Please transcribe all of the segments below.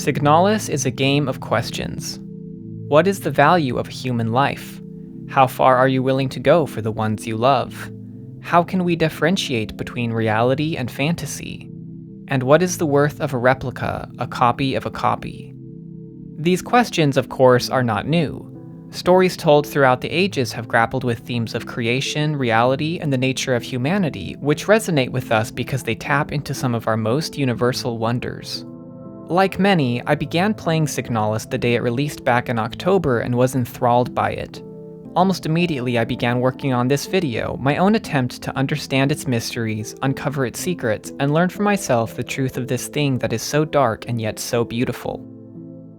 Signalis is a game of questions. What is the value of a human life? How far are you willing to go for the ones you love? How can we differentiate between reality and fantasy? And what is the worth of a replica, a copy of a copy? These questions, of course, are not new. Stories told throughout the ages have grappled with themes of creation, reality, and the nature of humanity, which resonate with us because they tap into some of our most universal wonders. Like many, I began playing Signalis the day it released back in October and was enthralled by it. Almost immediately I began working on this video, my own attempt to understand its mysteries, uncover its secrets, and learn for myself the truth of this thing that is so dark and yet so beautiful.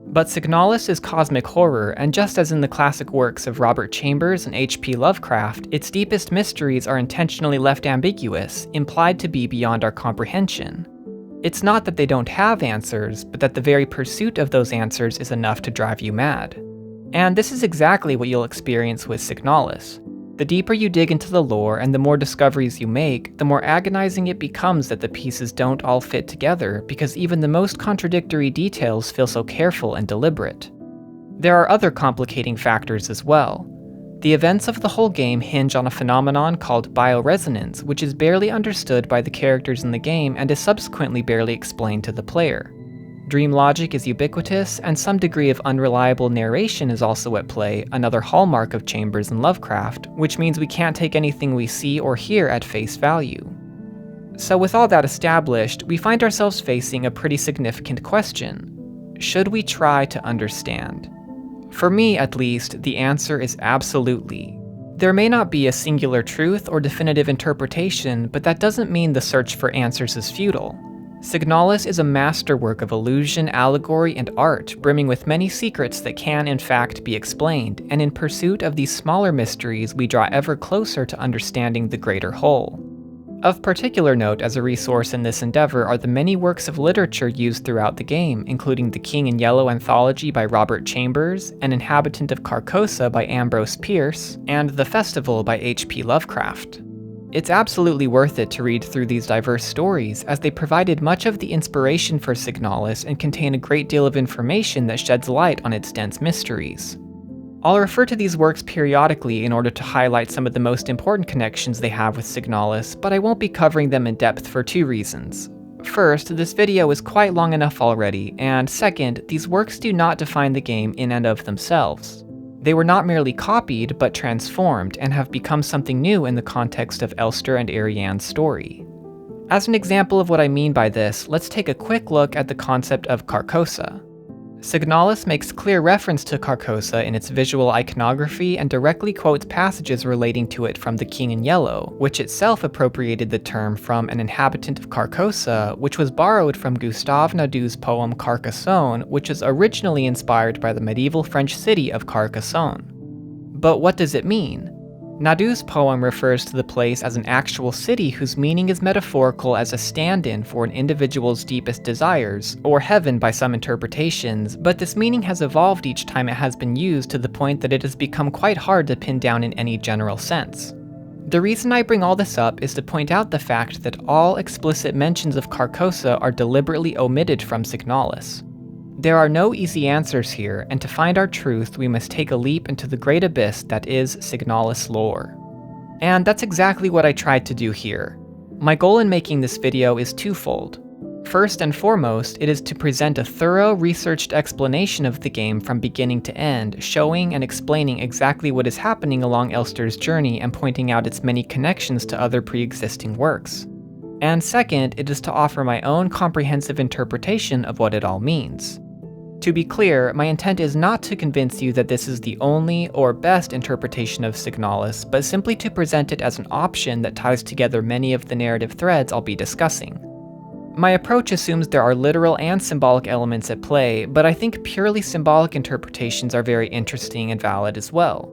But Signalis is cosmic horror, and just as in the classic works of Robert Chambers and H.P. Lovecraft, its deepest mysteries are intentionally left ambiguous, implied to be beyond our comprehension. It's not that they don't have answers, but that the very pursuit of those answers is enough to drive you mad. And this is exactly what you'll experience with Signalis. The deeper you dig into the lore and the more discoveries you make, the more agonizing it becomes that the pieces don't all fit together, because even the most contradictory details feel so careful and deliberate. There are other complicating factors as well. The events of the whole game hinge on a phenomenon called bioresonance, which is barely understood by the characters in the game and is subsequently barely explained to the player. Dream logic is ubiquitous, and some degree of unreliable narration is also at play, another hallmark of Chambers and Lovecraft, which means we can't take anything we see or hear at face value. So with all that established, we find ourselves facing a pretty significant question. Should we try to understand? For me, at least, the answer is absolutely. There may not be a singular truth or definitive interpretation, but that doesn't mean the search for answers is futile. Signalis is a masterwork of illusion, allegory, and art, brimming with many secrets that can, in fact, be explained, and in pursuit of these smaller mysteries, we draw ever closer to understanding the greater whole. Of particular note as a resource in this endeavor are the many works of literature used throughout the game, including the King in Yellow anthology by Robert Chambers, An Inhabitant of Carcosa by Ambrose Pierce, and The Festival by H.P. Lovecraft. It's absolutely worth it to read through these diverse stories, as they provided much of the inspiration for Signalis and contain a great deal of information that sheds light on its dense mysteries. I'll refer to these works periodically in order to highlight some of the most important connections they have with Signalis, but I won't be covering them in depth for two reasons. First, this video is quite long enough already, and second, these works do not define the game in and of themselves. They were not merely copied, but transformed, and have become something new in the context of Elster and Ariane's story. As an example of what I mean by this, let's take a quick look at the concept of Carcosa. Signalis makes clear reference to Carcosa in its visual iconography and directly quotes passages relating to it from The King in Yellow, which itself appropriated the term from An Inhabitant of Carcosa, which was borrowed from Gustave Nadou's poem Carcassonne, which was originally inspired by the medieval French city of Carcassonne. But what does it mean? Nadou's poem refers to the place as an actual city whose meaning is metaphorical as a stand-in for an individual's deepest desires, or heaven by some interpretations, but this meaning has evolved each time it has been used to the point that it has become quite hard to pin down in any general sense. The reason I bring all this up is to point out the fact that all explicit mentions of Carcosa are deliberately omitted from Signalis. There are no easy answers here, and to find our truth, we must take a leap into the great abyss that is Signalis lore. And that's exactly what I tried to do here. My goal in making this video is twofold. First and foremost, it is to present a thorough, researched explanation of the game from beginning to end, showing and explaining exactly what is happening along Elster's journey and pointing out its many connections to other pre-existing works. And second, it is to offer my own comprehensive interpretation of what it all means. To be clear, my intent is not to convince you that this is the only or best interpretation of Signalis, but simply to present it as an option that ties together many of the narrative threads I'll be discussing. My approach assumes there are literal and symbolic elements at play, but I think purely symbolic interpretations are very interesting and valid as well.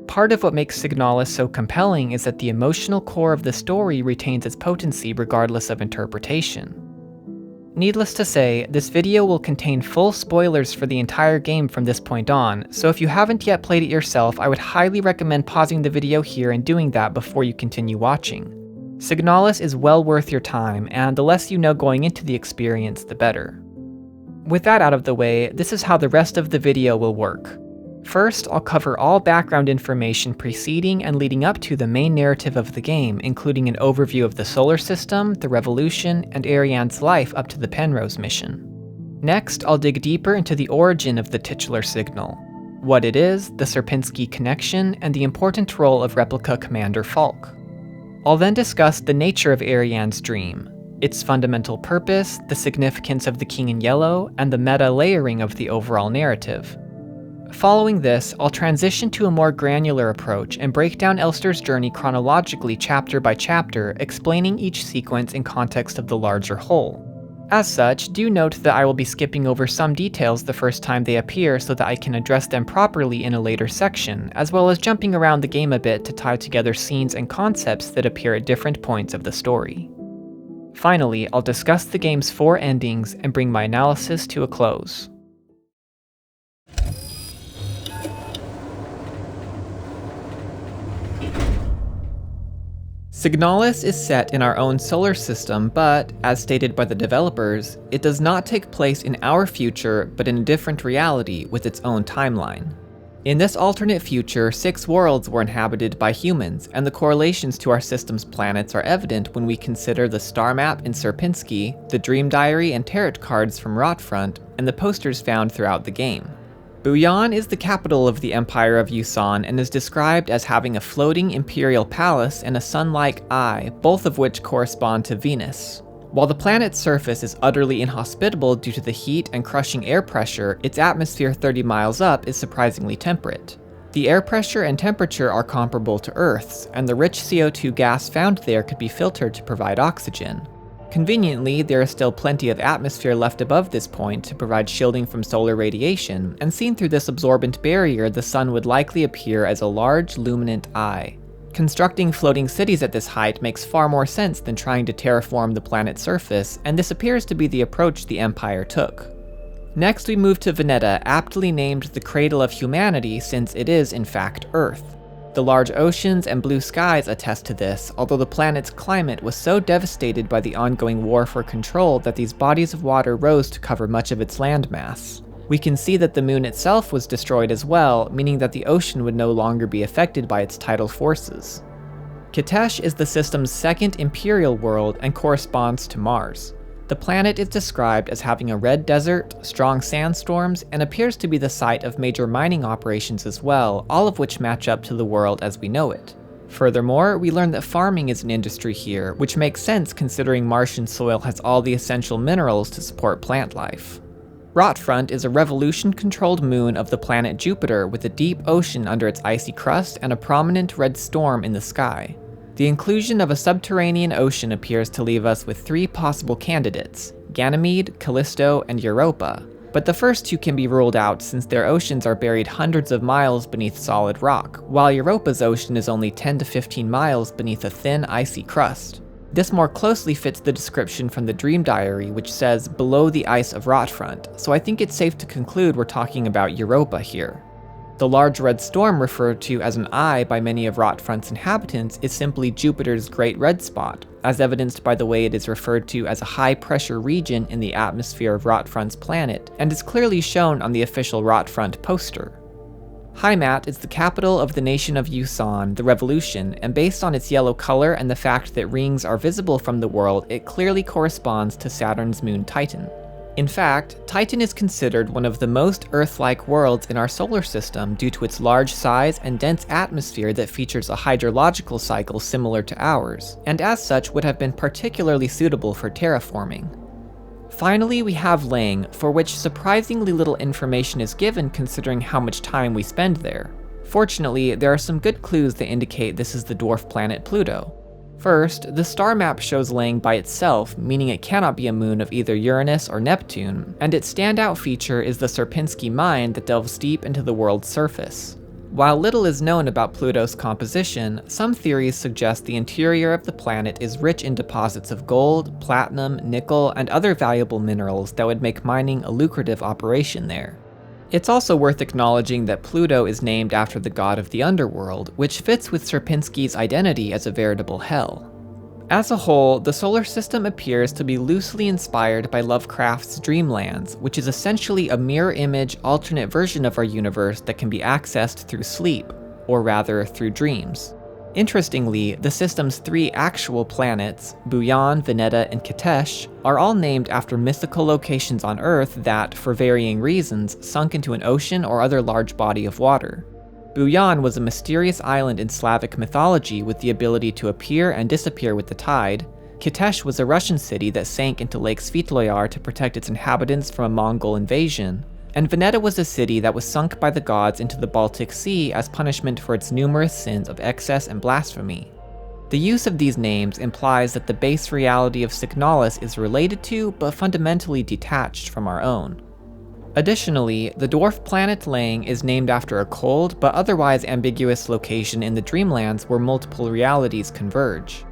Part of what makes Signalis so compelling is that the emotional core of the story retains its potency regardless of interpretation. Needless to say, this video will contain full spoilers for the entire game from this point on, so if you haven't yet played it yourself, I would highly recommend pausing the video here and doing that before you continue watching. Signalis is well worth your time, and the less you know going into the experience, the better. With that out of the way, this is how the rest of the video will work. First, I'll cover all background information preceding and leading up to the main narrative of the game, including an overview of the solar system, the revolution, and Ariane's life up to the Penrose mission. Next, I'll dig deeper into the origin of the titular signal, what it is, the Sierpinski connection, and the important role of Replica Commander Falk. I'll then discuss the nature of Ariane's dream, its fundamental purpose, the significance of the King in Yellow, and the meta-layering of the overall narrative. Following this, I'll transition to a more granular approach and break down Elster's journey chronologically chapter by chapter, explaining each sequence in context of the larger whole. As such, do note that I will be skipping over some details the first time they appear so that I can address them properly in a later section, as well as jumping around the game a bit to tie together scenes and concepts that appear at different points of the story. Finally, I'll discuss the game's 4 endings and bring my analysis to a close. Signalis is set in our own solar system, but, as stated by the developers, it does not take place in our future, but in a different reality with its own timeline. In this alternate future, 6 worlds were inhabited by humans, and the correlations to our system's planets are evident when we consider the star map in Sierpinski, the dream diary and tarot cards from Rotfront, and the posters found throughout the game. Buyan is the capital of the Empire of Yusan and is described as having a floating imperial palace and a sun-like eye, both of which correspond to Venus. While the planet's surface is utterly inhospitable due to the heat and crushing air pressure, its atmosphere 30 miles up is surprisingly temperate. The air pressure and temperature are comparable to Earth's, and the rich CO2 gas found there could be filtered to provide oxygen. Conveniently, there is still plenty of atmosphere left above this point to provide shielding from solar radiation, and seen through this absorbent barrier, the sun would likely appear as a large, luminant eye. Constructing floating cities at this height makes far more sense than trying to terraform the planet's surface, and this appears to be the approach the Empire took. Next we move to Veneta, aptly named the Cradle of Humanity since it is in fact Earth. The large oceans and blue skies attest to this, although the planet's climate was so devastated by the ongoing war for control that these bodies of water rose to cover much of its landmass. We can see that the moon itself was destroyed as well, meaning that the ocean would no longer be affected by its tidal forces. Kitesh is the system's 2nd imperial world and corresponds to Mars. The planet is described as having a red desert, strong sandstorms, and appears to be the site of major mining operations as well, all of which match up to the world as we know it. Furthermore, we learn that farming is an industry here, which makes sense considering Martian soil has all the essential minerals to support plant life. Rotfront is a revolution-controlled moon of the planet Jupiter with a deep ocean under its icy crust and a prominent red storm in the sky. The inclusion of a subterranean ocean appears to leave us with 3 possible candidates, Ganymede, Callisto, and Europa, but the first 2 can be ruled out since their oceans are buried hundreds of miles beneath solid rock, while Europa's ocean is only 10 to 15 miles beneath a thin, icy crust. This more closely fits the description from the Dream Diary, which says below the ice of Rotfront, so I think it's safe to conclude we're talking about Europa here. The large red storm referred to as an eye by many of Rotfront's inhabitants is simply Jupiter's Great Red Spot, as evidenced by the way it is referred to as a high-pressure region in the atmosphere of Rotfront's planet, and is clearly shown on the official Rotfront poster. Heimat is the capital of the nation of Yusan, the Revolution, and based on its yellow color and the fact that rings are visible from the world, it clearly corresponds to Saturn's moon Titan. In fact, Titan is considered one of the most Earth-like worlds in our solar system due to its large size and dense atmosphere that features a hydrological cycle similar to ours, and as such would have been particularly suitable for terraforming. Finally, we have Lang, for which surprisingly little information is given considering how much time we spend there. Fortunately, there are some good clues that indicate this is the dwarf planet Pluto. First, the star map shows Lang by itself, meaning it cannot be a moon of either Uranus or Neptune, and its standout feature is the Sierpinski mine that delves deep into the world's surface. While little is known about Pluto's composition, some theories suggest the interior of the planet is rich in deposits of gold, platinum, nickel, and other valuable minerals that would make mining a lucrative operation there. It's also worth acknowledging that Pluto is named after the god of the underworld, which fits with Sierpinski's identity as a veritable hell. As a whole, the solar system appears to be loosely inspired by Lovecraft's Dreamlands, which is essentially a mirror image alternate version of our universe that can be accessed through sleep, or rather, through dreams. Interestingly, the system's 3 actual planets, Buyan, Veneta, and Kitesh, are all named after mythical locations on Earth that, for varying reasons, sunk into an ocean or other large body of water. Buyan was a mysterious island in Slavic mythology with the ability to appear and disappear with the tide. Kitesh was a Russian city that sank into Lake Svitloyar to protect its inhabitants from a Mongol invasion. And Veneta was a city that was sunk by the gods into the Baltic Sea as punishment for its numerous sins of excess and blasphemy. The use of these names implies that the base reality of Signalis is related to, but fundamentally detached from our own. Additionally, the dwarf planet Lang is named after a cold but otherwise ambiguous location in the Dreamlands where multiple realities converge.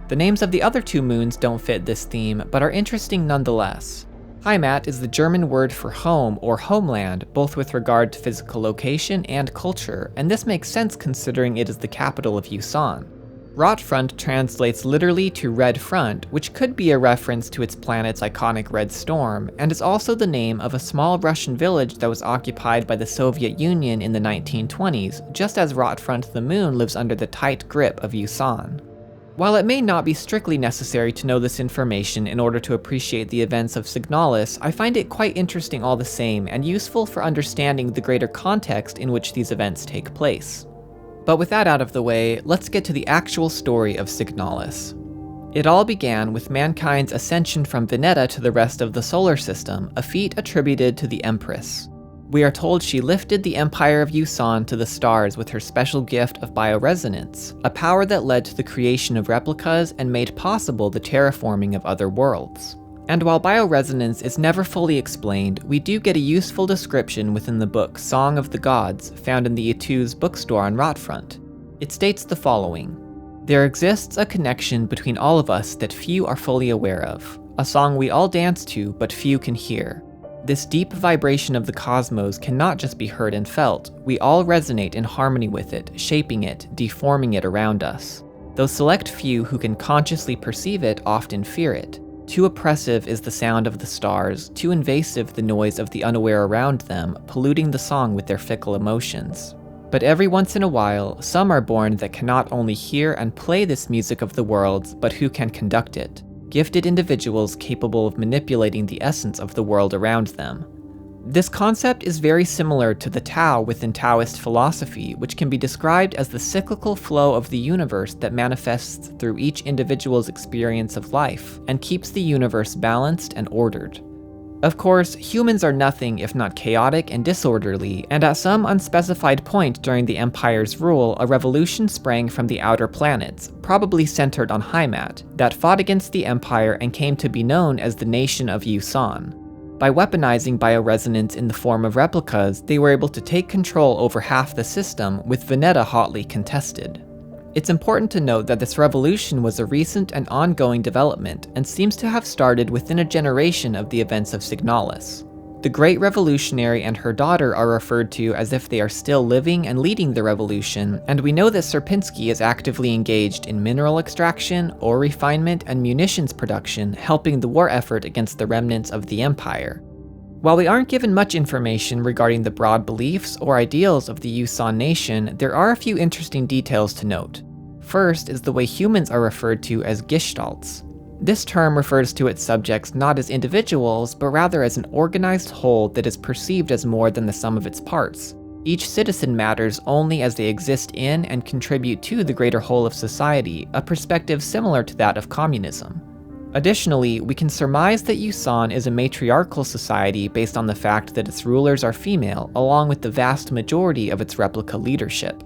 The names of the other 2 moons don't fit this theme, but are interesting nonetheless. Heimat is the German word for home or homeland, both with regard to physical location and culture, and this makes sense considering it is the capital of Yusan. Rotfront translates literally to Red Front, which could be a reference to its planet's iconic red storm, and is also the name of a small Russian village that was occupied by the Soviet Union in the 1920s, just as Rotfront the moon lives under the tight grip of Yusan. While it may not be strictly necessary to know this information in order to appreciate the events of Signalis, I find it quite interesting all the same, and useful for understanding the greater context in which these events take place. But with that out of the way, let's get to the actual story of Signalis. It all began with mankind's ascension from Veneta to the rest of the solar system, a feat attributed to the Empress. We are told she lifted the Empire of Yusan to the stars with her special gift of bioresonance, a power that led to the creation of replicas and made possible the terraforming of other worlds. And while bioresonance is never fully explained, we do get a useful description within the book Song of the Gods, found in the Etu's bookstore on Rotfront. It states the following: "There exists a connection between all of us that few are fully aware of, a song we all dance to but few can hear. This deep vibration of the cosmos cannot just be heard and felt, we all resonate in harmony with it, shaping it, deforming it around us. Those select few who can consciously perceive it often fear it. Too oppressive is the sound of the stars, too invasive the noise of the unaware around them, polluting the song with their fickle emotions. But every once in a while, some are born that cannot only hear and play this music of the worlds, but who can conduct it. Gifted individuals capable of manipulating the essence of the world around them." This concept is very similar to the Tao within Taoist philosophy, which can be described as the cyclical flow of the universe that manifests through each individual's experience of life, and keeps the universe balanced and ordered. Of course, humans are nothing if not chaotic and disorderly, and at some unspecified point during the Empire's rule, a revolution sprang from the outer planets, probably centered on Heimat, that fought against the Empire and came to be known as the Nation of Yusan. By weaponizing bioresonance in the form of replicas, they were able to take control over half the system, with Veneta hotly contested. It's important to note that this revolution was a recent and ongoing development, and seems to have started within a generation of the events of Signalis. The Great Revolutionary and her daughter are referred to as if they are still living and leading the revolution, and we know that Sierpinski is actively engaged in mineral extraction, ore refinement, and munitions production, helping the war effort against the remnants of the Empire. While we aren't given much information regarding the broad beliefs or ideals of the Yusan nation, there are a few interesting details to note. First is the way humans are referred to as Gestalts. This term refers to its subjects not as individuals, but rather as an organized whole that is perceived as more than the sum of its parts. Each citizen matters only as they exist in and contribute to the greater whole of society, a perspective similar to that of communism. Additionally, we can surmise that Yusan is a matriarchal society based on the fact that its rulers are female, along with the vast majority of its replica leadership.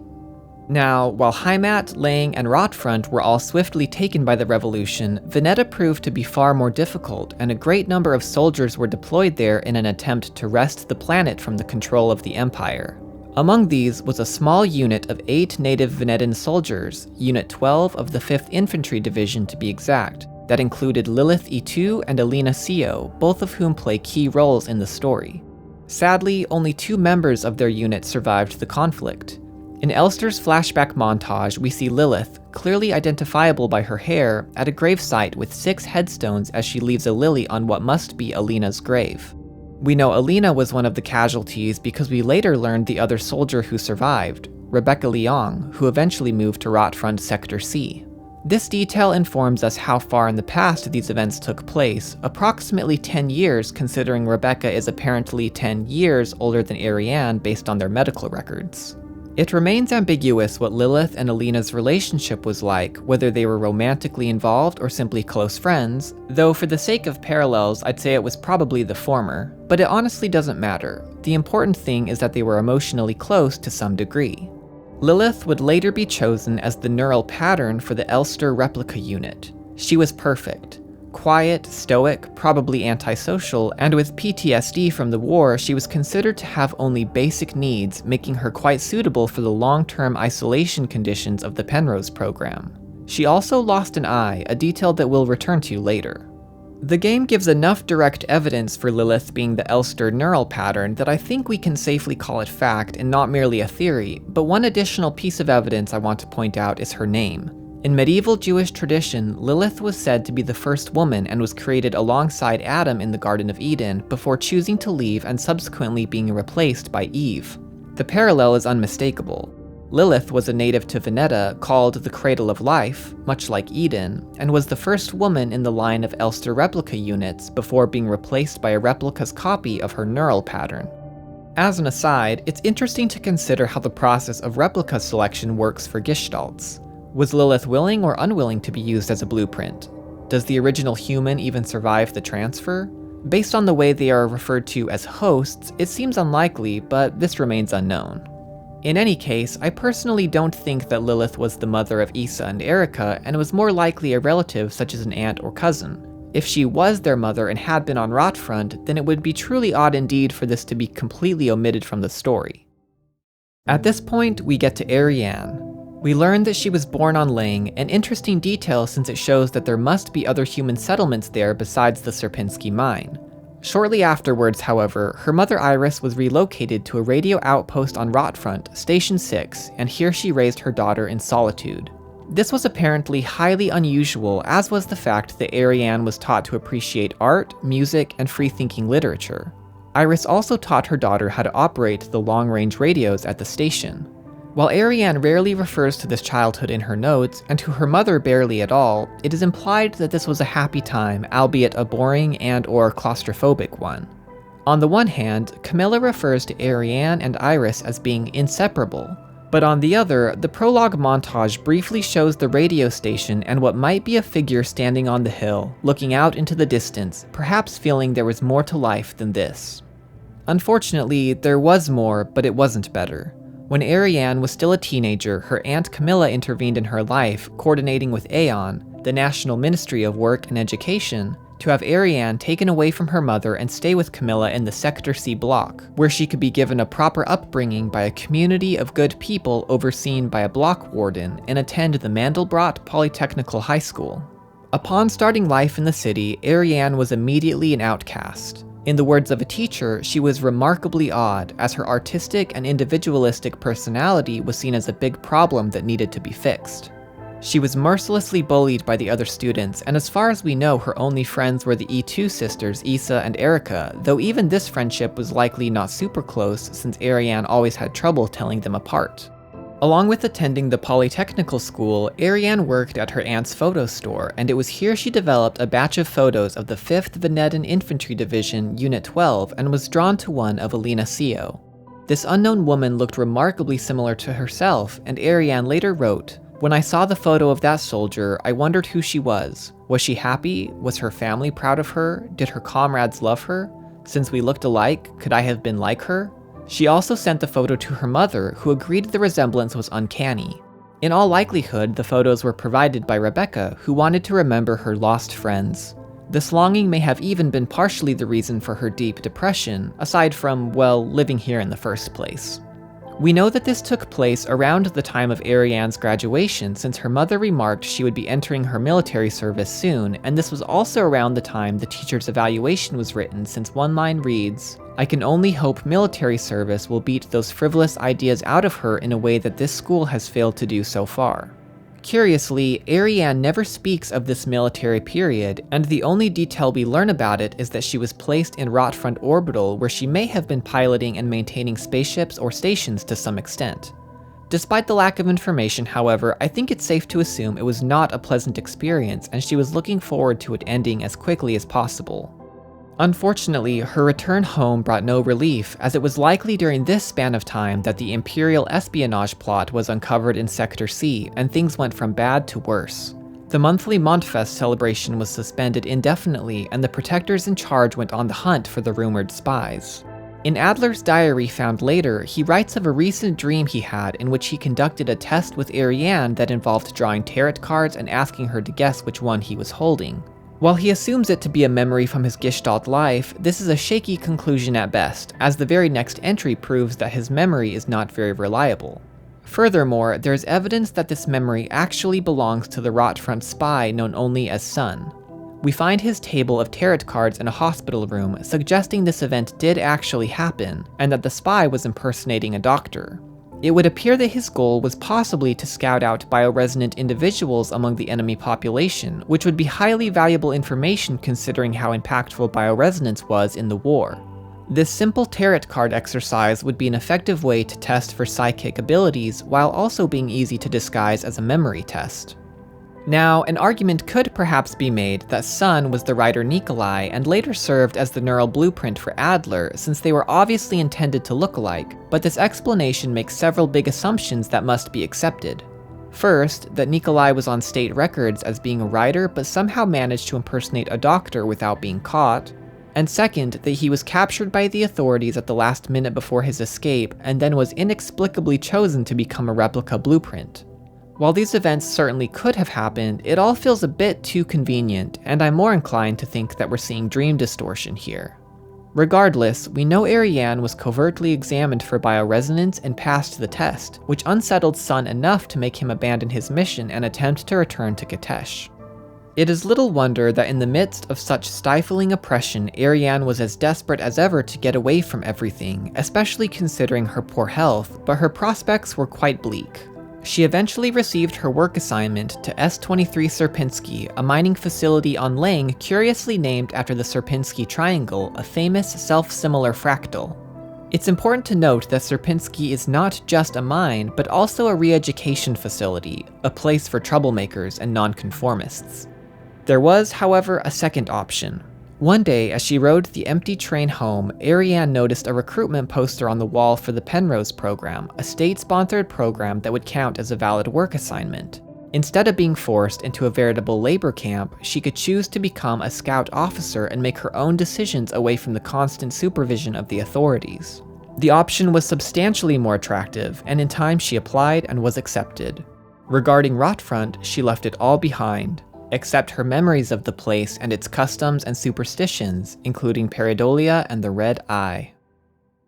Now, while Heimat, Lang, and Rotfront were all swiftly taken by the revolution, Veneta proved to be far more difficult, and a great number of soldiers were deployed there in an attempt to wrest the planet from the control of the Empire. Among these was a small unit of 8 native Venetan soldiers, Unit 12 of the 5th Infantry Division to be exact, that included Lilith Etu and Alina Sio, both of whom play key roles in the story. Sadly, only 2 members of their unit survived the conflict. In Elster's flashback montage, we see Lilith, clearly identifiable by her hair, at a gravesite with 6 headstones as she leaves a lily on what must be Alina's grave. We know Alina was one of the casualties because we later learned the other soldier who survived, Rebecca Leong, who eventually moved to Rotfront Sector C. This detail informs us how far in the past these events took place, approximately 10 years considering Rebecca is apparently 10 years older than Ariane based on their medical records. It remains ambiguous what Lilith and Alina's relationship was like, whether they were romantically involved or simply close friends, though for the sake of parallels I'd say it was probably the former, but it honestly doesn't matter. The important thing is that they were emotionally close to some degree. Lilith would later be chosen as the neural pattern for the Elster replica unit. She was perfect. Quiet, stoic, probably antisocial, and with PTSD from the war, she was considered to have only basic needs, making her quite suitable for the long-term isolation conditions of the Penrose program. She also lost an eye, a detail that we'll return to later. The game gives enough direct evidence for Lilith being the Elster neural pattern that I think we can safely call it fact and not merely a theory, but one additional piece of evidence I want to point out is her name. In medieval Jewish tradition, Lilith was said to be the first woman and was created alongside Adam in the Garden of Eden before choosing to leave and subsequently being replaced by Eve. The parallel is unmistakable. Lilith was a native to Veneta, called the Cradle of Life, much like Eden, and was the first woman in the line of Elster replica units before being replaced by a replica's copy of her neural pattern. As an aside, it's interesting to consider how the process of replica selection works for Gestalts. Was Lilith willing or unwilling to be used as a blueprint? Does the original human even survive the transfer? Based on the way they are referred to as hosts, it seems unlikely, but this remains unknown. In any case, I personally don't think that Lilith was the mother of Issa and Erica, and was more likely a relative such as an aunt or cousin. If she was their mother and had been on Rotfront, then it would be truly odd indeed for this to be completely omitted from the story. At this point, we get to Ariane. We learn that she was born on Lang, an interesting detail since it shows that there must be other human settlements there besides the Sierpinski mine. Shortly afterwards, however, her mother Iris was relocated to a radio outpost on Rotfront, Station 6, and here she raised her daughter in solitude. This was apparently highly unusual, as was the fact that Ariane was taught to appreciate art, music, and free-thinking literature. Iris also taught her daughter how to operate the long-range radios at the station. While Ariane rarely refers to this childhood in her notes, and to her mother barely at all, it is implied that this was a happy time, albeit a boring and/or claustrophobic one. On the one hand, Camilla refers to Ariane and Iris as being inseparable, but on the other, the prologue montage briefly shows the radio station and what might be a figure standing on the hill, looking out into the distance, perhaps feeling there was more to life than this. Unfortunately, there was more, but it wasn't better. When Ariane was still a teenager, her aunt Camilla intervened in her life, coordinating with Aeon, the National Ministry of Work and Education, to have Ariane taken away from her mother and stay with Camilla in the Sector C block, where she could be given a proper upbringing by a community of good people overseen by a block warden and attend the Mandelbrot Polytechnical High School. Upon starting life in the city, Ariane was immediately an outcast. In the words of a teacher, she was remarkably odd, as her artistic and individualistic personality was seen as a big problem that needed to be fixed. She was mercilessly bullied by the other students, and as far as we know, her only friends were the E2 sisters, Issa and Erica, though even this friendship was likely not super close since Ariane always had trouble telling them apart. Along with attending the Polytechnical School, Ariane worked at her aunt's photo store, and it was here she developed a batch of photos of the 5th Venetan Infantry Division, Unit 12, and was drawn to one of Alina Sio. This unknown woman looked remarkably similar to herself, and Ariane later wrote, "When I saw the photo of that soldier, I wondered who she was. Was she happy? Was her family proud of her? Did her comrades love her? Since we looked alike, could I have been like her?" She also sent the photo to her mother, who agreed the resemblance was uncanny. In all likelihood, the photos were provided by Rebecca, who wanted to remember her lost friends. This longing may have even been partially the reason for her deep depression, aside from, well, living here in the first place. We know that this took place around the time of Ariane's graduation, since her mother remarked she would be entering her military service soon, and this was also around the time the teacher's evaluation was written, since one line reads, "I can only hope military service will beat those frivolous ideas out of her in a way that this school has failed to do so far." Curiously, Ariane never speaks of this military period, and the only detail we learn about it is that she was placed in Rotfront Orbital, where she may have been piloting and maintaining spaceships or stations to some extent. Despite the lack of information, however, I think it's safe to assume it was not a pleasant experience, and she was looking forward to it ending as quickly as possible. Unfortunately, her return home brought no relief, as it was likely during this span of time that the Imperial espionage plot was uncovered in Sector C, and things went from bad to worse. The monthly Montfest celebration was suspended indefinitely, and the protectors in charge went on the hunt for the rumored spies. In Adler's diary found later, he writes of a recent dream he had in which he conducted a test with Ariane that involved drawing tarot cards and asking her to guess which one he was holding. While he assumes it to be a memory from his Gestalt life, this is a shaky conclusion at best, as the very next entry proves that his memory is not very reliable. Furthermore, there is evidence that this memory actually belongs to the Rotfront spy known only as Sun. We find his table of tarot cards in a hospital room, suggesting this event did actually happen, and that the spy was impersonating a doctor. It would appear that his goal was possibly to scout out bioresonant individuals among the enemy population, which would be highly valuable information considering how impactful bioresonance was in the war. This simple tarot card exercise would be an effective way to test for psychic abilities while also being easy to disguise as a memory test. Now, an argument could perhaps be made that Sun was the writer Nikolai and later served as the neural blueprint for Adler, since they were obviously intended to look alike, but this explanation makes several big assumptions that must be accepted. First, that Nikolai was on state records as being a writer but somehow managed to impersonate a doctor without being caught. And second, that he was captured by the authorities at the last minute before his escape and then was inexplicably chosen to become a replica blueprint. While these events certainly could have happened, it all feels a bit too convenient, and I'm more inclined to think that we're seeing dream distortion here. Regardless, we know Ariane was covertly examined for bioresonance and passed the test, which unsettled Sun enough to make him abandon his mission and attempt to return to Katesh. It is little wonder that in the midst of such stifling oppression, Ariane was as desperate as ever to get away from everything, especially considering her poor health, but her prospects were quite bleak. She eventually received her work assignment to S-23 Sierpinski, a mining facility on Lang curiously named after the Sierpinski Triangle, a famous self-similar fractal. It's important to note that Sierpinski is not just a mine, but also a re-education facility, a place for troublemakers and nonconformists. There was, however, a second option. One day, as she rode the empty train home, Ariane noticed a recruitment poster on the wall for the Penrose program, a state-sponsored program that would count as a valid work assignment. Instead of being forced into a veritable labor camp, she could choose to become a scout officer and make her own decisions away from the constant supervision of the authorities. The option was substantially more attractive, and in time she applied and was accepted. Regarding Rotfront, she left it all behind, except her memories of the place and its customs and superstitions, including pareidolia and the Red Eye.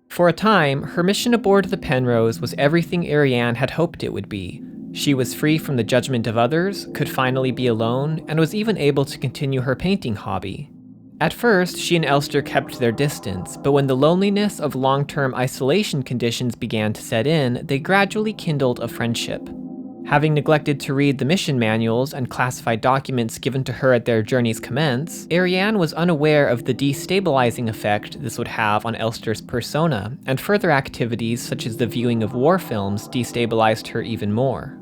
For a time, her mission aboard the Penrose was everything Ariane had hoped it would be. She was free from the judgment of others, could finally be alone, and was even able to continue her painting hobby. At first, she and Elster kept their distance, but when the loneliness of long-term isolation conditions began to set in, they gradually kindled a friendship. Having neglected to read the mission manuals and classified documents given to her at their journey's commence, Ariane was unaware of the destabilizing effect this would have on Elster's persona, and further activities such as the viewing of war films destabilized her even more.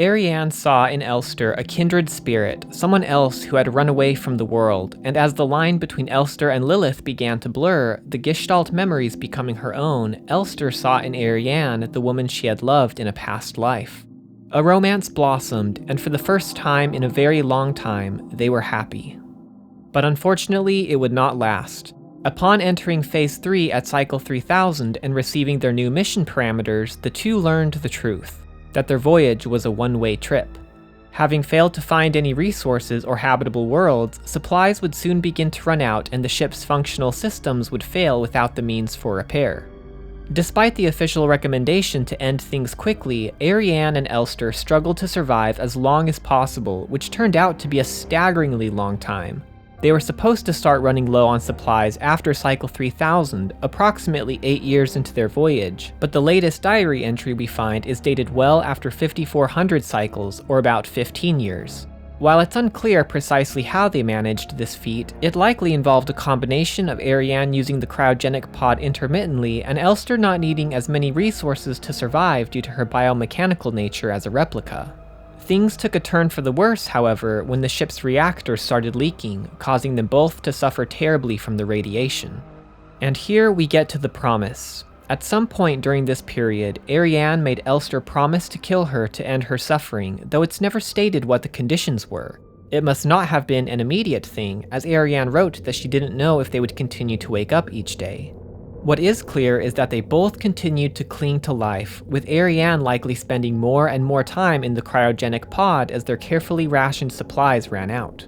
Ariane saw in Elster a kindred spirit, someone else who had run away from the world, and as the line between Elster and Lilith began to blur, the Gestalt memories becoming her own, Elster saw in Ariane the woman she had loved in a past life. A romance blossomed, and for the first time in a very long time, they were happy. But unfortunately, it would not last. Upon entering Phase 3 at Cycle 3000 and receiving their new mission parameters, the two learned the truth, that their voyage was a one-way trip. Having failed to find any resources or habitable worlds, supplies would soon begin to run out and the ship's functional systems would fail without the means for repair. Despite the official recommendation to end things quickly, Ariane and Elster struggled to survive as long as possible, which turned out to be a staggeringly long time. They were supposed to start running low on supplies after Cycle 3000, approximately 8 years into their voyage, but the latest diary entry we find is dated well after 5400 cycles, or about 15 years. While it's unclear precisely how they managed this feat, it likely involved a combination of Ariane using the cryogenic pod intermittently and Elster not needing as many resources to survive due to her biomechanical nature as a replica. Things took a turn for the worse, however, when the ship's reactors started leaking, causing them both to suffer terribly from the radiation. And here we get to the promise. At some point during this period, Ariane made Elster promise to kill her to end her suffering, though it's never stated what the conditions were. It must not have been an immediate thing, as Ariane wrote that she didn't know if they would continue to wake up each day. What is clear is that they both continued to cling to life, with Ariane likely spending more and more time in the cryogenic pod as their carefully rationed supplies ran out.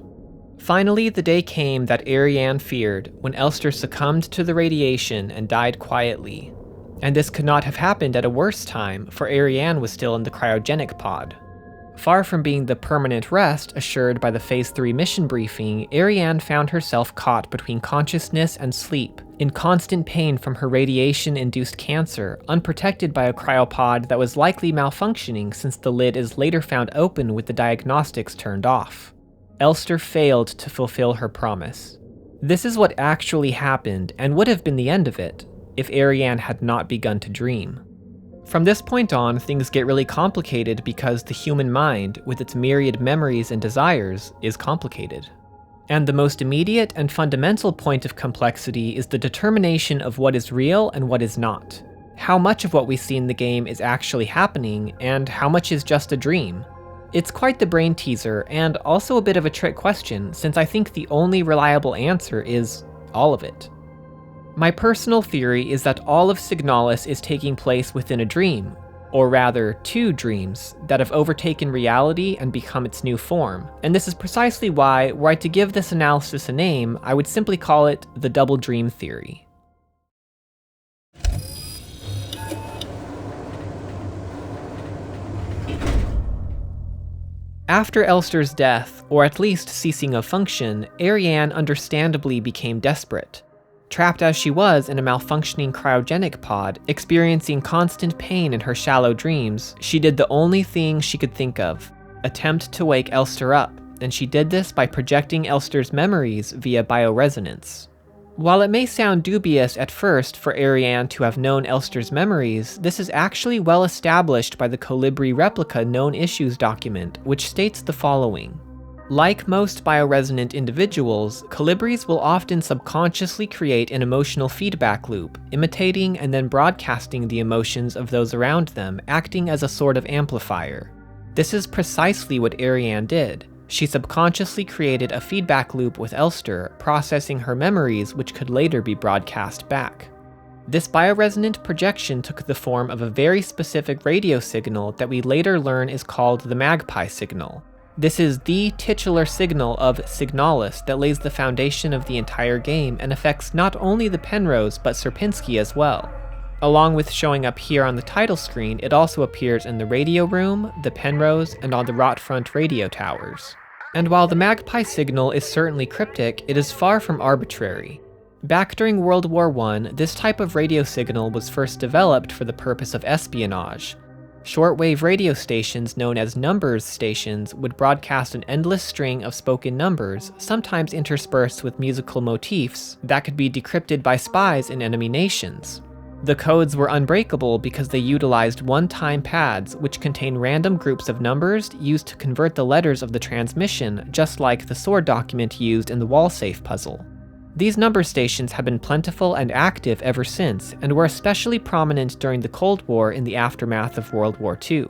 Finally, the day came that Ariane feared, when Elster succumbed to the radiation and died quietly. And this could not have happened at a worse time, for Ariane was still in the cryogenic pod. Far from being the permanent rest assured by the Phase 3 mission briefing, Ariane found herself caught between consciousness and sleep, in constant pain from her radiation-induced cancer, unprotected by a cryopod that was likely malfunctioning since the lid is later found open with the diagnostics turned off. Elster failed to fulfill her promise. This is what actually happened, and would have been the end of it, if Ariane had not begun to dream. From this point on, things get really complicated because the human mind, with its myriad memories and desires, is complicated. And the most immediate and fundamental point of complexity is the determination of what is real and what is not. How much of what we see in the game is actually happening, and how much is just a dream? It's quite the brain teaser, and also a bit of a trick question, since I think the only reliable answer is all of it. My personal theory is that all of Signalis is taking place within a dream, or rather, two dreams, that have overtaken reality and become its new form, and this is precisely why, were I to give this analysis a name, I would simply call it the double dream theory. After Elster's death, or at least ceasing of function, Ariane understandably became desperate. Trapped as she was in a malfunctioning cryogenic pod, experiencing constant pain in her shallow dreams, she did the only thing she could think of: attempt to wake Elster up, and she did this by projecting Elster's memories via bioresonance. While it may sound dubious at first for Ariane to have known Elster's memories, this is actually well established by the Colibri replica known issues document, which states the following. Like most bioresonant individuals, Colibris will often subconsciously create an emotional feedback loop, imitating and then broadcasting the emotions of those around them, acting as a sort of amplifier. This is precisely what Ariane did. She subconsciously created a feedback loop with Elster, processing her memories which could later be broadcast back. This bioresonant projection took the form of a very specific radio signal that we later learn is called the magpie signal. This is the titular signal of Signalis that lays the foundation of the entire game and affects not only the Penrose but Sierpinski as well. Along with showing up here on the title screen, it also appears in the radio room, the Penrose, and on the Rotfront radio towers. And while the magpie signal is certainly cryptic, it is far from arbitrary. Back during World War I, this type of radio signal was first developed for the purpose of espionage. Shortwave radio stations known as numbers stations would broadcast an endless string of spoken numbers, sometimes interspersed with musical motifs, that could be decrypted by spies in enemy nations. The codes were unbreakable because they utilized one-time pads, which contain random groups of numbers used to convert the letters of the transmission, just like the sword document used in the wall-safe puzzle. These number stations have been plentiful and active ever since, and were especially prominent during the Cold War in the aftermath of World War II.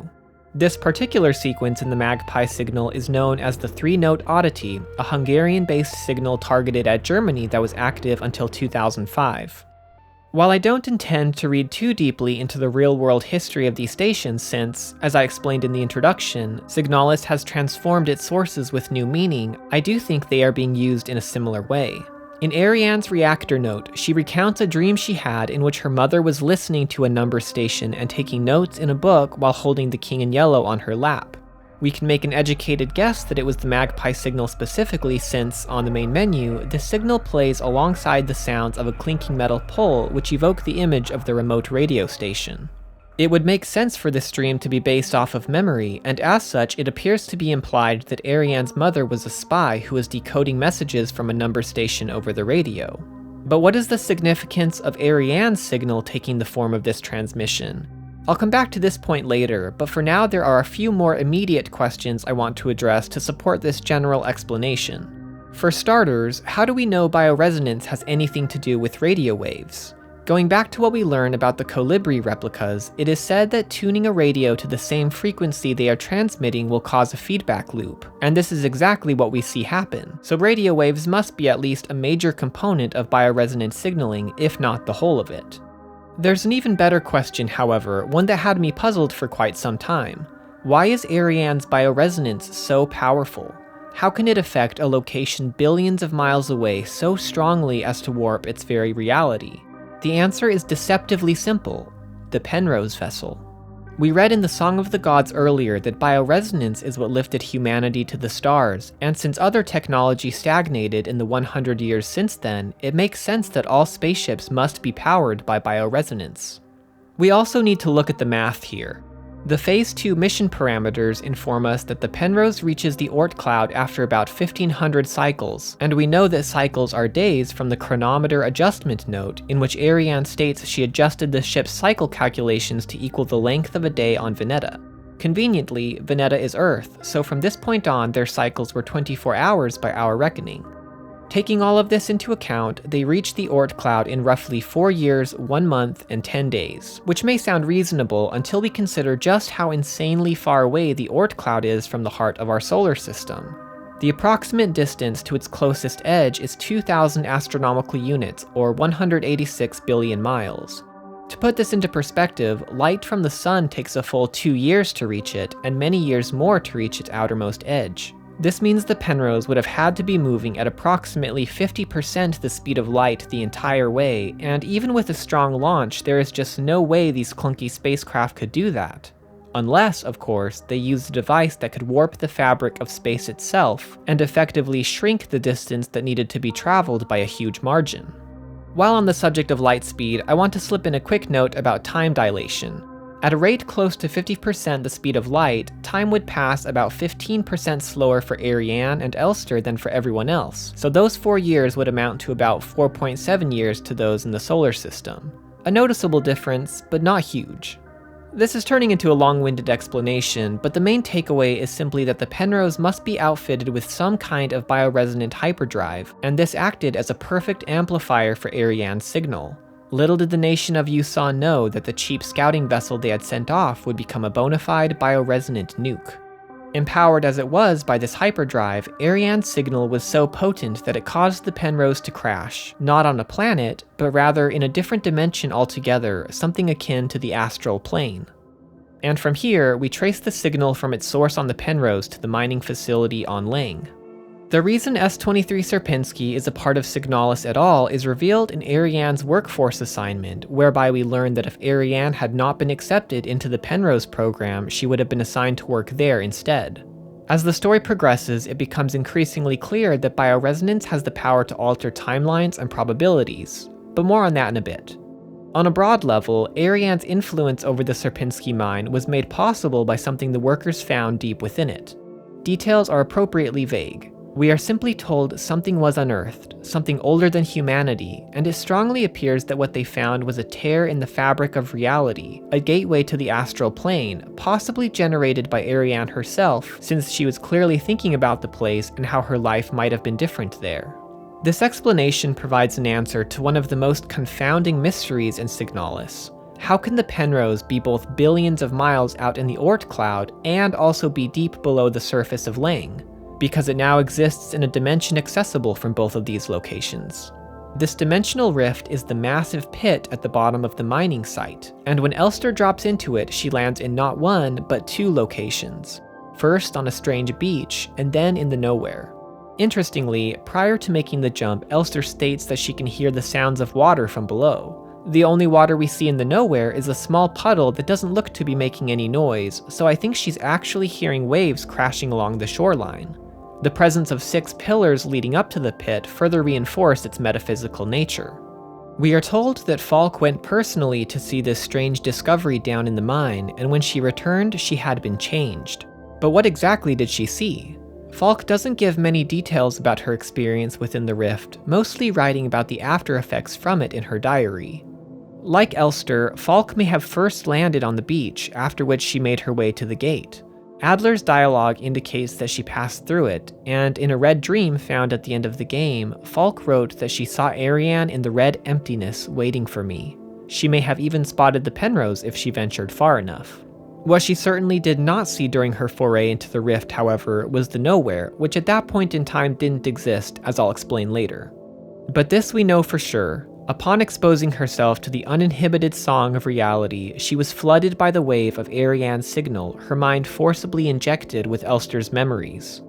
This particular sequence in the magpie signal is known as the three-note oddity, a Hungarian-based signal targeted at Germany that was active until 2005. While I don't intend to read too deeply into the real-world history of these stations since, as I explained in the introduction, Signalis has transformed its sources with new meaning, I do think they are being used in a similar way. In Ariane's reactor note, she recounts a dream she had in which her mother was listening to a number station and taking notes in a book while holding the king in yellow on her lap. We can make an educated guess that it was the magpie signal specifically since, on the main menu, the signal plays alongside the sounds of a clinking metal pole which evoke the image of the remote radio station. It would make sense for this dream to be based off of memory, and as such it appears to be implied that Ariane's mother was a spy who was decoding messages from a number station over the radio. But what is the significance of Ariane's signal taking the form of this transmission? I'll come back to this point later, but for now there are a few more immediate questions I want to address to support this general explanation. For starters, how do we know bioresonance has anything to do with radio waves? Going back to what we learned about the Colibri replicas, it is said that tuning a radio to the same frequency they are transmitting will cause a feedback loop, and this is exactly what we see happen. So radio waves must be at least a major component of bioresonance signaling, if not the whole of it. There's an even better question, however, one that had me puzzled for quite some time. Why is Ariane's bioresonance so powerful? How can it affect a location billions of miles away so strongly as to warp its very reality? The answer is deceptively simple: the Penrose vessel. We read in the Song of the Gods earlier that bioresonance is what lifted humanity to the stars, and since other technology stagnated in the 100 years since then, it makes sense that all spaceships must be powered by bioresonance. We also need to look at the math here. The Phase 2 mission parameters inform us that the Penrose reaches the Oort cloud after about 1500 cycles, and we know that cycles are days from the chronometer adjustment note in which Ariane states she adjusted the ship's cycle calculations to equal the length of a day on Veneta. Conveniently, Veneta is Earth, so from this point on their cycles were 24 hours by our reckoning. Taking all of this into account, they reach the Oort cloud in roughly 4 years, 1 month, and 10 days, which may sound reasonable until we consider just how insanely far away the Oort cloud is from the heart of our solar system. The approximate distance to its closest edge is 2,000 astronomical units, or 186 billion miles. To put this into perspective, light from the sun takes a full 2 years to reach it, and many years more to reach its outermost edge. This means the Penrose would have had to be moving at approximately 50% the speed of light the entire way, and even with a strong launch, there is just no way these clunky spacecraft could do that. Unless, of course, they used a device that could warp the fabric of space itself, and effectively shrink the distance that needed to be traveled by a huge margin. While on the subject of light speed, I want to slip in a quick note about time dilation. At a rate close to 50% the speed of light, time would pass about 15% slower for Ariane and Elster than for everyone else, so those 4 years would amount to about 4.7 years to those in the solar system. A noticeable difference, but not huge. This is turning into a long-winded explanation, but the main takeaway is simply that the Penrose must be outfitted with some kind of bioresonant hyperdrive, and this acted as a perfect amplifier for Ariane's signal. Little did the nation of Yusan know that the cheap scouting vessel they had sent off would become a bona fide bioresonant nuke. Empowered as it was by this hyperdrive, Ariane's signal was so potent that it caused the Penrose to crash, not on a planet, but rather in a different dimension altogether, something akin to the astral plane. And from here, we trace the signal from its source on the Penrose to the mining facility on Lang. The reason S-23 Sierpinski is a part of Signalis at all is revealed in Ariane's workforce assignment, whereby we learn that if Ariane had not been accepted into the Penrose program, she would have been assigned to work there instead. As the story progresses, it becomes increasingly clear that bioresonance has the power to alter timelines and probabilities, but more on that in a bit. On a broad level, Ariane's influence over the Sierpinski mine was made possible by something the workers found deep within it. Details are appropriately vague. We are simply told something was unearthed, something older than humanity, and it strongly appears that what they found was a tear in the fabric of reality, a gateway to the astral plane, possibly generated by Ariane herself, since she was clearly thinking about the place and how her life might have been different there. This explanation provides an answer to one of the most confounding mysteries in Signalis. How can the Penrose be both billions of miles out in the Oort cloud and also be deep below the surface of Lang? Because it now exists in a dimension accessible from both of these locations. This dimensional rift is the massive pit at the bottom of the mining site, and when Elster drops into it, she lands in not one, but 2 locations. First on a strange beach, and then in the nowhere. Interestingly, prior to making the jump, Elster states that she can hear the sounds of water from below. The only water we see in the nowhere is a small puddle that doesn't look to be making any noise, so I think she's actually hearing waves crashing along the shoreline. The presence of 6 pillars leading up to the pit further reinforced its metaphysical nature. We are told that Falk went personally to see this strange discovery down in the mine, and when she returned, she had been changed. But what exactly did she see? Falk doesn't give many details about her experience within the rift, mostly writing about the after effects from it in her diary. Like Elster, Falk may have first landed on the beach, after which she made her way to the gate. Adler's dialogue indicates that she passed through it, and in a red dream found at the end of the game, Falk wrote that she saw Ariane in the red emptiness waiting for me. She may have even spotted the Penrose if she ventured far enough. What she certainly did not see during her foray into the rift, however, was the nowhere, which at that point in time didn't exist, as I'll explain later. But this we know for sure. Upon exposing herself to the uninhibited song of reality, she was flooded by the wave of Ariane's signal, her mind forcibly injected with Elster's memories.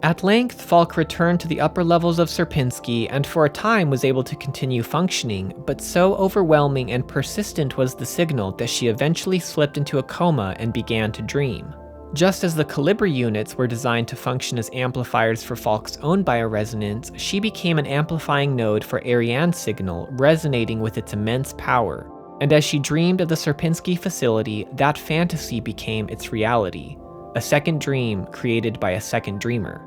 At length, Falk returned to the upper levels of Sierpinski and for a time was able to continue functioning, but so overwhelming and persistent was the signal that she eventually slipped into a coma and began to dream. Just as the Calibri units were designed to function as amplifiers for Falk's own bioresonance, she became an amplifying node for Ariane's signal, resonating with its immense power. And as she dreamed of the Sierpinski facility, that fantasy became its reality. A second dream created by a second dreamer.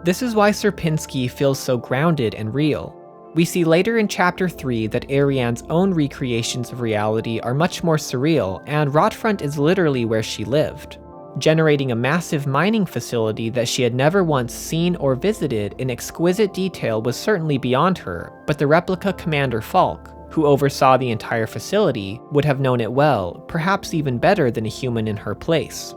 This is why Sierpinski feels so grounded and real. We see later in Chapter 3 that Ariane's own recreations of reality are much more surreal, and Rotfront is literally where she lived. Generating a massive mining facility that she had never once seen or visited in exquisite detail was certainly beyond her, but the replica Commander Falk, who oversaw the entire facility, would have known it well, perhaps even better than a human in her place.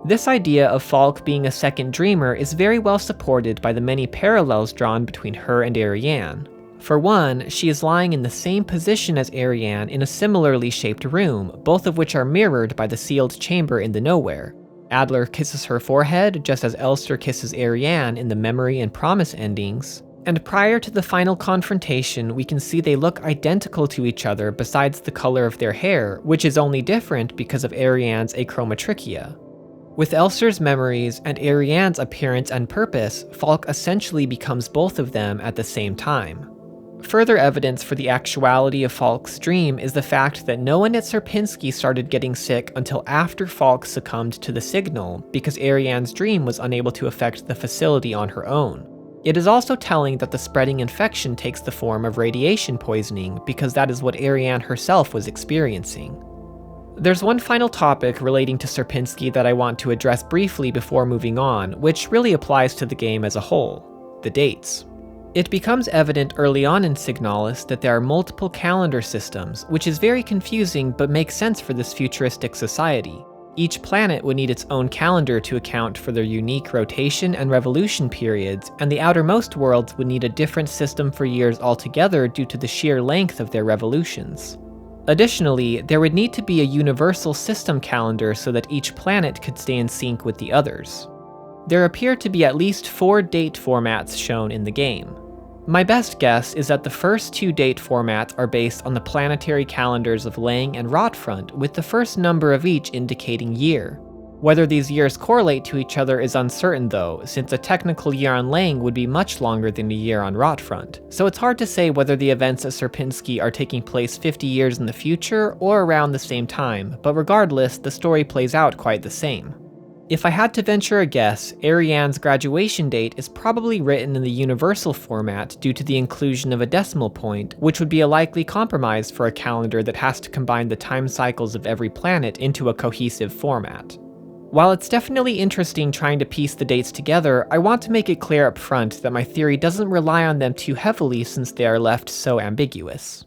This idea of Falk being a second dreamer is very well supported by the many parallels drawn between her and Ariane. For one, she is lying in the same position as Ariane in a similarly shaped room, both of which are mirrored by the sealed chamber in the nowhere. Adler kisses her forehead just as Elster kisses Ariane in the memory and promise endings, and prior to the final confrontation we can see they look identical to each other besides the color of their hair, which is only different because of Ariane's achromatrichia. With Elster's memories and Ariane's appearance and purpose, Falk essentially becomes both of them at the same time. Further evidence for the actuality of Falk's dream is the fact that no one at Sierpinski started getting sick until after Falk succumbed to the signal, because Ariane's dream was unable to affect the facility on her own. It is also telling that the spreading infection takes the form of radiation poisoning, because that is what Ariane herself was experiencing. There's one final topic relating to Sierpinski that I want to address briefly before moving on, which really applies to the game as a whole: the dates. It becomes evident early on in Signalis that there are multiple calendar systems, which is very confusing but makes sense for this futuristic society. Each planet would need its own calendar to account for their unique rotation and revolution periods, and the outermost worlds would need a different system for years altogether due to the sheer length of their revolutions. Additionally, there would need to be a universal system calendar so that each planet could stay in sync with the others. There appear to be at least 4 date formats shown in the game. My best guess is that the first 2 date formats are based on the planetary calendars of Lang and Rotfront, with the first number of each indicating year. Whether these years correlate to each other is uncertain though, since a technical year on Lang would be much longer than a year on Rotfront, so it's hard to say whether the events at Sierpinski are taking place 50 years in the future or around the same time, but regardless, the story plays out quite the same. If I had to venture a guess, Ariane's graduation date is probably written in the universal format due to the inclusion of a decimal point, which would be a likely compromise for a calendar that has to combine the time cycles of every planet into a cohesive format. While it's definitely interesting trying to piece the dates together, I want to make it clear up front that my theory doesn't rely on them too heavily since they are left so ambiguous.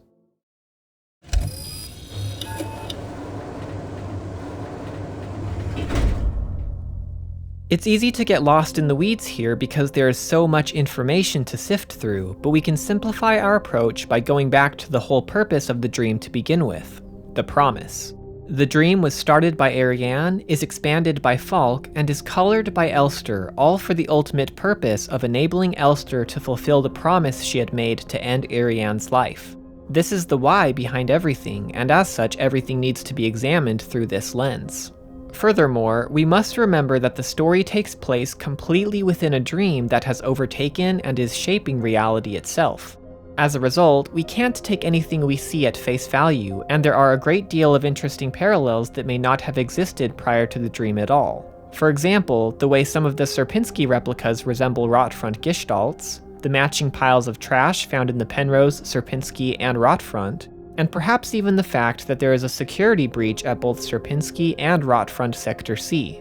It's easy to get lost in the weeds here because there is so much information to sift through, but we can simplify our approach by going back to the whole purpose of the dream to begin with: the promise. The dream was started by Ariane, is expanded by Falk, and is colored by Elster, all for the ultimate purpose of enabling Elster to fulfill the promise she had made to end Ariane's life. This is the why behind everything, and as such everything needs to be examined through this lens. Furthermore, we must remember that the story takes place completely within a dream that has overtaken and is shaping reality itself. As a result, we can't take anything we see at face value, and there are a great deal of interesting parallels that may not have existed prior to the dream at all. For example, the way some of the Sierpinski replicas resemble Rotfront gestalts, the matching piles of trash found in the Penrose, Sierpinski, and Rotfront, and perhaps even the fact that there is a security breach at both Sierpinski and Rotfront Sector C.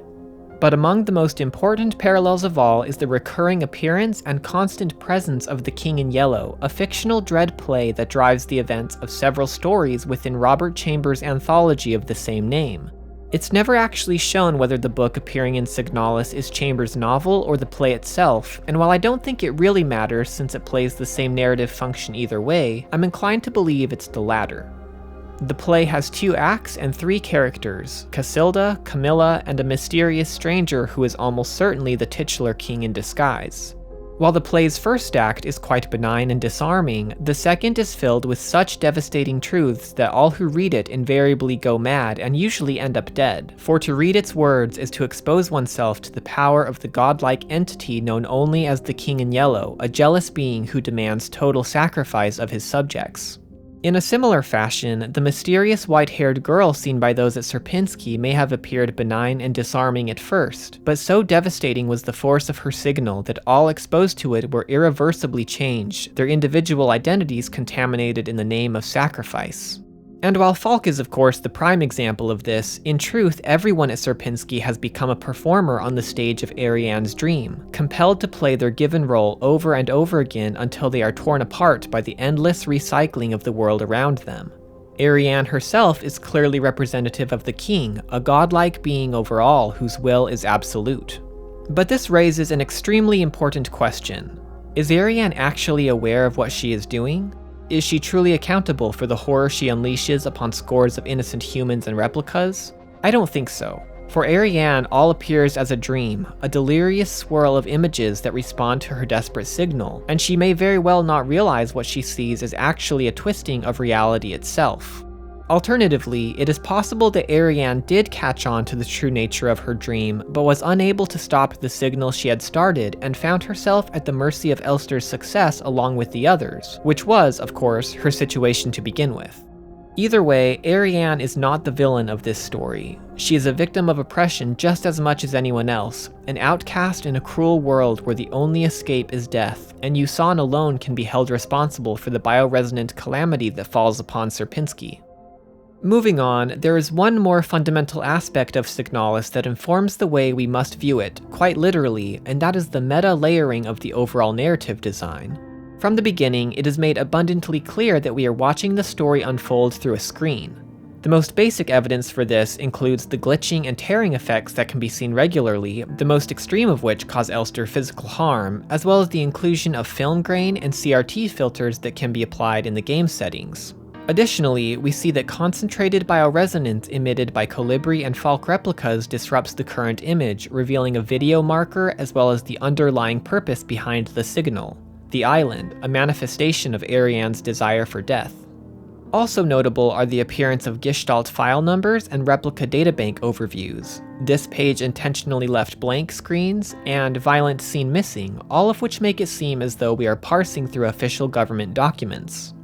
But among the most important parallels of all is the recurring appearance and constant presence of the King in Yellow, a fictional dread play that drives the events of several stories within Robert Chambers' anthology of the same name. It's never actually shown whether the book appearing in Signalis is Chambers' novel or the play itself, and while I don't think it really matters since it plays the same narrative function either way, I'm inclined to believe it's the latter. The play has 2 acts and 3 characters, Casilda, Camilla, and a mysterious stranger who is almost certainly the titular king in disguise. While the play's first act is quite benign and disarming, the second is filled with such devastating truths that all who read it invariably go mad and usually end up dead, for to read its words is to expose oneself to the power of the godlike entity known only as the King in Yellow, a jealous being who demands total sacrifice of his subjects. In a similar fashion, the mysterious white-haired girl seen by those at Sierpinski may have appeared benign and disarming at first, but so devastating was the force of her signal that all exposed to it were irreversibly changed, their individual identities contaminated in the name of sacrifice. And while Falk is of course the prime example of this, in truth everyone at Sierpinski has become a performer on the stage of Ariane's dream, compelled to play their given role over and over again until they are torn apart by the endless recycling of the world around them. Ariane herself is clearly representative of the king, a godlike being over all whose will is absolute. But this raises an extremely important question. Is Ariane actually aware of what she is doing? Is she truly accountable for the horror she unleashes upon scores of innocent humans and replicas? I don't think so. For Ariane, all appears as a dream, a delirious swirl of images that respond to her desperate signal, and she may very well not realize what she sees is actually a twisting of reality itself. Alternatively, it is possible that Ariane did catch on to the true nature of her dream, but was unable to stop the signal she had started and found herself at the mercy of Elster's success along with the others, which was, of course, her situation to begin with. Either way, Ariane is not the villain of this story. She is a victim of oppression just as much as anyone else, an outcast in a cruel world where the only escape is death, and Yusan alone can be held responsible for the bioresonant calamity that falls upon Sierpinski. Moving on, there is one more fundamental aspect of Signalis that informs the way we must view it, quite literally, and that is the meta-layering of the overall narrative design. From the beginning, it is made abundantly clear that we are watching the story unfold through a screen. The most basic evidence for this includes the glitching and tearing effects that can be seen regularly, the most extreme of which cause Elster physical harm, as well as the inclusion of film grain and CRT filters that can be applied in the game settings. Additionally, we see that concentrated bioresonance emitted by Colibri and Falk replicas disrupts the current image, revealing a video marker as well as the underlying purpose behind the signal. The island, a manifestation of Ariane's desire for death. Also notable are the appearance of Gestalt file numbers and replica databank overviews, this page intentionally left blank screens, and violent scene missing, all of which make it seem as though we are parsing through official government documents.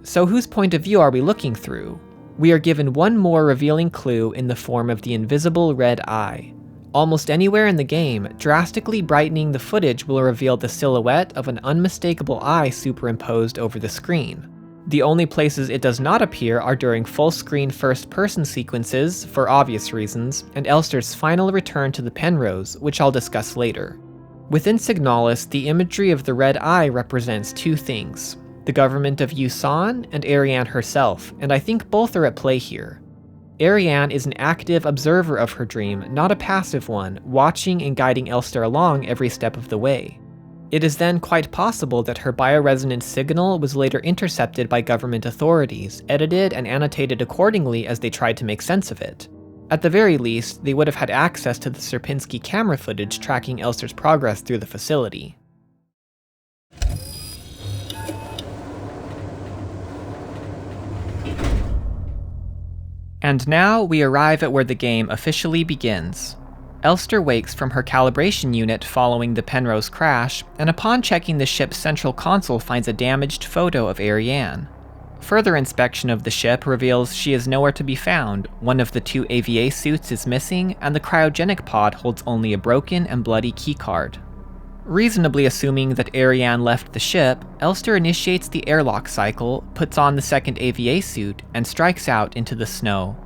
So whose point of view are we looking through? We are given one more revealing clue in the form of the invisible red eye. Almost anywhere in the game, drastically brightening the footage will reveal the silhouette of an unmistakable eye superimposed over the screen. The only places it does not appear are during full-screen first-person sequences, for obvious reasons, and Elster's final return to the Penrose, which I'll discuss later. Within Signalis, the imagery of the red eye represents 2 things: the government of Yusan and Ariane herself, and I think both are at play here. Ariane is an active observer of her dream, not a passive one, watching and guiding Elster along every step of the way. It is then quite possible that her bioresonance signal was later intercepted by government authorities, edited and annotated accordingly as they tried to make sense of it. At the very least, they would have had access to the Sierpinski camera footage tracking Elster's progress through the facility. And now we arrive at where the game officially begins. Elster wakes from her calibration unit following the Penrose crash, and upon checking the ship's central console finds a damaged photo of Ariane. Further inspection of the ship reveals she is nowhere to be found, one of the 2 AVA suits is missing, and the cryogenic pod holds only a broken and bloody keycard. Reasonably assuming that Ariane left the ship, Elster initiates the airlock cycle, puts on the second AVA suit, and strikes out into the snow.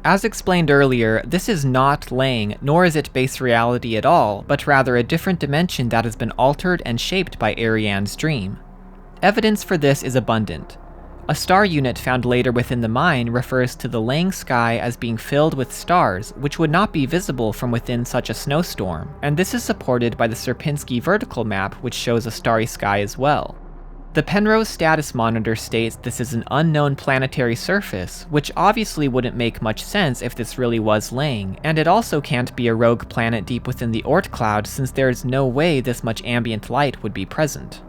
As explained earlier, this is not Lang, nor is it base reality at all, but rather a different dimension that has been altered and shaped by Ariane's dream. Evidence for this is abundant. A star unit found later within the mine refers to the Lang sky as being filled with stars, which would not be visible from within such a snowstorm, and this is supported by the Sierpinski vertical map, which shows a starry sky as well. The Penrose status monitor states this is an unknown planetary surface, which obviously wouldn't make much sense if this really was Lang, and it also can't be a rogue planet deep within the Oort cloud since there is no way this much ambient light would be present.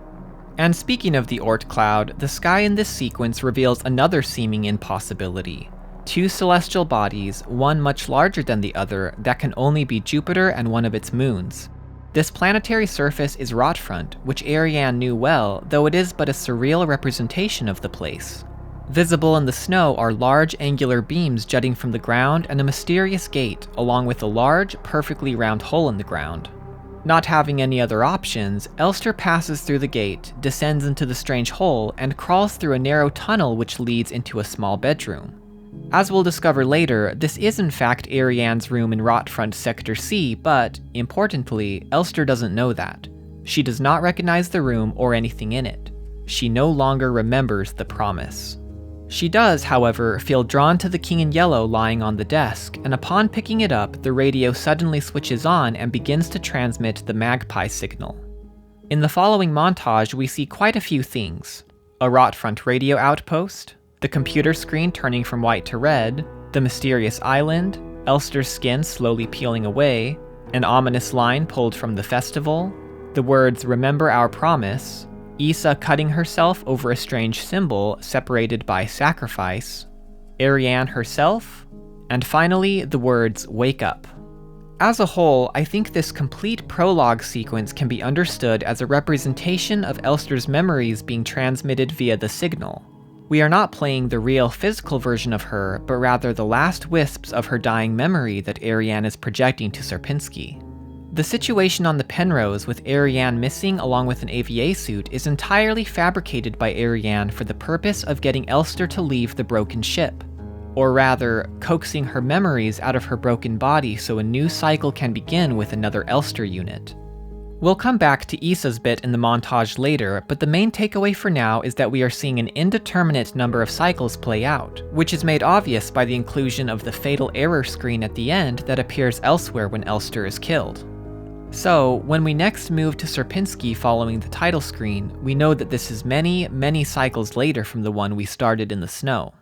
And speaking of the Oort cloud, the sky in this sequence reveals another seeming impossibility. 2 celestial bodies, one much larger than the other, that can only be Jupiter and one of its moons. This planetary surface is Rotfront, which Ariane knew well, though it is but a surreal representation of the place. Visible in the snow are large angular beams jutting from the ground and a mysterious gate, along with a large, perfectly round hole in the ground. Not having any other options, Elster passes through the gate, descends into the strange hole, and crawls through a narrow tunnel which leads into a small bedroom. As we'll discover later, this is in fact Ariane's room in Rotfront Sector C, but, importantly, Elster doesn't know that. She does not recognize the room or anything in it. She no longer remembers the promise. She does, however, feel drawn to the King in Yellow lying on the desk, and upon picking it up, the radio suddenly switches on and begins to transmit the Magpie signal. In the following montage, we see quite a few things. A Rotfront radio outpost, the computer screen turning from white to red, the mysterious island, Elster's skin slowly peeling away, an ominous line pulled from the festival, the words "Remember our promise," Issa cutting herself over a strange symbol separated by sacrifice, Ariane herself, and finally the words "Wake up." As a whole, I think this complete prologue sequence can be understood as a representation of Elster's memories being transmitted via the signal. We are not playing the real physical version of her, but rather the last wisps of her dying memory that Ariane is projecting to Sierpinski. The situation on the Penrose with Ariane missing along with an AVA suit is entirely fabricated by Ariane for the purpose of getting Elster to leave the broken ship. Or rather, coaxing her memories out of her broken body so a new cycle can begin with another Elster unit. We'll come back to Issa's bit in the montage later, but the main takeaway for now is that we are seeing an indeterminate number of cycles play out, which is made obvious by the inclusion of the fatal error screen at the end that appears elsewhere when Elster is killed. So, when we next move to Sierpinski following the title screen, we know that this is many, many cycles later from the one we started in the snow.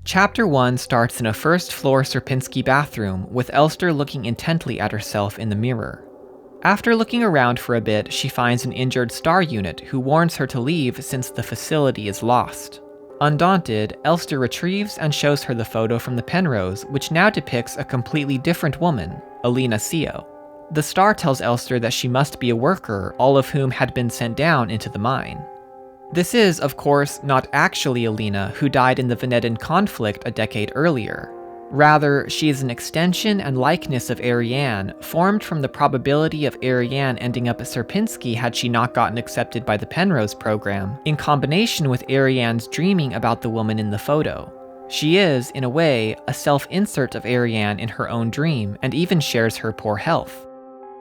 Chapter 1 starts in a first-floor Sierpinski bathroom, with Elster looking intently at herself in the mirror. After looking around for a bit, she finds an injured star unit who warns her to leave since the facility is lost. Undaunted, Elster retrieves and shows her the photo from the Penrose, which now depicts a completely different woman, Alina Seo. The star tells Elster that she must be a worker, all of whom had been sent down into the mine. This is, of course, not actually Alina, who died in the Venetian conflict a decade earlier. Rather, she is an extension and likeness of Ariane, formed from the probability of Ariane ending up at Sierpinski had she not gotten accepted by the Penrose program, in combination with Ariane's dreaming about the woman in the photo. She is, in a way, a self-insert of Ariane in her own dream, and even shares her poor health.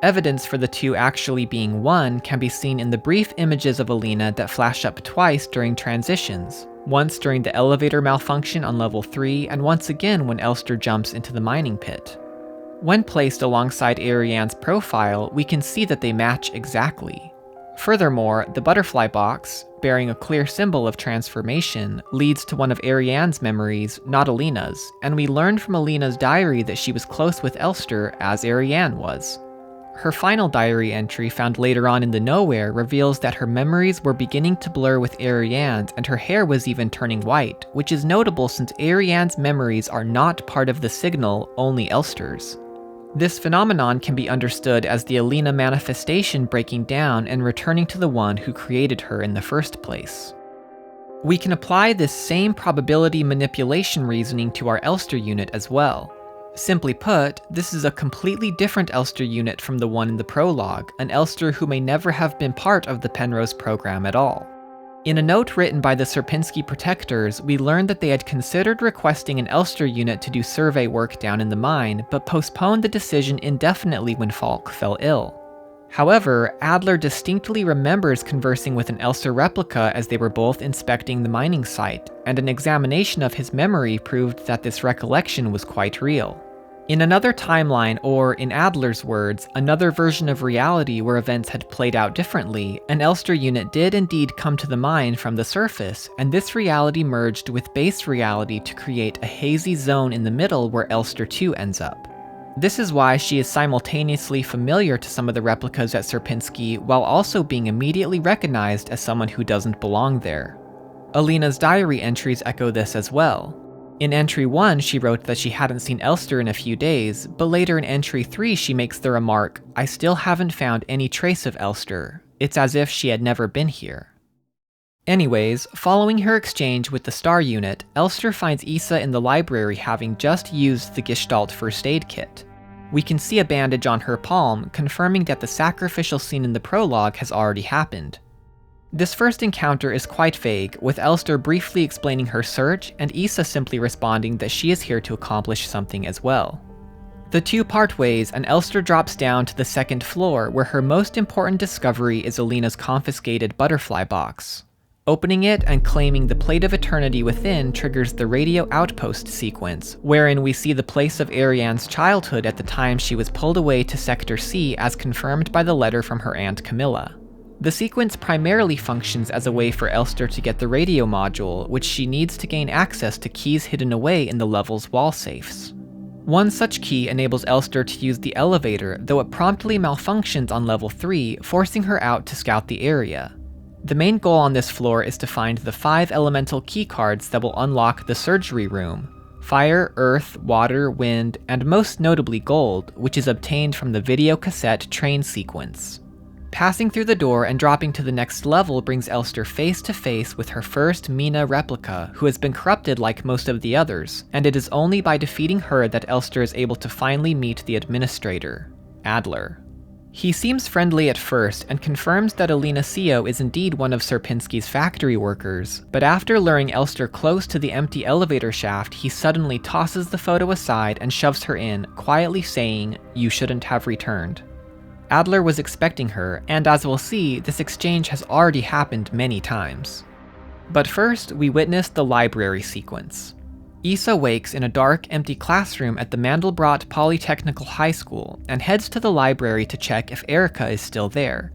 Evidence for the two actually being one can be seen in the brief images of Alina that flash up twice during transitions, once during the elevator malfunction on level 3, and once again when Elster jumps into the mining pit. When placed alongside Ariane's profile, we can see that they match exactly. Furthermore, the butterfly box, bearing a clear symbol of transformation, leads to one of Ariane's memories, not Alina's, and we learn from Alina's diary that she was close with Elster as Ariane was. Her final diary entry, found later on in the Nowhere, reveals that her memories were beginning to blur with Ariane's, and her hair was even turning white, which is notable since Ariane's memories are not part of the signal, only Elster's. This phenomenon can be understood as the Alina manifestation breaking down and returning to the one who created her in the first place. We can apply this same probability manipulation reasoning to our Elster unit as well. Simply put, this is a completely different Elster unit from the one in the prologue, an Elster who may never have been part of the Penrose program at all. In a note written by the Sierpinski protectors, we learned that they had considered requesting an Elster unit to do survey work down in the mine, but postponed the decision indefinitely when Falk fell ill. However, Adler distinctly remembers conversing with an Elster replica as they were both inspecting the mining site, and an examination of his memory proved that this recollection was quite real. In another timeline, or in Adler's words, another version of reality where events had played out differently, an Elster unit did indeed come to the mine from the surface, and this reality merged with base reality to create a hazy zone in the middle where Elster 2 ends up. This is why she is simultaneously familiar to some of the replicas at Sierpinski, while also being immediately recognized as someone who doesn't belong there. Alina's diary entries echo this as well. In entry 1, she wrote that she hadn't seen Elster in a few days, but later in entry 3 she makes the remark, "I still haven't found any trace of Elster. It's as if she had never been here." Anyways, following her exchange with the Star unit, Elster finds Issa in the library having just used the Gestalt first aid kit. We can see a bandage on her palm, confirming that the sacrificial scene in the prologue has already happened. This first encounter is quite vague, with Elster briefly explaining her search, and Issa simply responding that she is here to accomplish something as well. The two part ways, and Elster drops down to the second floor, where her most important discovery is Alina's confiscated butterfly box. Opening it and claiming the Plate of Eternity within triggers the radio outpost sequence, wherein we see the place of Ariane's childhood at the time she was pulled away to Sector C as confirmed by the letter from her Aunt Camilla. The sequence primarily functions as a way for Elster to get the radio module, which she needs to gain access to keys hidden away in the level's wall safes. One such key enables Elster to use the elevator, though it promptly malfunctions on level 3, forcing her out to scout the area. The main goal on this floor is to find the 5 elemental keycards that will unlock the surgery room: fire, earth, water, wind, and most notably gold, which is obtained from the video cassette train sequence. Passing through the door and dropping to the next level brings Elster face to face with her first Mina replica, who has been corrupted like most of the others, and it is only by defeating her that Elster is able to finally meet the administrator, Adler. He seems friendly at first and confirms that Alina Sio is indeed one of Sierpinski's factory workers, but after luring Elster close to the empty elevator shaft, he suddenly tosses the photo aside and shoves her in, quietly saying, "You shouldn't have returned." Adler was expecting her, and as we'll see, this exchange has already happened many times. But first, we witness the library sequence. Issa wakes in a dark, empty classroom at the Mandelbrot Polytechnical High School and heads to the library to check if Erica is still there.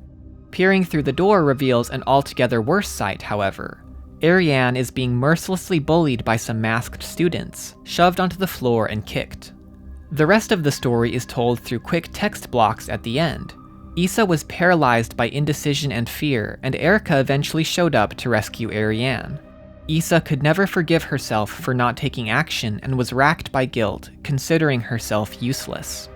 Peering through the door reveals an altogether worse sight, however. Ariane is being mercilessly bullied by some masked students, shoved onto the floor and kicked. The rest of the story is told through quick text blocks at the end. Issa was paralyzed by indecision and fear, and Erica eventually showed up to rescue Ariane. Issa could never forgive herself for not taking action and was racked by guilt, considering herself useless.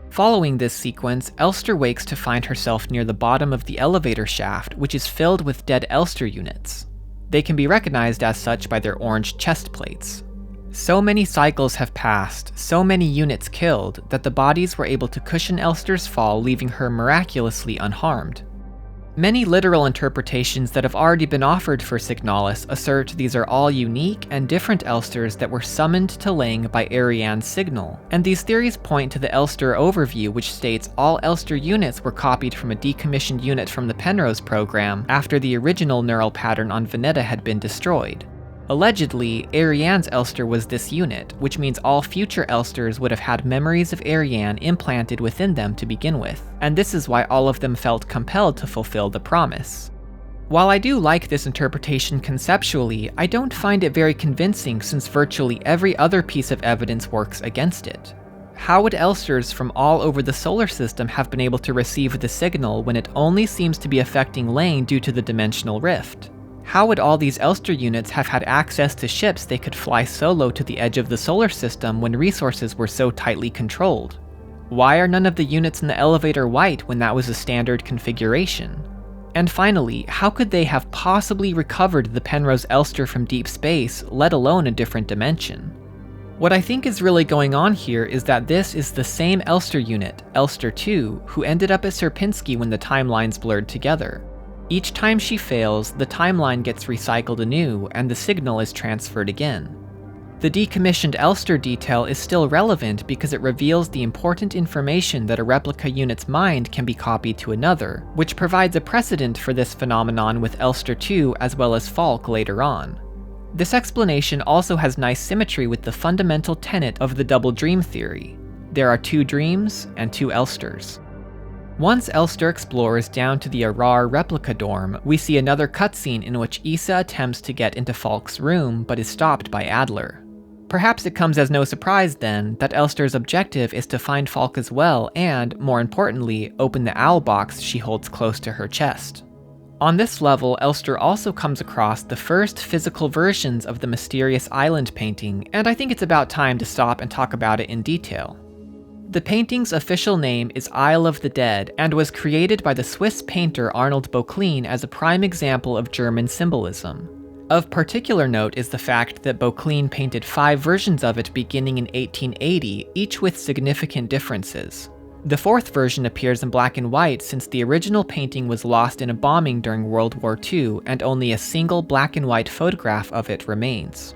Following this sequence, Elster wakes to find herself near the bottom of the elevator shaft, which is filled with dead Elster units. They can be recognized as such by their orange chest plates. So many cycles have passed, so many units killed, that the bodies were able to cushion Elster's fall, leaving her miraculously unharmed. Many literal interpretations that have already been offered for Signalis assert these are all unique and different Elsters that were summoned to Lang by Ariane's signal, and these theories point to the Elster overview, which states all Elster units were copied from a decommissioned unit from the Penrose program after the original neural pattern on Veneta had been destroyed. Allegedly, Ariane's Elster was this unit, which means all future Elsters would have had memories of Ariane implanted within them to begin with, and this is why all of them felt compelled to fulfill the promise. While I do like this interpretation conceptually, I don't find it very convincing since virtually every other piece of evidence works against it. How would Elsters from all over the solar system have been able to receive the signal when it only seems to be affecting Lang due to the dimensional rift? How would all these Elster units have had access to ships they could fly solo to the edge of the solar system when resources were so tightly controlled? Why are none of the units in the elevator white when that was a standard configuration? And finally, how could they have possibly recovered the Penrose Elster from deep space, let alone a different dimension? What I think is really going on here is that this is the same Elster unit, Elster 2, who ended up at Sierpinski when the timelines blurred together. Each time she fails, the timeline gets recycled anew, and the signal is transferred again. The decommissioned Elster detail is still relevant because it reveals the important information that a replica unit's mind can be copied to another, which provides a precedent for this phenomenon with Elster 2 as well as Falk later on. This explanation also has nice symmetry with the fundamental tenet of the double dream theory. There are 2 dreams and 2 Elsters. Once Elster explores down to the Arar replica dorm, we see another cutscene in which Issa attempts to get into Falk's room, but is stopped by Adler. Perhaps it comes as no surprise then that Elster's objective is to find Falk as well and, more importantly, open the owl box she holds close to her chest. On this level, Elster also comes across the first physical versions of the mysterious island painting, and I think it's about time to stop and talk about it in detail. The painting's official name is Isle of the Dead, and was created by the Swiss painter Arnold Böcklin as a prime example of German symbolism. Of particular note is the fact that Böcklin painted 5 versions of it beginning in 1880, each with significant differences. The 4th version appears in black and white since the original painting was lost in a bombing during World War II, and only a single black and white photograph of it remains.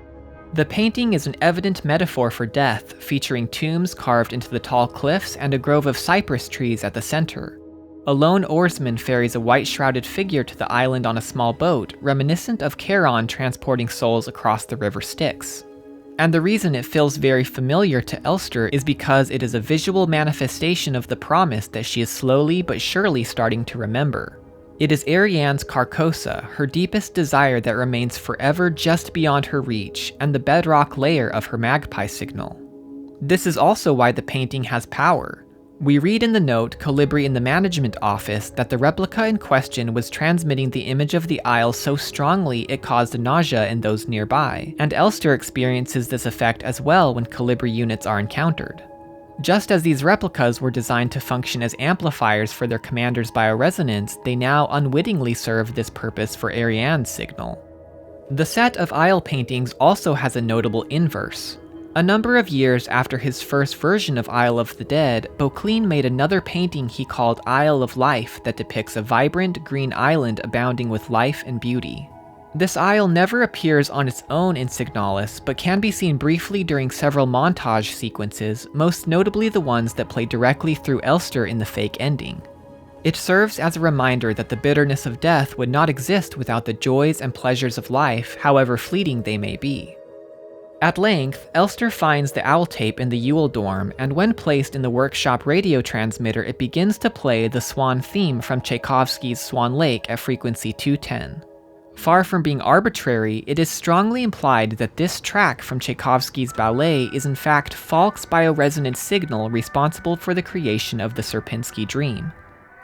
The painting is an evident metaphor for death, featuring tombs carved into the tall cliffs and a grove of cypress trees at the center. A lone oarsman ferries a white-shrouded figure to the island on a small boat, reminiscent of Charon transporting souls across the river Styx. And the reason it feels very familiar to Elster is because it is a visual manifestation of the promise that she is slowly but surely starting to remember. It is Ariane's Carcosa, her deepest desire that remains forever just beyond her reach, and the bedrock layer of her magpie signal. This is also why the painting has power. We read in the note Colibri in the management office that the replica in question was transmitting the image of the isle so strongly it caused nausea in those nearby, and Elster experiences this effect as well when Colibri units are encountered. Just as these replicas were designed to function as amplifiers for their commander's bioresonance, they now unwittingly serve this purpose for Ariane's signal. The set of Isle paintings also has a notable inverse. A number of years after his first version of Isle of the Dead, Böcklin made another painting he called Isle of Life that depicts a vibrant green island abounding with life and beauty. This isle never appears on its own in Signalis, but can be seen briefly during several montage sequences, most notably the ones that play directly through Elster in the fake ending. It serves as a reminder that the bitterness of death would not exist without the joys and pleasures of life, however fleeting they may be. At length, Elster finds the owl tape in the Yule dorm, and when placed in the workshop radio transmitter, it begins to play the Swan theme from Tchaikovsky's Swan Lake at frequency 210. Far from being arbitrary, it is strongly implied that this track from Tchaikovsky's ballet is in fact Falk's bioresonance signal responsible for the creation of the Sierpinski dream.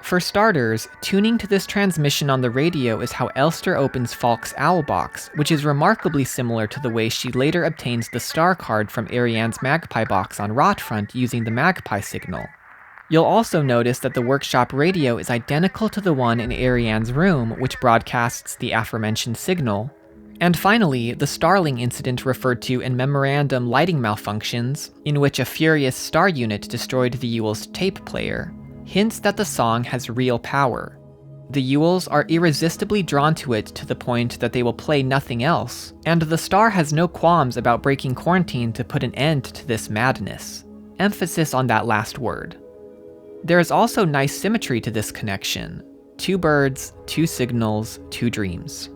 For starters, tuning to this transmission on the radio is how Elster opens Falk's owl box, which is remarkably similar to the way she later obtains the star card from Ariane's magpie box on Rotfront using the magpie signal. You'll also notice that the workshop radio is identical to the one in Ariane's room, which broadcasts the aforementioned signal. And finally, the Starling incident referred to in Memorandum Lighting Malfunctions, in which a furious star unit destroyed the Yule's tape player, hints that the song has real power. The Yules are irresistibly drawn to it to the point that they will play nothing else, and the star has no qualms about breaking quarantine to put an end to this madness. Emphasis on that last word. There is also nice symmetry to this connection. 2 birds, 2 signals, 2 dreams.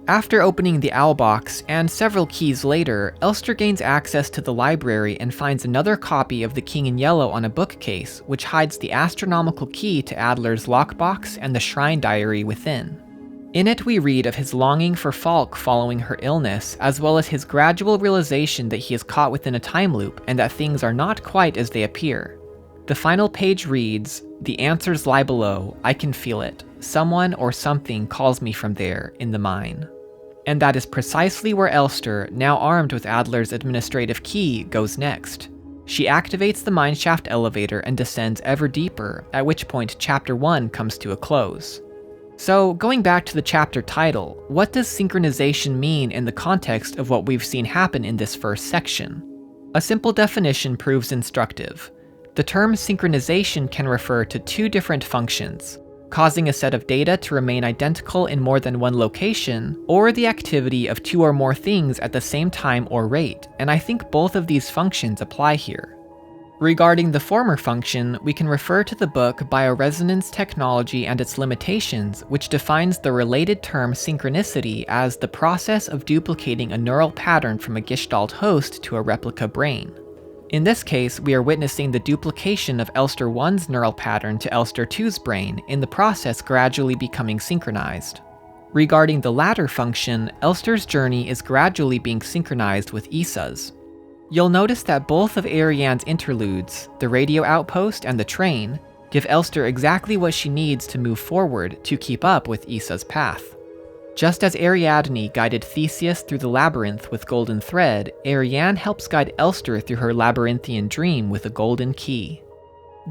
After opening the owl box, and several keys later, Elster gains access to the library and finds another copy of The King in Yellow on a bookcase, which hides the astronomical key to Adler's lockbox and the shrine diary within. In it we read of his longing for Falk following her illness, as well as his gradual realization that he is caught within a time loop and that things are not quite as they appear. The final page reads, "The answers lie below, I can feel it. Someone or something calls me from there, in the mine." And that is precisely where Elster, now armed with Adler's administrative key, goes next. She activates the mineshaft elevator and descends ever deeper, at which point Chapter 1 comes to a close. So, going back to the chapter title, what does synchronization mean in the context of what we've seen happen in this first section? A simple definition proves instructive. The term synchronization can refer to 2 different functions: causing a set of data to remain identical in more than one location, or the activity of 2 or more things at the same time or rate, and I think both of these functions apply here. Regarding the former function, we can refer to the book Bioresonance Technology and Its Limitations, which defines the related term synchronicity as the process of duplicating a neural pattern from a Gestalt host to a replica brain. In this case, we are witnessing the duplication of Elster 1's neural pattern to Elster 2's brain, in the process gradually becoming synchronized. Regarding the latter function, Elster's journey is gradually being synchronized with Issa's. You'll notice that both of Ariane's interludes, the radio outpost and the train, give Elster exactly what she needs to move forward to keep up with Issa's path. Just as Ariadne guided Theseus through the labyrinth with golden thread, Ariane helps guide Elster through her labyrinthian dream with a golden key.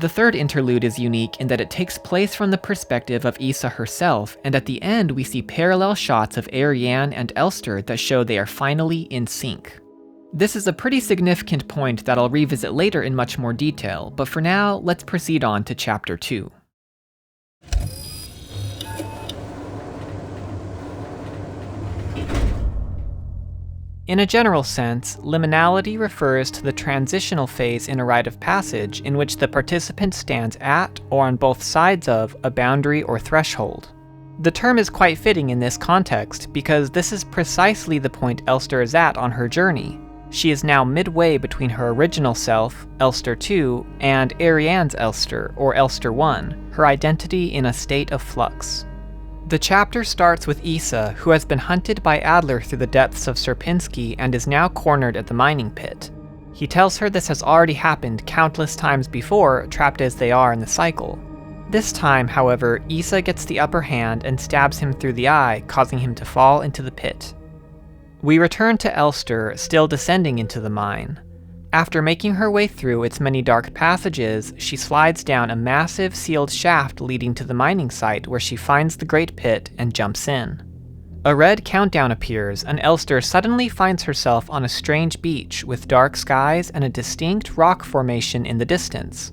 The third interlude is unique in that it takes place from the perspective of Issa herself, and at the end we see parallel shots of Ariane and Elster that show they are finally in sync. This is a pretty significant point that I'll revisit later in much more detail, but for now, let's proceed on to Chapter 2. In a general sense, liminality refers to the transitional phase in a rite of passage in which the participant stands at, or on both sides of, a boundary or threshold. The term is quite fitting in this context, because this is precisely the point Elster is at on her journey. She is now midway between her original self, Elster 2, and Ariane's Elster, or Elster 1, her identity in a state of flux. The chapter starts with Issa, who has been hunted by Adler through the depths of Sierpinski and is now cornered at the mining pit. He tells her this has already happened countless times before, trapped as they are in the cycle. This time, however, Issa gets the upper hand and stabs him through the eye, causing him to fall into the pit. We return to Elster, still descending into the mine. After making her way through its many dark passages, she slides down a massive sealed shaft leading to the mining site where she finds the Great Pit and jumps in. A red countdown appears, and Elster suddenly finds herself on a strange beach with dark skies and a distinct rock formation in the distance.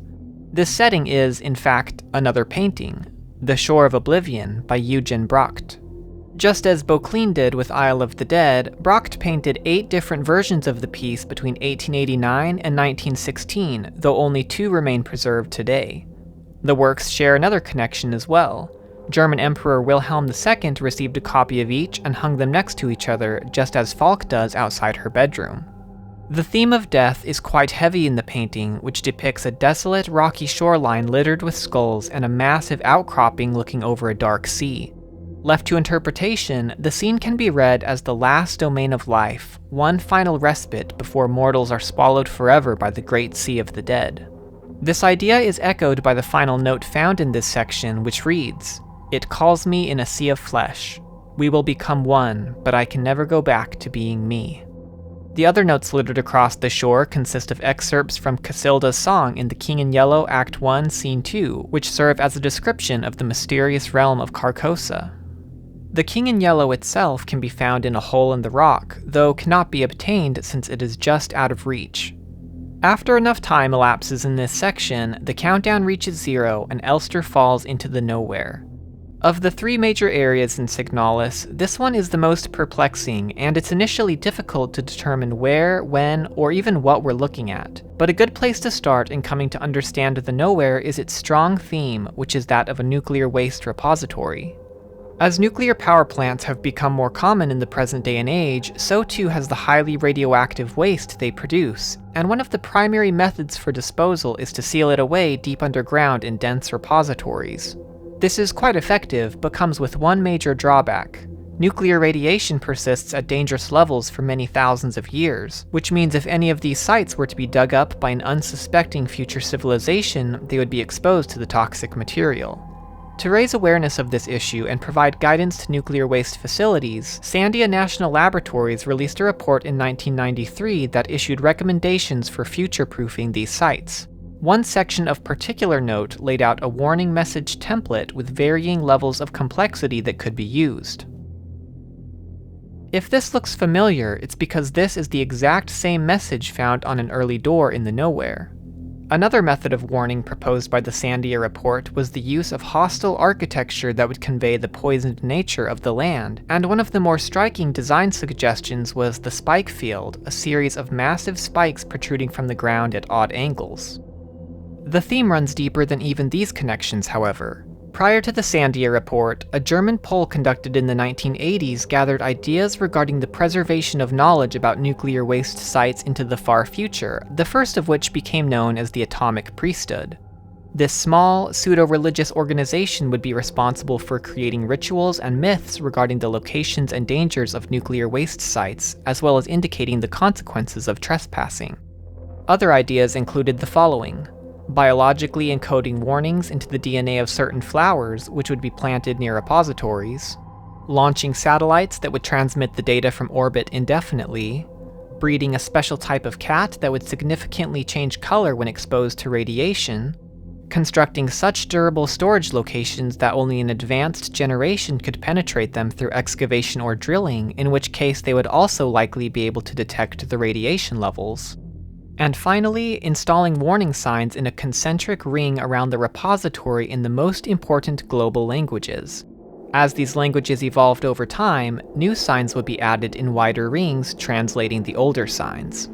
This setting is, in fact, another painting, The Shore of Oblivion by Eugen Bracht. Just as Boclin did with Isle of the Dead, Bracht painted 8 different versions of the piece between 1889 and 1916, though only 2 remain preserved today. The works share another connection as well. German Emperor Wilhelm II received a copy of each and hung them next to each other, just as Falk does outside her bedroom. The theme of death is quite heavy in the painting, which depicts a desolate, rocky shoreline littered with skulls and a massive outcropping looking over a dark sea. Left to interpretation, the scene can be read as the last domain of life, one final respite before mortals are swallowed forever by the great sea of the dead. This idea is echoed by the final note found in this section, which reads, "It calls me in a sea of flesh. We will become one, but I can never go back to being me." The other notes littered across the shore consist of excerpts from Cassilda's song in The King in Yellow Act 1, Scene 2, which serve as a description of the mysterious realm of Carcosa. The King in Yellow itself can be found in a hole in the rock, though cannot be obtained since it is just out of reach. After enough time elapses in this section, the countdown reaches 0 and Elster falls into the nowhere. Of the three major areas in Signalis, this one is the most perplexing, and it's initially difficult to determine where, when, or even what we're looking at. But a good place to start in coming to understand the nowhere is its strong theme, which is that of a nuclear waste repository. As nuclear power plants have become more common in the present day and age, so too has the highly radioactive waste they produce, and one of the primary methods for disposal is to seal it away deep underground in dense repositories. This is quite effective, but comes with one major drawback. Nuclear radiation persists at dangerous levels for many thousands of years, which means if any of these sites were to be dug up by an unsuspecting future civilization, they would be exposed to the toxic material. To raise awareness of this issue and provide guidance to nuclear waste facilities, Sandia National Laboratories released a report in 1993 that issued recommendations for future-proofing these sites. One section of particular note laid out a warning message template with varying levels of complexity that could be used. If this looks familiar, it's because this is the exact same message found on an early door in the nowhere. Another method of warning proposed by the Sandia report was the use of hostile architecture that would convey the poisoned nature of the land, and one of the more striking design suggestions was the spike field, a series of massive spikes protruding from the ground at odd angles. The theme runs deeper than even these connections, however. Prior to the Sandia report, a German poll conducted in the 1980s gathered ideas regarding the preservation of knowledge about nuclear waste sites into the far future, the first of which became known as the Atomic Priesthood. This small, pseudo-religious organization would be responsible for creating rituals and myths regarding the locations and dangers of nuclear waste sites, as well as indicating the consequences of trespassing. Other ideas included the following: biologically encoding warnings into the DNA of certain flowers, which would be planted near repositories, launching satellites that would transmit the data from orbit indefinitely, breeding a special type of cat that would significantly change color when exposed to radiation, constructing such durable storage locations that only an advanced generation could penetrate them through excavation or drilling, in which case they would also likely be able to detect the radiation levels. And finally, installing warning signs in a concentric ring around the repository in the most important global languages. As these languages evolved over time, new signs would be added in wider rings translating the older signs.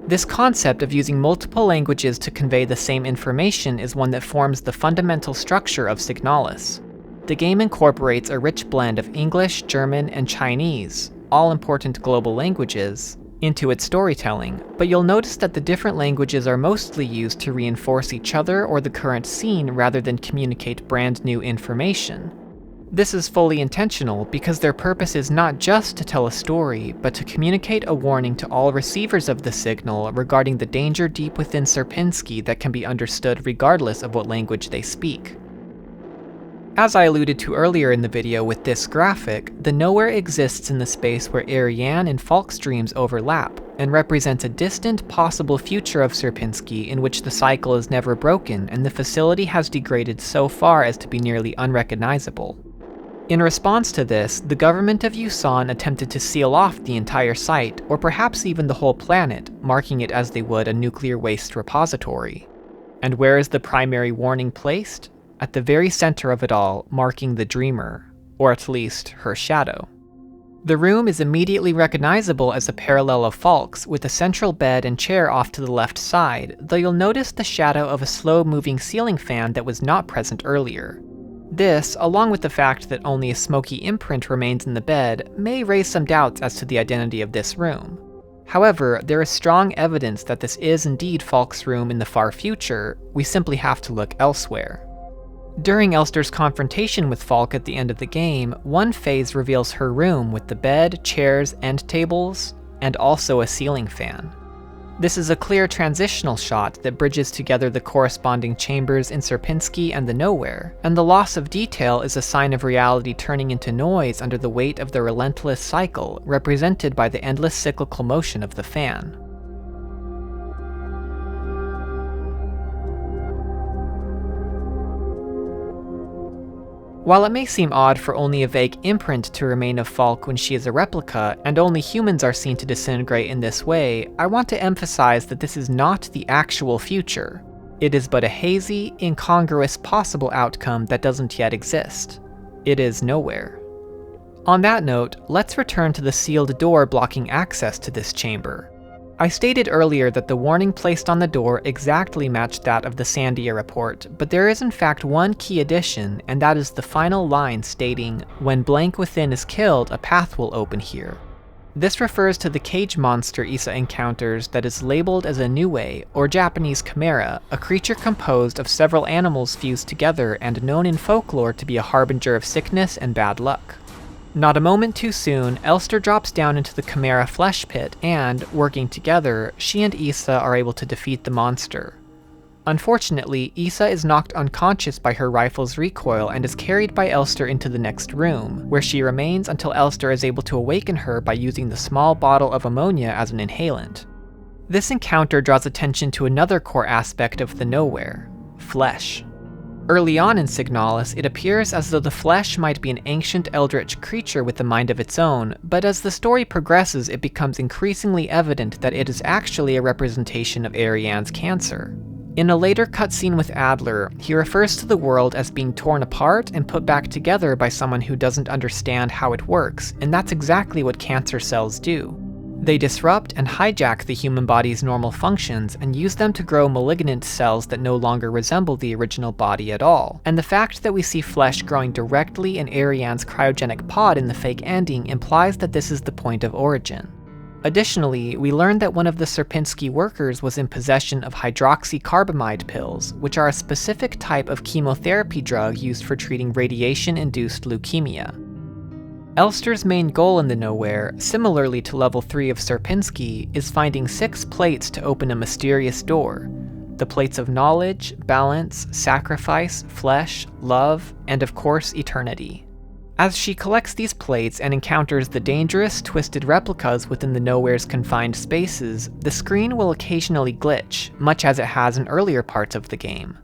This concept of using multiple languages to convey the same information is one that forms the fundamental structure of Signalis. The game incorporates a rich blend of English, German, and Chinese, all important global languages, into its storytelling, but you'll notice that the different languages are mostly used to reinforce each other or the current scene rather than communicate brand new information. This is fully intentional because their purpose is not just to tell a story, but to communicate a warning to all receivers of the signal regarding the danger deep within Sierpinski that can be understood regardless of what language they speak. As I alluded to earlier in the video with this graphic, the nowhere exists in the space where Ariane and Falk's dreams overlap, and represents a distant, possible future of Sierpinski in which the cycle is never broken and the facility has degraded so far as to be nearly unrecognizable. In response to this, the government of Yusan attempted to seal off the entire site, or perhaps even the whole planet, marking it as they would a nuclear waste repository. And where is the primary warning placed? At the very center of it all, marking the dreamer, or at least her shadow. The room is immediately recognizable as a parallel of Falk's, with a central bed and chair off to the left side, though you'll notice the shadow of a slow-moving ceiling fan that was not present earlier. This, along with the fact that only a smoky imprint remains in the bed, may raise some doubts as to the identity of this room. However, there is strong evidence that this is indeed Falk's room in the far future, we simply have to look elsewhere. During Elster's confrontation with Falk at the end of the game, one phase reveals her room with the bed, chairs, end tables, and also a ceiling fan. This is a clear transitional shot that bridges together the corresponding chambers in Sierpinski and the nowhere, and the loss of detail is a sign of reality turning into noise under the weight of the relentless cycle, represented by the endless cyclical motion of the fan. While it may seem odd for only a vague imprint to remain of Falk when she is a replica, and only humans are seen to disintegrate in this way, I want to emphasize that this is not the actual future. It is but a hazy, incongruous possible outcome that doesn't yet exist. It is nowhere. On that note, let's return to the sealed door blocking access to this chamber. I stated earlier that the warning placed on the door exactly matched that of the Sandia report, but there is in fact one key addition, and that is the final line stating, "When blank within is killed, a path will open here." This refers to the cage monster Issa encounters that is labeled as a Nue, or Japanese chimera, a creature composed of several animals fused together and known in folklore to be a harbinger of sickness and bad luck. Not a moment too soon, Elster drops down into the Chimera flesh pit and, working together, she and Issa are able to defeat the monster. Unfortunately, Issa is knocked unconscious by her rifle's recoil and is carried by Elster into the next room, where she remains until Elster is able to awaken her by using the small bottle of ammonia as an inhalant. This encounter draws attention to another core aspect of the Nowhere: flesh. Early on in Signalis, it appears as though the flesh might be an ancient eldritch creature with a mind of its own, but as the story progresses it becomes increasingly evident that it is actually a representation of Ariane's cancer. In a later cutscene with Adler, he refers to the world as being torn apart and put back together by someone who doesn't understand how it works, and that's exactly what cancer cells do. They disrupt and hijack the human body's normal functions and use them to grow malignant cells that no longer resemble the original body at all. And the fact that we see flesh growing directly in Ariane's cryogenic pod in the fake ending implies that this is the point of origin. Additionally, we learn that one of the Sierpinski workers was in possession of hydroxycarbamide pills, which are a specific type of chemotherapy drug used for treating radiation-induced leukemia. Elster's main goal in the Nowhere, similarly to level 3 of Sierpinski, is finding 6 plates to open a mysterious door. The plates of knowledge, balance, sacrifice, flesh, love, and of course eternity. As she collects these plates and encounters the dangerous, twisted replicas within the Nowhere's confined spaces, the screen will occasionally glitch, much as it has in earlier parts of the game.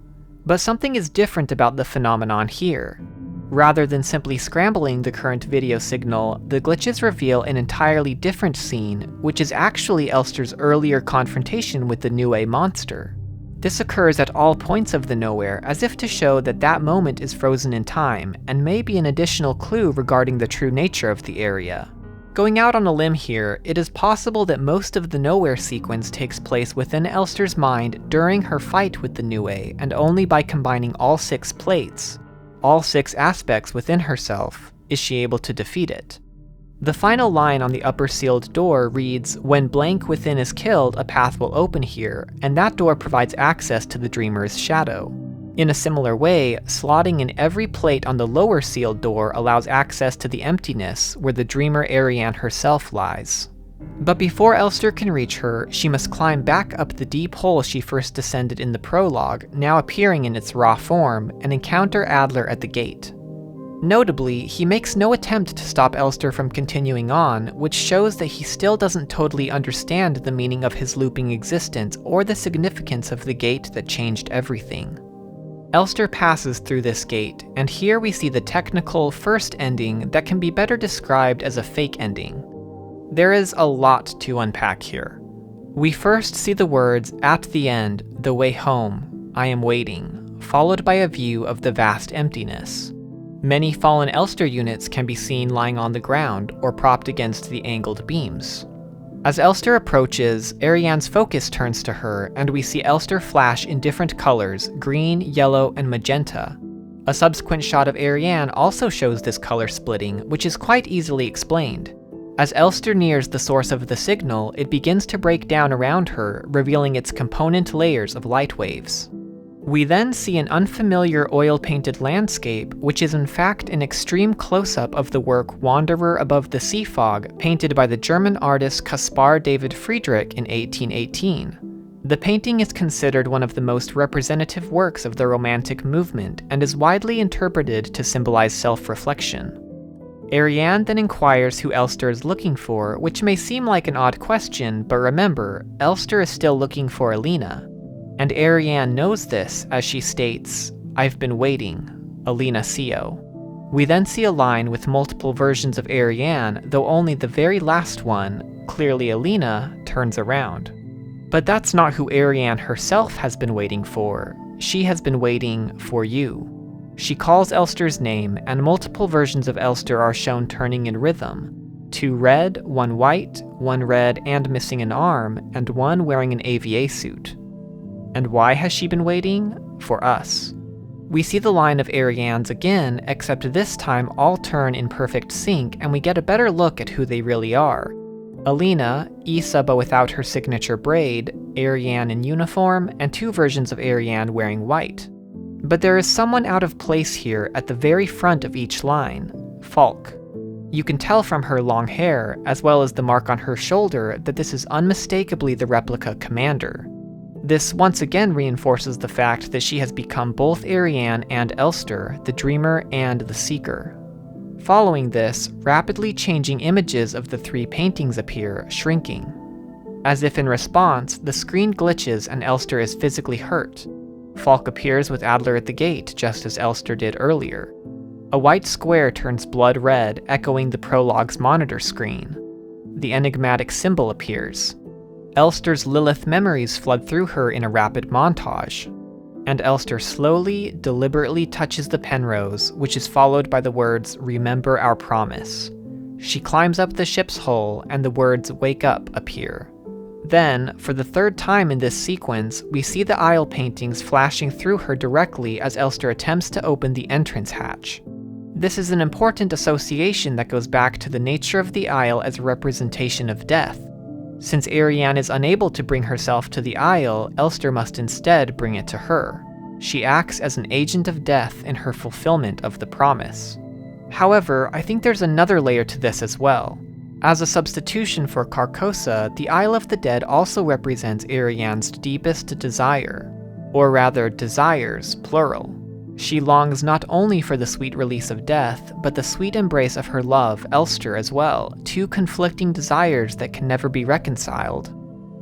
But something is different about the phenomenon here. Rather than simply scrambling the current video signal, the glitches reveal an entirely different scene, which is actually Elster's earlier confrontation with the Nue monster. This occurs at all points of the Nowhere, as if to show that that moment is frozen in time, and may be an additional clue regarding the true nature of the area. Going out on a limb here, it is possible that most of the Nowhere sequence takes place within Elster's mind during her fight with the Nue, and only by combining all 6 plates, all 6 aspects within herself, is she able to defeat it. The final line on the upper sealed door reads, "When blank within is killed, a path will open here," and that door provides access to the dreamer's shadow. In a similar way, slotting in every plate on the lower sealed door allows access to the emptiness where the dreamer Ariane herself lies. But before Elster can reach her, she must climb back up the deep hole she first descended in the prologue, now appearing in its raw form, and encounter Adler at the gate. Notably, he makes no attempt to stop Elster from continuing on, which shows that he still doesn't totally understand the meaning of his looping existence or the significance of the gate that changed everything. Elster passes through this gate, and here we see the technical first ending that can be better described as a fake ending. There is a lot to unpack here. We first see the words, "At the end, the way home, I am waiting," followed by a view of the vast emptiness. Many fallen Elster units can be seen lying on the ground or propped against the angled beams. As Elster approaches, Ariane's focus turns to her, and we see Elster flash in different colors, green, yellow, and magenta. A subsequent shot of Ariane also shows this color splitting, which is quite easily explained. As Elster nears the source of the signal, it begins to break down around her, revealing its component layers of light waves. We then see an unfamiliar oil-painted landscape, which is in fact an extreme close-up of the work Wanderer Above the Sea Fog, painted by the German artist Caspar David Friedrich in 1818. The painting is considered one of the most representative works of the Romantic movement, and is widely interpreted to symbolize self-reflection. Ariane then inquires who Elster is looking for, which may seem like an odd question, but remember, Elster is still looking for Alina. And Ariane knows this, as she states, "I've been waiting, Alina Sio." We then see a line with multiple versions of Ariane, though only the very last one, clearly Alina, turns around. But that's not who Ariane herself has been waiting for. She has been waiting for you. She calls Elster's name, and multiple versions of Elster are shown turning in rhythm. 2 red, 1 white, 1 red and missing an arm, and 1 wearing an AVA suit. And why has she been waiting? For us. We see the line of Arianes again, except this time all turn in perfect sync, and we get a better look at who they really are. Alina, Issa but without her signature braid, Ariane in uniform, and 2 versions of Ariane wearing white. But there is someone out of place here at the very front of each line, Falk. You can tell from her long hair, as well as the mark on her shoulder, that this is unmistakably the replica commander. This once again reinforces the fact that she has become both Ariane and Elster, the Dreamer and the Seeker. Following this, rapidly changing images of the 3 paintings appear, shrinking. As if in response, the screen glitches and Elster is physically hurt. Falk appears with Adler at the gate, just as Elster did earlier. A white square turns blood red, echoing the Prologue's monitor screen. The enigmatic symbol appears. Elster's Lilith memories flood through her in a rapid montage, and Elster slowly, deliberately touches the penrose, which is followed by the words, "Remember our promise." She climbs up the ship's hull, and the words, "Wake up," appear. Then, for the 3rd time in this sequence, we see the aisle paintings flashing through her directly as Elster attempts to open the entrance hatch. This is an important association that goes back to the nature of the aisle as a representation of death. Since Ariane is unable to bring herself to the aisle, Elster must instead bring it to her. She acts as an agent of death in her fulfillment of the promise. However, I think there's another layer to this as well. As a substitution for Carcosa, the Isle of the Dead also represents Ariane's deepest desire, or rather desires, plural. She longs not only for the sweet release of death, but the sweet embrace of her love, Elster, as well, 2 conflicting desires that can never be reconciled.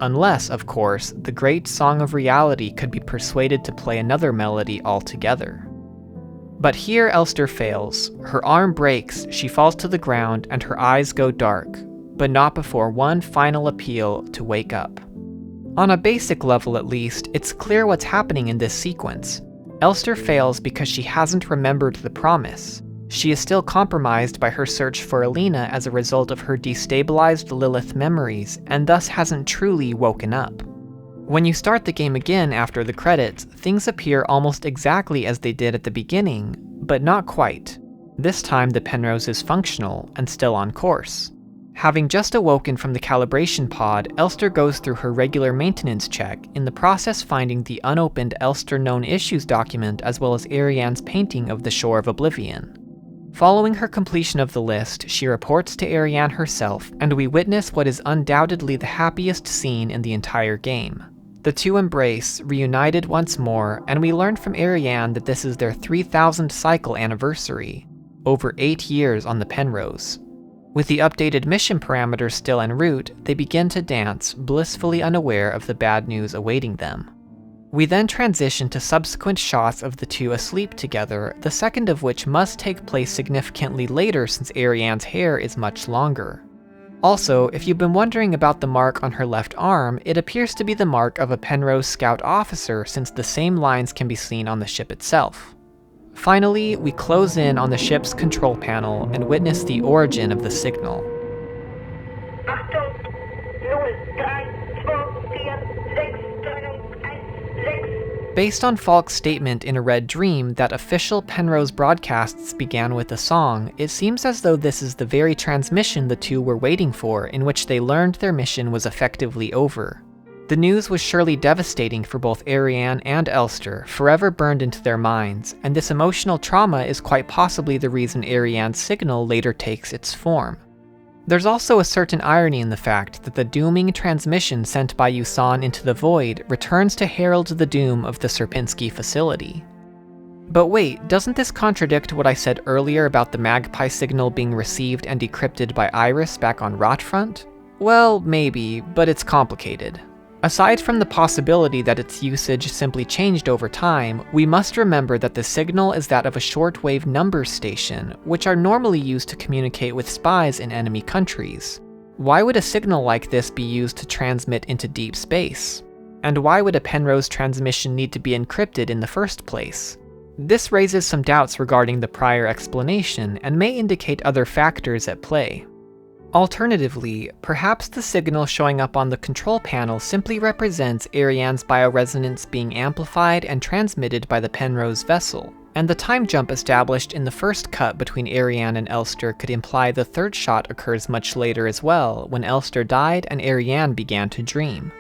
Unless, of course, the great Song of Reality could be persuaded to play another melody altogether. But here Elster fails. Her arm breaks, she falls to the ground, and her eyes go dark, but not before one final appeal to wake up. On a basic level at least, it's clear what's happening in this sequence. Elster fails because she hasn't remembered the promise. She is still compromised by her search for Alina as a result of her destabilized Lilith memories, and thus hasn't truly woken up. When you start the game again after the credits, things appear almost exactly as they did at the beginning, but not quite. This time the penrose is functional and still on course. Having just awoken from the calibration pod, Elster goes through her regular maintenance check, in the process finding the unopened Elster Known Issues document as well as Ariane's painting of the Shore of Oblivion. Following her completion of the list, she reports to Ariane herself, and we witness what is undoubtedly the happiest scene in the entire game. The 2 embrace, reunited once more, and we learn from Ariane that this is their 3,000th cycle anniversary, over 8 years on the Penrose. With the updated mission parameters still en route, they begin to dance, blissfully unaware of the bad news awaiting them. We then transition to subsequent shots of the 2 asleep together, the second of which must take place significantly later since Ariane's hair is much longer. Also, if you've been wondering about the mark on her left arm, it appears to be the mark of a Penrose Scout officer since the same lines can be seen on the ship itself. Finally, we close in on the ship's control panel and witness the origin of the signal. Based on Falk's statement in A Red Dream that official Penrose broadcasts began with a song, it seems as though this is the very transmission the 2 were waiting for, in which they learned their mission was effectively over. The news was surely devastating for both Ariane and Elster, forever burned into their minds, and this emotional trauma is quite possibly the reason Ariane's signal later takes its form. There's also a certain irony in the fact that the dooming transmission sent by Yusan into the void returns to herald the doom of the Sierpinski facility. But wait, doesn't this contradict what I said earlier about the Magpie signal being received and decrypted by Iris back on Rotfront? Well, maybe, but it's complicated. Aside from the possibility that its usage simply changed over time, we must remember that the signal is that of a shortwave numbers station, which are normally used to communicate with spies in enemy countries. Why would a signal like this be used to transmit into deep space? And why would a Penrose transmission need to be encrypted in the first place? This raises some doubts regarding the prior explanation and may indicate other factors at play. Alternatively, perhaps the signal showing up on the control panel simply represents Ariane's bioresonance being amplified and transmitted by the Penrose vessel, and the time jump established in the first cut between Ariane and Elster could imply the third shot occurs much later as well, when Elster died and Ariane began to dream.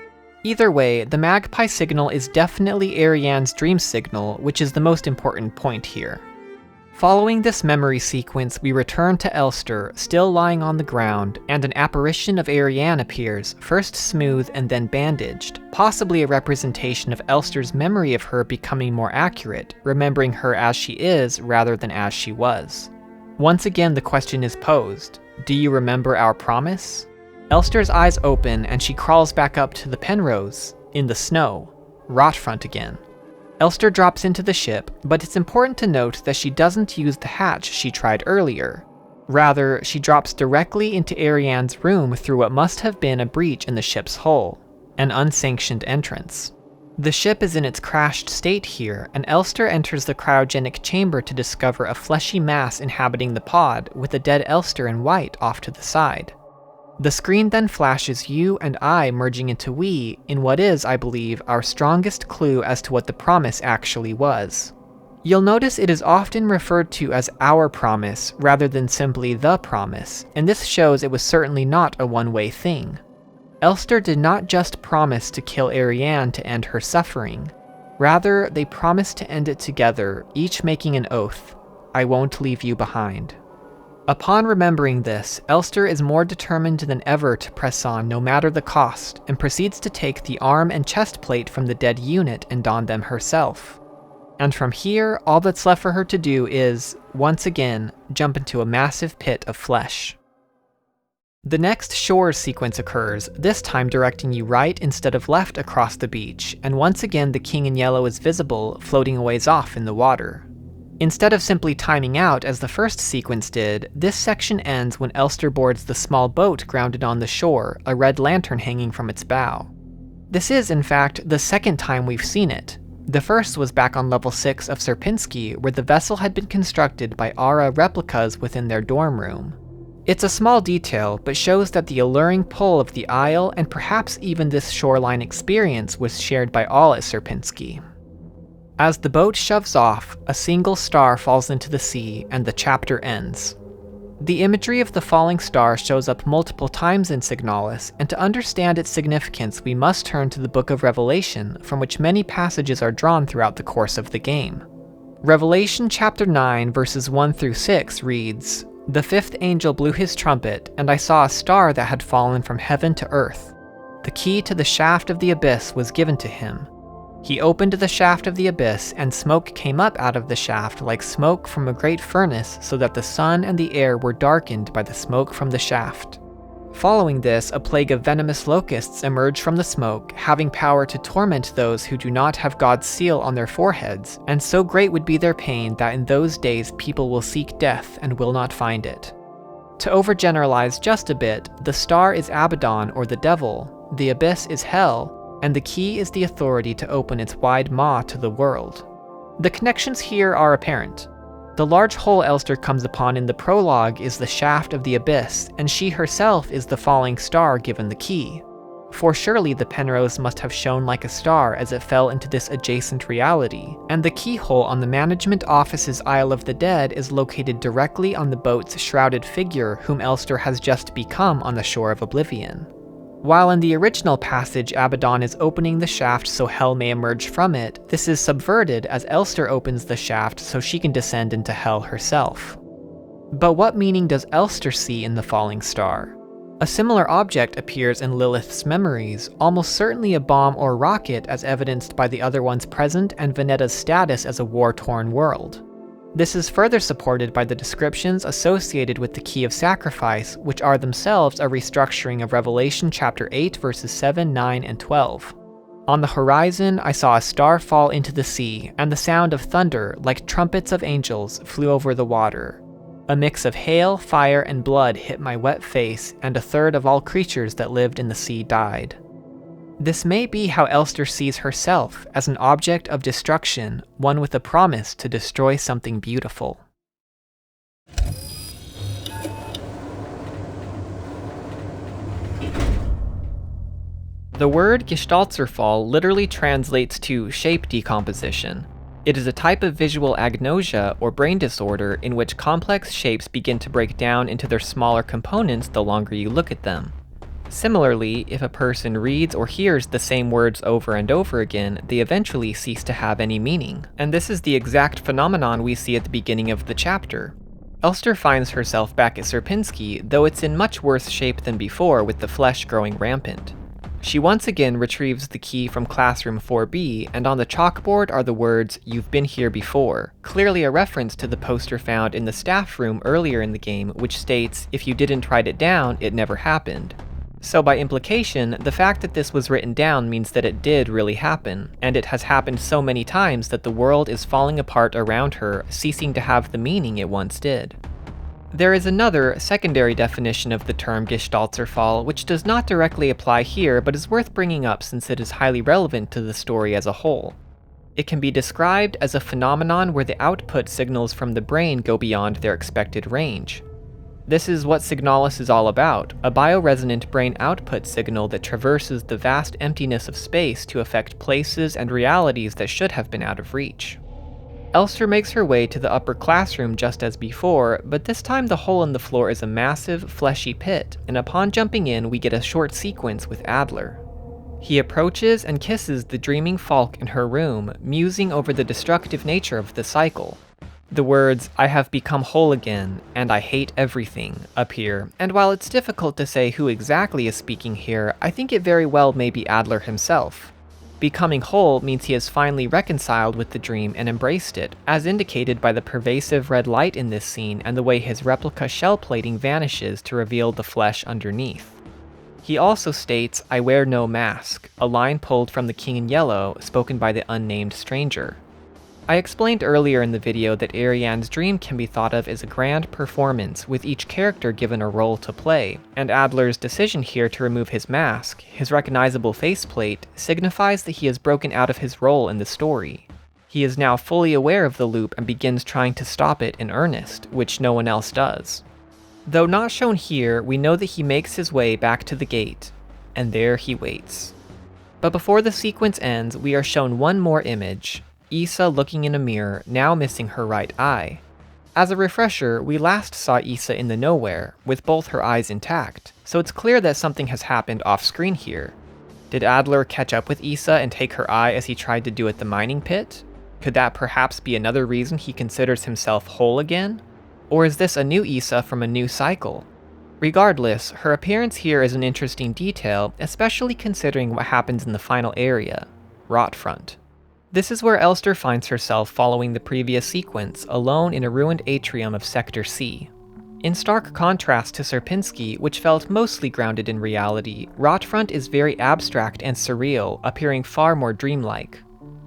Either way, the magpie signal is definitely Ariane's dream signal, which is the most important point here. Following this memory sequence, we return to Elster, still lying on the ground, and an apparition of Ariane appears, first smooth and then bandaged, possibly a representation of Elster's memory of her becoming more accurate, remembering her as she is rather than as she was. Once again, the question is posed: do you remember our promise? Elster's eyes open and she crawls back up to the Penrose, in the snow, rot front again. Elster drops into the ship, but it's important to note that she doesn't use the hatch she tried earlier. Rather, she drops directly into Ariane's room through what must have been a breach in the ship's hull, an unsanctioned entrance. The ship is in its crashed state here, and Elster enters the cryogenic chamber to discover a fleshy mass inhabiting the pod, with a dead Elster in white off to the side. The screen then flashes you and I merging into we in what is, I believe, our strongest clue as to what the promise actually was. You'll notice it is often referred to as our promise rather than simply the promise, and this shows it was certainly not a one-way thing. Elster did not just promise to kill Ariane to end her suffering. Rather, they promised to end it together, each making an oath: I won't leave you behind. Upon remembering this, Elster is more determined than ever to press on no matter the cost, and proceeds to take the arm and chest plate from the dead unit and don them herself. And from here, all that's left for her to do is, once again, jump into a massive pit of flesh. The next shore sequence occurs, this time directing you right instead of left across the beach, and once again the King in Yellow is visible, floating a ways off in the water. Instead of simply timing out as the first sequence did, this section ends when Elster boards the small boat grounded on the shore, a red lantern hanging from its bow. This is, in fact, the second time we've seen it. The first was back on level 6 of Sierpinski, where the vessel had been constructed by Aura replicas within their dorm room. It's a small detail, but shows that the alluring pull of the isle and perhaps even this shoreline experience was shared by all at Sierpinski. As the boat shoves off, a single star falls into the sea, and the chapter ends. The imagery of the falling star shows up multiple times in Signalis, and to understand its significance we must turn to the Book of Revelation, from which many passages are drawn throughout the course of the game. Revelation chapter 9 verses 1 through 6 reads, "The fifth angel blew his trumpet, and I saw a star that had fallen from heaven to earth. The key to the shaft of the abyss was given to him. He opened the shaft of the abyss, and smoke came up out of the shaft like smoke from a great furnace, so that the sun and the air were darkened by the smoke from the shaft. Following this, a plague of venomous locusts emerged from the smoke, having power to torment those who do not have God's seal on their foreheads, and so great would be their pain that in those days people will seek death and will not find it." To overgeneralize just a bit, the star is Abaddon or the devil, the abyss is hell, and the key is the authority to open its wide maw to the world. The connections here are apparent. The large hole Elster comes upon in the prologue is the shaft of the abyss, and she herself is the falling star given the key. For surely the Penrose must have shone like a star as it fell into this adjacent reality, and the keyhole on the management office's Isle of the Dead is located directly on the boat's shrouded figure whom Elster has just become on the shore of Oblivion. While in the original passage Abaddon is opening the shaft so hell may emerge from it, this is subverted as Elster opens the shaft so she can descend into hell herself. But what meaning does Elster see in the falling star? A similar object appears in Lilith's memories, almost certainly a bomb or rocket as evidenced by the other one's present and Venetta's status as a war-torn world. This is further supported by the descriptions associated with the Key of Sacrifice, which are themselves a restructuring of Revelation chapter 8 verses 7, 9, and 12. "On the horizon I saw a star fall into the sea, and the sound of thunder, like trumpets of angels, flew over the water. A mix of hail, fire, and blood hit my wet face, and a third of all creatures that lived in the sea died." This may be how Elster sees herself, as an object of destruction, one with a promise to destroy something beautiful. The word Gestaltzerfall literally translates to shape decomposition. It is a type of visual agnosia or brain disorder in which complex shapes begin to break down into their smaller components the longer you look at them. Similarly, if a person reads or hears the same words over and over again, they eventually cease to have any meaning. And this is the exact phenomenon we see at the beginning of the chapter. Elster finds herself back at Sierpinski, though it's in much worse shape than before with the flesh growing rampant. She once again retrieves the key from classroom 4B, and on the chalkboard are the words, "You've been here before," clearly a reference to the poster found in the staff room earlier in the game, which states, "If you didn't write it down, it never happened." So by implication, the fact that this was written down means that it did really happen, and it has happened so many times that the world is falling apart around her, ceasing to have the meaning it once did. There is another, secondary definition of the term Gestaltzerfall, which does not directly apply here, but is worth bringing up since it is highly relevant to the story as a whole. It can be described as a phenomenon where the output signals from the brain go beyond their expected range. This is what Signalis is all about, a bioresonant brain output signal that traverses the vast emptiness of space to affect places and realities that should have been out of reach. Elster makes her way to the upper classroom just as before, but this time the hole in the floor is a massive, fleshy pit, and upon jumping in we get a short sequence with Adler. He approaches and kisses the dreaming Falk in her room, musing over the destructive nature of the cycle. The words, "I have become whole again," and "I hate everything," appear, and while it's difficult to say who exactly is speaking here, I think it very well may be Adler himself. Becoming whole means he has finally reconciled with the dream and embraced it, as indicated by the pervasive red light in this scene and the way his replica shell plating vanishes to reveal the flesh underneath. He also states, "I wear no mask," a line pulled from The King in Yellow, spoken by the unnamed stranger. I explained earlier in the video that Ariane's dream can be thought of as a grand performance, with each character given a role to play, and Adler's decision here to remove his mask, his recognizable faceplate, signifies that he has broken out of his role in the story. He is now fully aware of the loop and begins trying to stop it in earnest, which no one else does. Though not shown here, we know that he makes his way back to the gate, and there he waits. But before the sequence ends, we are shown one more image. Issa looking in a mirror, now missing her right eye. As a refresher, we last saw Issa in the Nowhere, with both her eyes intact, so it's clear that something has happened off-screen here. Did Adler catch up with Issa and take her eye as he tried to do at the mining pit? Could that perhaps be another reason he considers himself whole again? Or is this a new Issa from a new cycle? Regardless, her appearance here is an interesting detail, especially considering what happens in the final area, Rotfront. This is where Elster finds herself following the previous sequence, alone in a ruined atrium of Sector C. In stark contrast to Sierpinski, which felt mostly grounded in reality, Rotfront is very abstract and surreal, appearing far more dreamlike.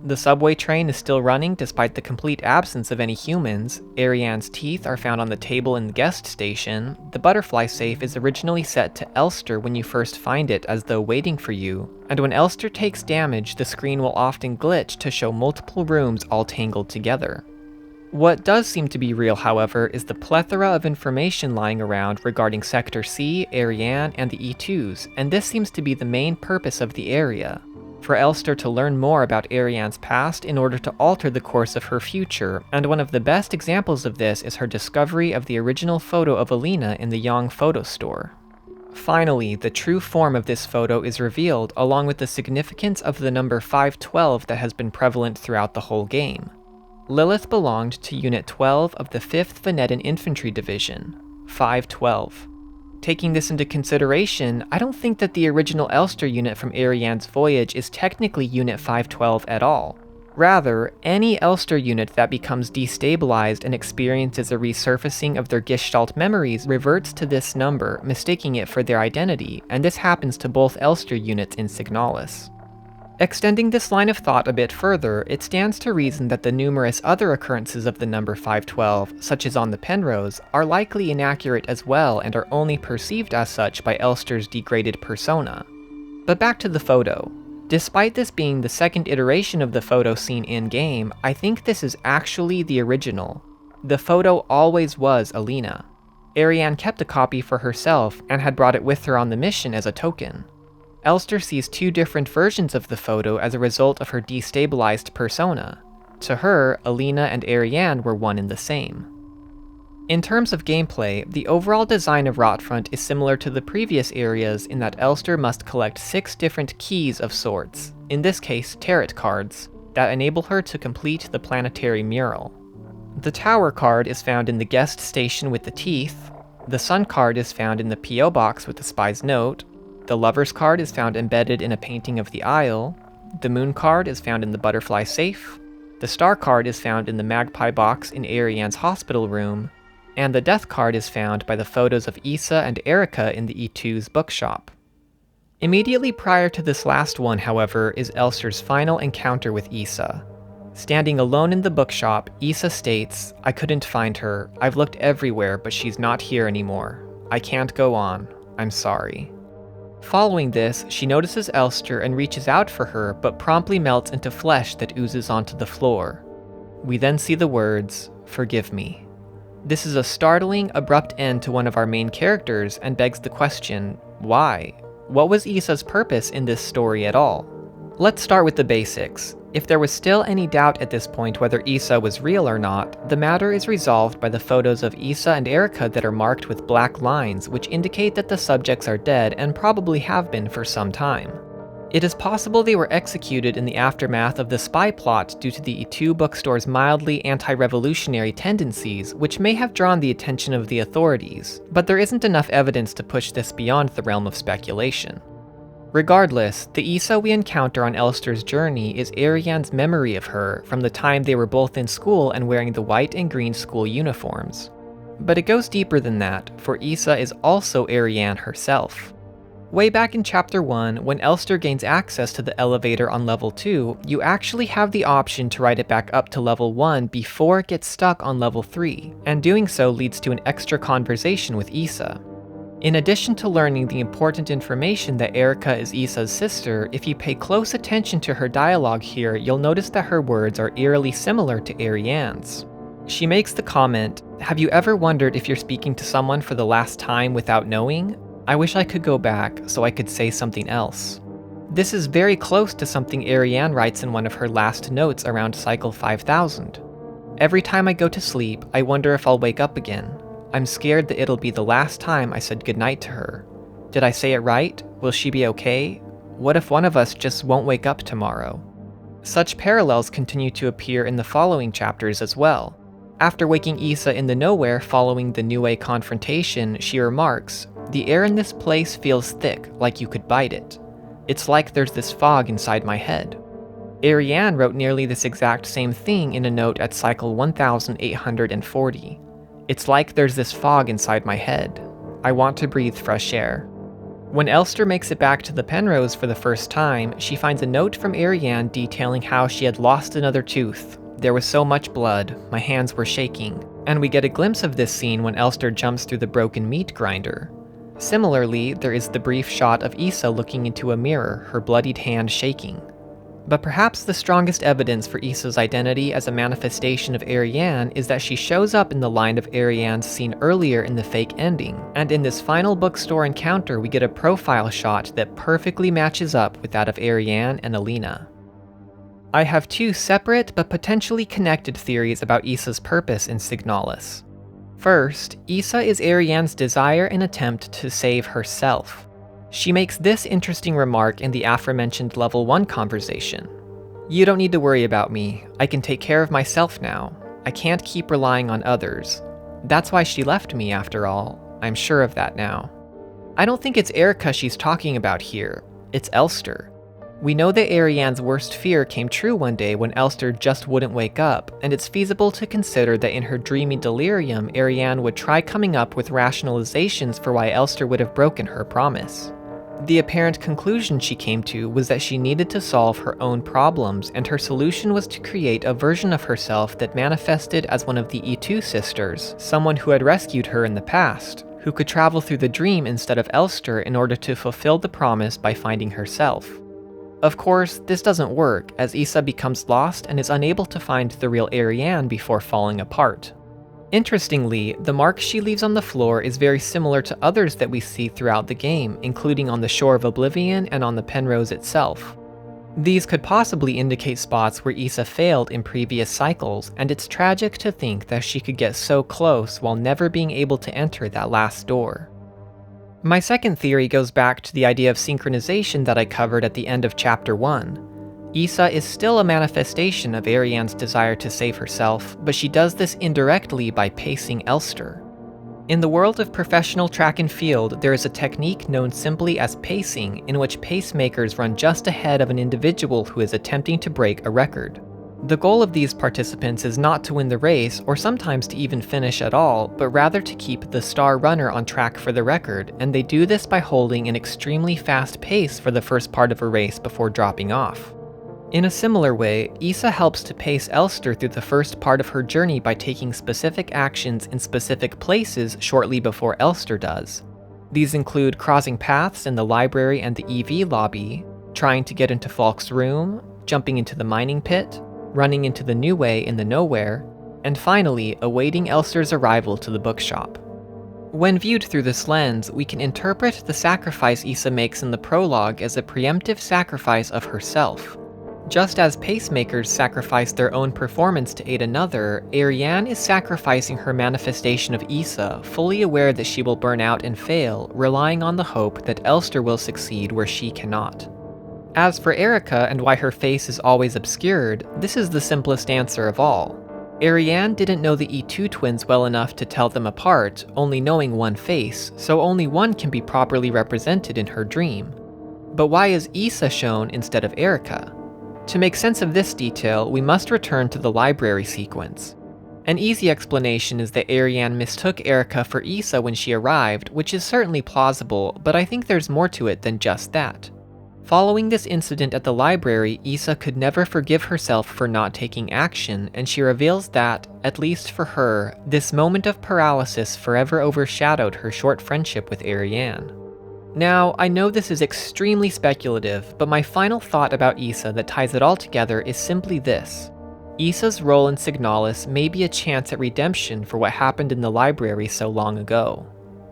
The subway train is still running despite the complete absence of any humans, Ariane's teeth are found on the table in the guest station, the butterfly safe is originally set to Elster when you first find it as though waiting for you, and when Elster takes damage the screen will often glitch to show multiple rooms all tangled together. What does seem to be real, however, is the plethora of information lying around regarding Sector C, Ariane, and the E2s, and this seems to be the main purpose of the area. For Elster to learn more about Ariane's past in order to alter the course of her future, and one of the best examples of this is her discovery of the original photo of Alina in the Yang photo store. Finally, the true form of this photo is revealed, along with the significance of the number 512 that has been prevalent throughout the whole game. Lilith belonged to Unit 12 of the 5th Venetian Infantry Division, 512. Taking this into consideration, I don't think that the original Elster unit from Ariane's voyage is technically Unit 512 at all. Rather, any Elster unit that becomes destabilized and experiences a resurfacing of their Gestalt memories reverts to this number, mistaking it for their identity, and this happens to both Elster units in Signalis. Extending this line of thought a bit further, it stands to reason that the numerous other occurrences of the number 512, such as on the Penrose, are likely inaccurate as well and are only perceived as such by Elster's degraded persona. But back to the photo. Despite this being the second iteration of the photo seen in-game, I think this is actually the original. The photo always was Alina. Ariane kept a copy for herself and had brought it with her on the mission as a token. Elster sees two different versions of the photo as a result of her destabilized persona. To her, Alina and Ariane were one and the same. In terms of gameplay, the overall design of Rotfront is similar to the previous areas in that Elster must collect 6 different keys of sorts, in this case tarot cards, that enable her to complete the planetary mural. The Tower card is found in the guest station with the teeth, the Sun card is found in the P.O. box with the spy's note, the Lover's card is found embedded in a painting of the Isle, the Moon card is found in the butterfly safe, the Star card is found in the Magpie box in Ariane's hospital room, and the Death card is found by the photos of Issa and Erica in the E2's bookshop. Immediately prior to this last one, however, is Elster's final encounter with Issa. Standing alone in the bookshop, Issa states, "I couldn't find her. I've looked everywhere, but she's not here anymore. I can't go on. I'm sorry." Following this, she notices Elster and reaches out for her, but promptly melts into flesh that oozes onto the floor. We then see the words, "Forgive me." This is a startling, abrupt end to one of our main characters and begs the question, why? What was Issa's purpose in this story at all? Let's start with the basics. If there was still any doubt at this point whether Issa was real or not, the matter is resolved by the photos of Issa and Erica that are marked with black lines, which indicate that the subjects are dead and probably have been for some time. It is possible they were executed in the aftermath of the spy plot due to the E2 bookstore's mildly anti-revolutionary tendencies, which may have drawn the attention of the authorities, but there isn't enough evidence to push this beyond the realm of speculation. Regardless, the Issa we encounter on Elster's journey is Ariane's memory of her from the time they were both in school and wearing the white and green school uniforms. But it goes deeper than that, for Issa is also Ariane herself. Way back in Chapter 1, when Elster gains access to the elevator on Level 2, you actually have the option to ride it back up to Level 1 before it gets stuck on Level 3, and doing so leads to an extra conversation with Issa. In addition to learning the important information that Erica is Issa's sister, if you pay close attention to her dialogue here, you'll notice that her words are eerily similar to Ariane's. She makes the comment, "Have you ever wondered if you're speaking to someone for the last time without knowing? I wish I could go back so I could say something else." This is very close to something Ariane writes in one of her last notes around Cycle 5000. "Every time I go to sleep, I wonder if I'll wake up again. I'm scared that it'll be the last time I said goodnight to her. Did I say it right? Will she be okay? What if one of us just won't wake up tomorrow?" Such parallels continue to appear in the following chapters as well. After waking Issa in the nowhere following the Niue confrontation, she remarks, "The air in this place feels thick, like you could bite it. It's like there's this fog inside my head." Ariane wrote nearly this exact same thing in a note at cycle 1840. "It's like there's this fog inside my head. I want to breathe fresh air." When Elster makes it back to the Penrose for the first time, she finds a note from Ariane detailing how she had lost another tooth. "There was so much blood, my hands were shaking." And we get a glimpse of this scene when Elster jumps through the broken meat grinder. Similarly, there is the brief shot of Issa looking into a mirror, her bloodied hand shaking. But perhaps the strongest evidence for Issa's identity as a manifestation of Ariane is that she shows up in the line of Ariane's seen earlier in the fake ending, and in this final bookstore encounter we get a profile shot that perfectly matches up with that of Ariane and Alina. I have two separate but potentially connected theories about Issa's purpose in Signalis. First, Issa is Ariane's desire and attempt to save herself. She makes this interesting remark in the aforementioned Level 1 conversation. "You don't need to worry about me. I can take care of myself now. I can't keep relying on others. That's why she left me, after all. I'm sure of that now." I don't think it's Erica she's talking about here. It's Elster. We know that Ariane's worst fear came true one day when Elster just wouldn't wake up, and it's feasible to consider that in her dreamy delirium, Ariane would try coming up with rationalizations for why Elster would have broken her promise. The apparent conclusion she came to was that she needed to solve her own problems, and her solution was to create a version of herself that manifested as one of the E2 sisters, someone who had rescued her in the past, who could travel through the dream instead of Elster in order to fulfill the promise by finding herself. Of course, this doesn't work, as Issa becomes lost and is unable to find the real Ariane before falling apart. Interestingly, the mark she leaves on the floor is very similar to others that we see throughout the game, including on the Shore of Oblivion and on the Penrose itself. These could possibly indicate spots where Issa failed in previous cycles, and it's tragic to think that she could get so close while never being able to enter that last door. My second theory goes back to the idea of synchronization that I covered at the end of Chapter 1. Issa is still a manifestation of Ariane's desire to save herself, but she does this indirectly by pacing Elster. In the world of professional track and field, there is a technique known simply as pacing, in which pacemakers run just ahead of an individual who is attempting to break a record. The goal of these participants is not to win the race, or sometimes to even finish at all, but rather to keep the star runner on track for the record, and they do this by holding an extremely fast pace for the first part of a race before dropping off. In a similar way, Issa helps to pace Elster through the first part of her journey by taking specific actions in specific places shortly before Elster does. These include crossing paths in the library and the EV lobby, trying to get into Falk's room, jumping into the mining pit, running into the New Way in the Nowhere, and finally, awaiting Elster's arrival to the bookshop. When viewed through this lens, we can interpret the sacrifice Issa makes in the prologue as a preemptive sacrifice of herself. Just as pacemakers sacrifice their own performance to aid another, Ariane is sacrificing her manifestation of Issa, fully aware that she will burn out and fail, relying on the hope that Elster will succeed where she cannot. As for Erica and why her face is always obscured, this is the simplest answer of all. Ariane didn't know the E2 twins well enough to tell them apart, only knowing one face, so only one can be properly represented in her dream. But why is Issa shown instead of Erica? To make sense of this detail, we must return to the library sequence. An easy explanation is that Ariane mistook Erica for Issa when she arrived, which is certainly plausible, but I think there's more to it than just that. Following this incident at the library, Issa could never forgive herself for not taking action, and she reveals that, at least for her, this moment of paralysis forever overshadowed her short friendship with Ariane. Now, I know this is extremely speculative, but my final thought about Issa that ties it all together is simply this. Issa's role in Signalis may be a chance at redemption for what happened in the library so long ago.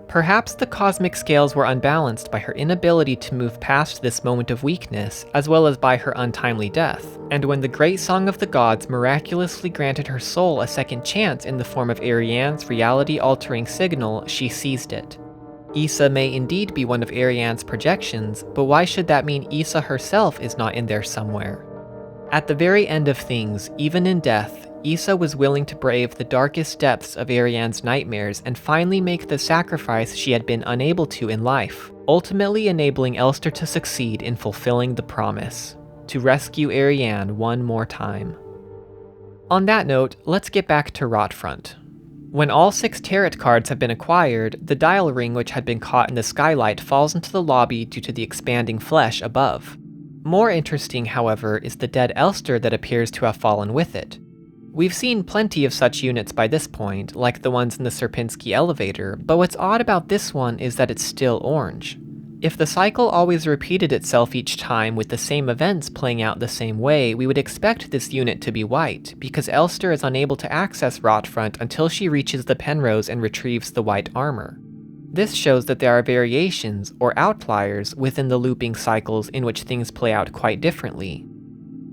Perhaps the cosmic scales were unbalanced by her inability to move past this moment of weakness, as well as by her untimely death, and when the great song of the gods miraculously granted her soul a second chance in the form of Ariane's reality-altering signal, she seized it. Issa may indeed be one of Ariane's projections, but why should that mean Issa herself is not in there somewhere? At the very end of things, even in death, Issa was willing to brave the darkest depths of Ariane's nightmares and finally make the sacrifice she had been unable to in life, ultimately enabling Elster to succeed in fulfilling the promise, to rescue Ariane one more time. On that note, let's get back to Rotfront. When all 6 tarot cards have been acquired, the dial ring which had been caught in the skylight falls into the lobby due to the expanding flesh above. More interesting, however, is the dead Elster that appears to have fallen with it. We've seen plenty of such units by this point, like the ones in the Sierpinski elevator, but what's odd about this one is that it's still orange. If the cycle always repeated itself each time with the same events playing out the same way, we would expect this unit to be white, because Elster is unable to access Rotfront until she reaches the Penrose and retrieves the white armor. This shows that there are variations, or outliers, within the looping cycles in which things play out quite differently.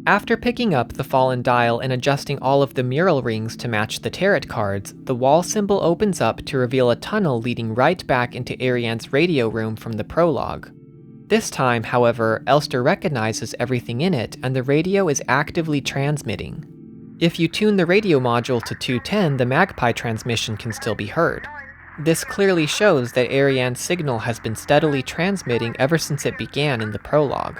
After picking up the fallen dial and adjusting all of the mural rings to match the tarot cards, the wall symbol opens up to reveal a tunnel leading right back into Ariane's radio room from the prologue. This time, however, Elster recognizes everything in it, and the radio is actively transmitting. If you tune the radio module to 210, the magpie transmission can still be heard. This clearly shows that Ariane's signal has been steadily transmitting ever since it began in the prologue.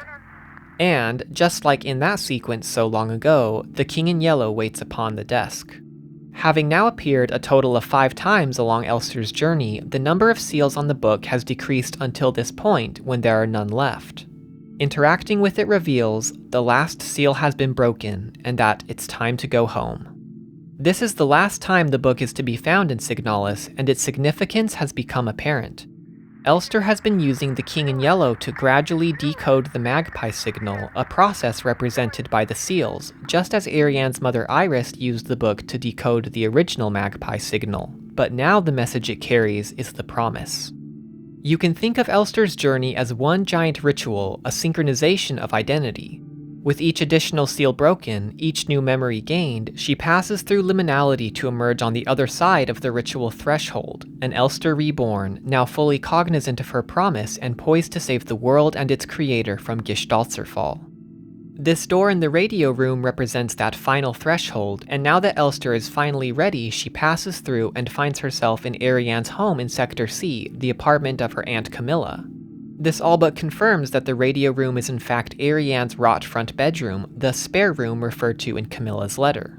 And, just like in that sequence so long ago, the King in Yellow waits upon the desk. Having now appeared a total of 5 times along Elster's journey, the number of seals on the book has decreased until this point, when there are none left. Interacting with it reveals the last seal has been broken, and that it's time to go home. This is the last time the book is to be found in Signalis, and its significance has become apparent. Elster has been using the King in Yellow to gradually decode the magpie signal, a process represented by the seals, just as Ariane's mother Iris used the book to decode the original magpie signal, but now the message it carries is the promise. You can think of Elster's journey as one giant ritual, a synchronization of identity. With each additional seal broken, each new memory gained, she passes through liminality to emerge on the other side of the ritual threshold, an Elster reborn, now fully cognizant of her promise and poised to save the world and its creator from Gestaltzerfall. This door in the radio room represents that final threshold, and now that Elster is finally ready, she passes through and finds herself in Ariane's home in Sector C, the apartment of her Aunt Camilla. This all but confirms that the radio room is in fact Ariane's wrought front bedroom, the spare room referred to in Camilla's letter.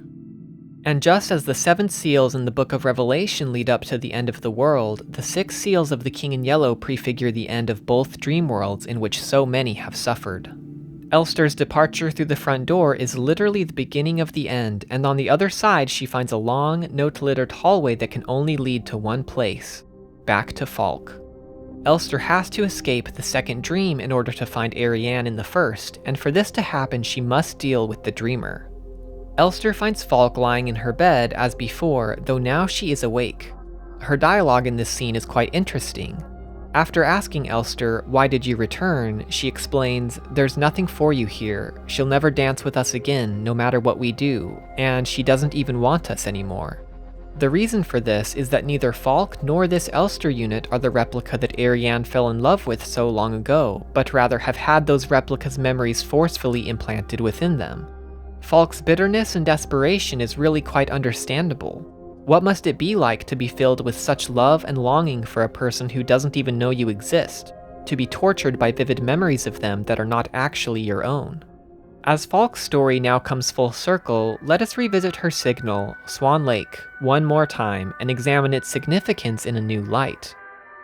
And just as the 7 seals in the Book of Revelation lead up to the end of the world, the 6 seals of the King in Yellow prefigure the end of both dream worlds in which so many have suffered. Elster's departure through the front door is literally the beginning of the end, and on the other side she finds a long, note-littered hallway that can only lead to one place: back to Falk. Elster has to escape the second dream in order to find Ariane in the first, and for this to happen she must deal with the dreamer. Elster finds Falk lying in her bed as before, though now she is awake. Her dialogue in this scene is quite interesting. After asking Elster, "Why did you return?" she explains, "There's nothing for you here. She'll never dance with us again, no matter what we do, and she doesn't even want us anymore." The reason for this is that neither Falk nor this Elster unit are the replica that Ariane fell in love with so long ago, but rather have had those replicas' memories forcefully implanted within them. Falk's bitterness and desperation is really quite understandable. What must it be like to be filled with such love and longing for a person who doesn't even know you exist, to be tortured by vivid memories of them that are not actually your own? As Falk's story now comes full circle, let us revisit her signal, Swan Lake, one more time and examine its significance in a new light.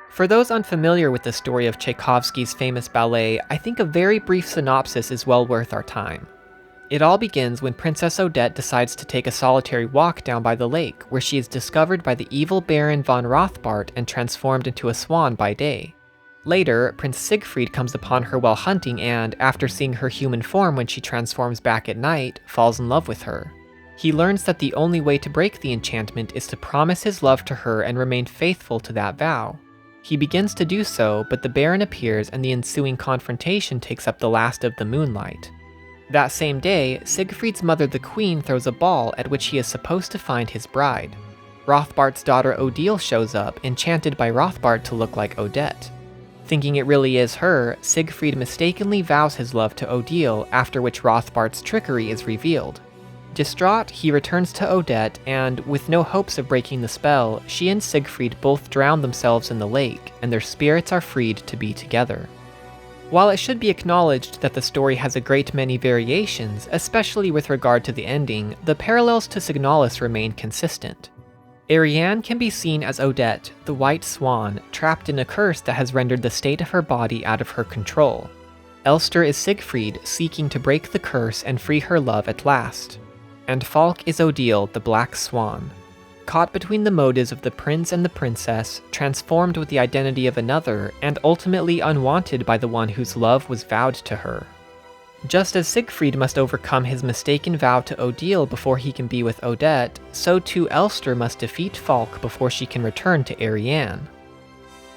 For those unfamiliar with the story of Tchaikovsky's famous ballet, I think a very brief synopsis is well worth our time. It all begins when Princess Odette decides to take a solitary walk down by the lake, where she is discovered by the evil Baron von Rothbart and transformed into a swan by day. Later, Prince Siegfried comes upon her while hunting and, after seeing her human form when she transforms back at night, falls in love with her. He learns that the only way to break the enchantment is to promise his love to her and remain faithful to that vow. He begins to do so, but the Baron appears and the ensuing confrontation takes up the last of the moonlight. That same day, Siegfried's mother the Queen throws a ball at which he is supposed to find his bride. Rothbart's daughter Odile shows up, enchanted by Rothbart to look like Odette. Thinking it really is her, Siegfried mistakenly vows his love to Odile, after which Rothbart's trickery is revealed. Distraught, he returns to Odette, and, with no hopes of breaking the spell, she and Siegfried both drown themselves in the lake, and their spirits are freed to be together. While it should be acknowledged that the story has a great many variations, especially with regard to the ending, the parallels to Signalis remain consistent. Ariane can be seen as Odette, the white swan, trapped in a curse that has rendered the state of her body out of her control. Elster is Siegfried, seeking to break the curse and free her love at last. And Falk is Odile, the black swan. Caught between the motives of the prince and the princess, transformed with the identity of another, and ultimately unwanted by the one whose love was vowed to her. Just as Siegfried must overcome his mistaken vow to Odile before he can be with Odette, so too Elster must defeat Falk before she can return to Ariane.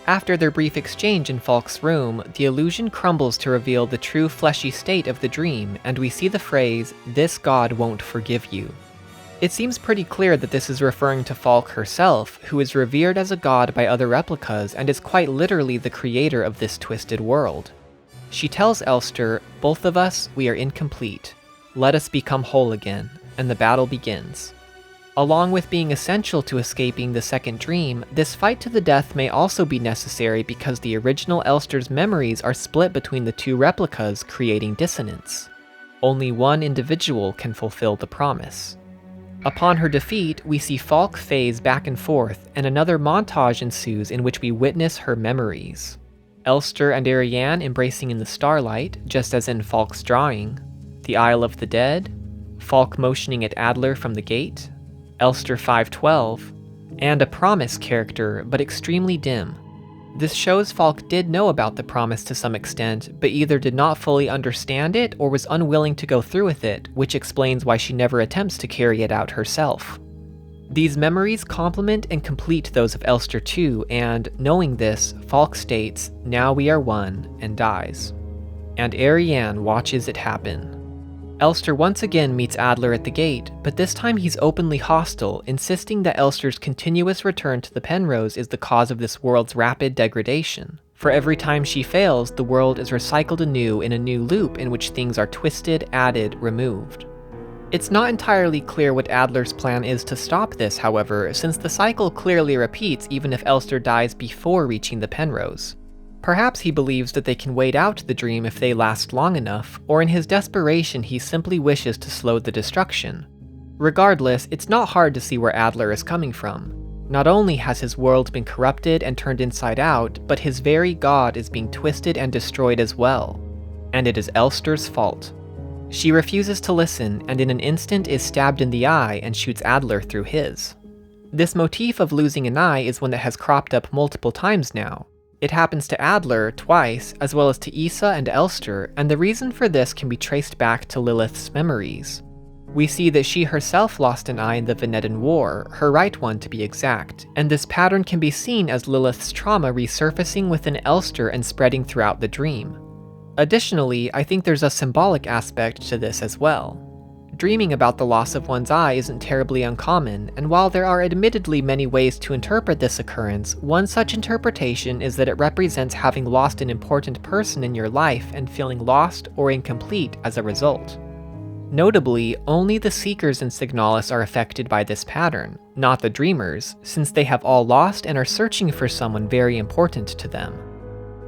After their brief exchange in Falk's room, the illusion crumbles to reveal the true fleshy state of the dream, and we see the phrase, "This god won't forgive you." It seems pretty clear that this is referring to Falk herself, who is revered as a god by other replicas and is quite literally the creator of this twisted world. She tells Elster, "Both of us, we are incomplete. Let us become whole again," and the battle begins. Along with being essential to escaping the second dream, this fight to the death may also be necessary because the original Elster's memories are split between the two replicas, creating dissonance. Only one individual can fulfill the promise. Upon her defeat, we see Falk phase back and forth, and another montage ensues in which we witness her memories. Elster and Ariane embracing in the starlight, just as in Falk's drawing, the Isle of the Dead, Falk motioning at Adler from the gate, Elster 512, and a promise character, but extremely dim. This shows Falk did know about the promise to some extent, but either did not fully understand it or was unwilling to go through with it, which explains why she never attempts to carry it out herself. These memories complement and complete those of Elster too, and, knowing this, Falk states, "Now we are one," and dies. And Ariane watches it happen. Elster once again meets Adler at the gate, but this time he's openly hostile, insisting that Elster's continuous return to the Penrose is the cause of this world's rapid degradation. For every time she fails, the world is recycled anew in a new loop in which things are twisted, added, removed. It's not entirely clear what Adler's plan is to stop this, however, since the cycle clearly repeats even if Elster dies before reaching the Penrose. Perhaps he believes that they can wait out the dream if they last long enough, or in his desperation he simply wishes to slow the destruction. Regardless, it's not hard to see where Adler is coming from. Not only has his world been corrupted and turned inside out, but his very god is being twisted and destroyed as well. And it is Elster's fault. She refuses to listen, and in an instant is stabbed in the eye and shoots Adler through his. This motif of losing an eye is one that has cropped up multiple times now. It happens to Adler twice, as well as to Issa and Elster, and the reason for this can be traced back to Lilith's memories. We see that she herself lost an eye in the Venetian War, her right one to be exact, and this pattern can be seen as Lilith's trauma resurfacing within Elster and spreading throughout the dream. Additionally, I think there's a symbolic aspect to this as well. Dreaming about the loss of one's eye isn't terribly uncommon, and while there are admittedly many ways to interpret this occurrence, one such interpretation is that it represents having lost an important person in your life and feeling lost or incomplete as a result. Notably, only the Seekers in Signalis are affected by this pattern, not the Dreamers, since they have all lost and are searching for someone very important to them.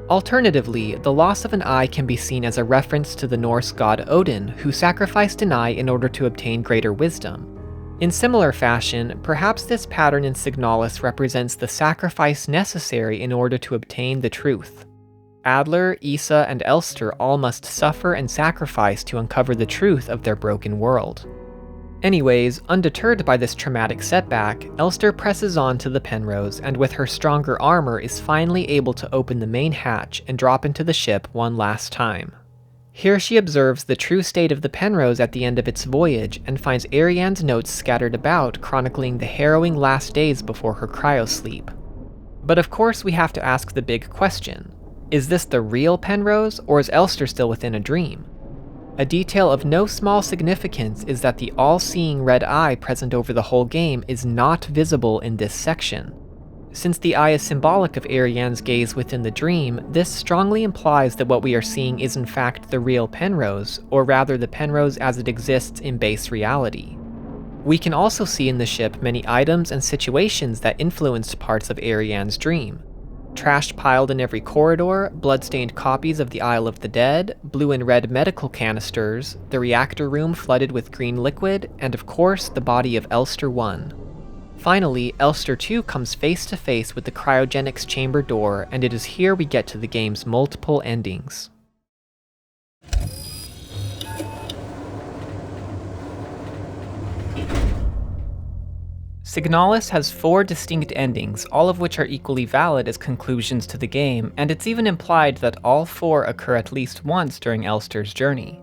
Alternatively, the loss of an eye can be seen as a reference to the Norse god Odin, who sacrificed an eye in order to obtain greater wisdom. In similar fashion, perhaps this pattern in Signalis represents the sacrifice necessary in order to obtain the truth. Adler, Issa, and Elster all must suffer and sacrifice to uncover the truth of their broken world. Anyways, undeterred by this traumatic setback, Elster presses on to the Penrose and with her stronger armor is finally able to open the main hatch and drop into the ship one last time. Here she observes the true state of the Penrose at the end of its voyage and finds Ariane's notes scattered about chronicling the harrowing last days before her cryosleep. But of course we have to ask the big question. Is this the real Penrose, or is Elster still within a dream? A detail of no small significance is that the all-seeing red eye present over the whole game is not visible in this section. Since the eye is symbolic of Ariane's gaze within the dream, this strongly implies that what we are seeing is in fact the real Penrose, or rather the Penrose as it exists in base reality. We can also see in the ship many items and situations that influenced parts of Ariane's dream. Trash piled in every corridor, blood-stained copies of the Isle of the Dead, blue and red medical canisters, the reactor room flooded with green liquid, and of course the body of Elster 1. Finally, Elster 2 comes face to face with the cryogenics chamber door, and it is here we get to the game's multiple endings. Signalis has 4 distinct endings, all of which are equally valid as conclusions to the game, and it's even implied that all 4 occur at least once during Elster's journey.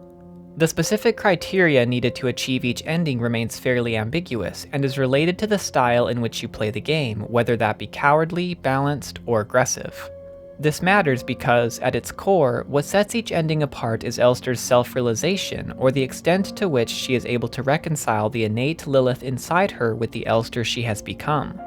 The specific criteria needed to achieve each ending remains fairly ambiguous, and is related to the style in which you play the game, whether that be cowardly, balanced, or aggressive. This matters because, at its core, what sets each ending apart is Elster's self-realization, or the extent to which she is able to reconcile the innate Lilith inside her with the Elster she has become.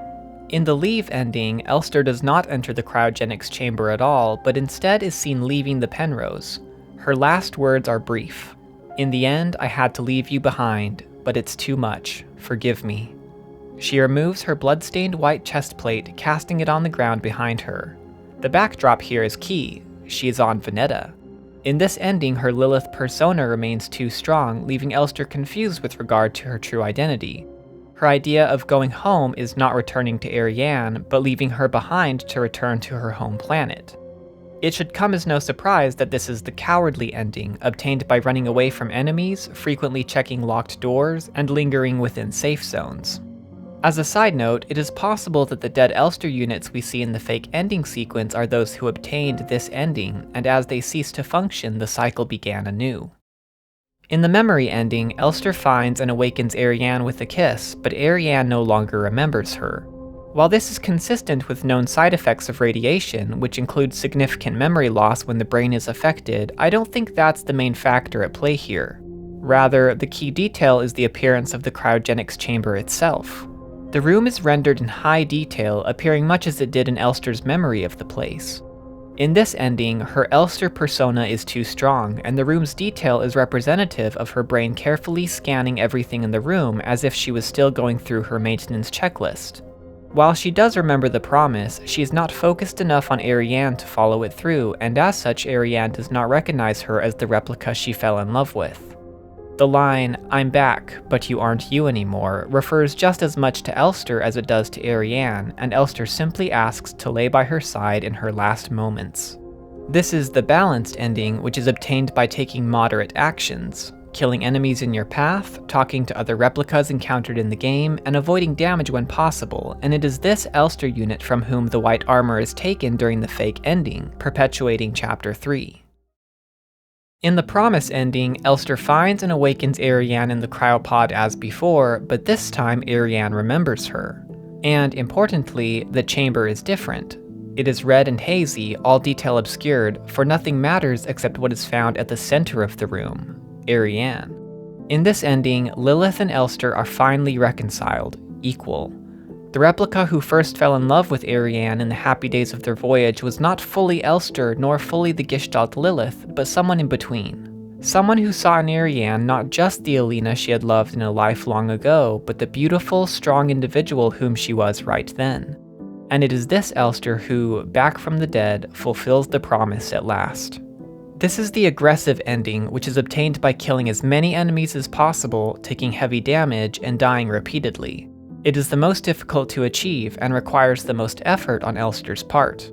In the Leave ending, Elster does not enter the cryogenics chamber at all, but instead is seen leaving the Penrose. Her last words are brief. "In the end, I had to leave you behind, but it's too much. Forgive me." She removes her blood-stained white chestplate, casting it on the ground behind her. The backdrop here is key. She is on Veneta. In this ending, her Lilith persona remains too strong, leaving Elster confused with regard to her true identity. Her idea of going home is not returning to Ariane, but leaving her behind to return to her home planet. It should come as no surprise that this is the cowardly ending, obtained by running away from enemies, frequently checking locked doors, and lingering within safe zones. As a side note, it is possible that the dead Elster units we see in the fake ending sequence are those who obtained this ending, and as they ceased to function, the cycle began anew. In the memory ending, Elster finds and awakens Ariane with a kiss, but Ariane no longer remembers her. While this is consistent with known side effects of radiation, which include significant memory loss when the brain is affected, I don't think that's the main factor at play here. Rather, the key detail is the appearance of the cryogenics chamber itself. The room is rendered in high detail, appearing much as it did in Elster's memory of the place. In this ending, her Elster persona is too strong, and the room's detail is representative of her brain carefully scanning everything in the room as if she was still going through her maintenance checklist. While she does remember the promise, she is not focused enough on Ariane to follow it through, and as such Ariane does not recognize her as the replica she fell in love with. The line, "I'm back, but you aren't you anymore," refers just as much to Elster as it does to Ariane, and Elster simply asks to lay by her side in her last moments. This is the balanced ending, which is obtained by taking moderate actions, killing enemies in your path, talking to other replicas encountered in the game, and avoiding damage when possible, and it is this Elster unit from whom the white armor is taken during the fake ending, perpetuating Chapter 3. In the Promise ending, Elster finds and awakens Ariane in the cryopod as before, but this time Ariane remembers her. And importantly, the chamber is different. It is red and hazy, all detail obscured, for nothing matters except what is found at the center of the room, Ariane. In this ending, Lilith and Elster are finally reconciled, equal. The replica who first fell in love with Ariane in the happy days of their voyage was not fully Elster nor fully the Gestalt Lilith, but someone in between. Someone who saw in Ariane not just the Alina she had loved in a life long ago, but the beautiful, strong individual whom she was right then. And it is this Elster who, back from the dead, fulfills the promise at last. This is the aggressive ending, which is obtained by killing as many enemies as possible, taking heavy damage, and dying repeatedly. It is the most difficult to achieve and requires the most effort on Elster's part.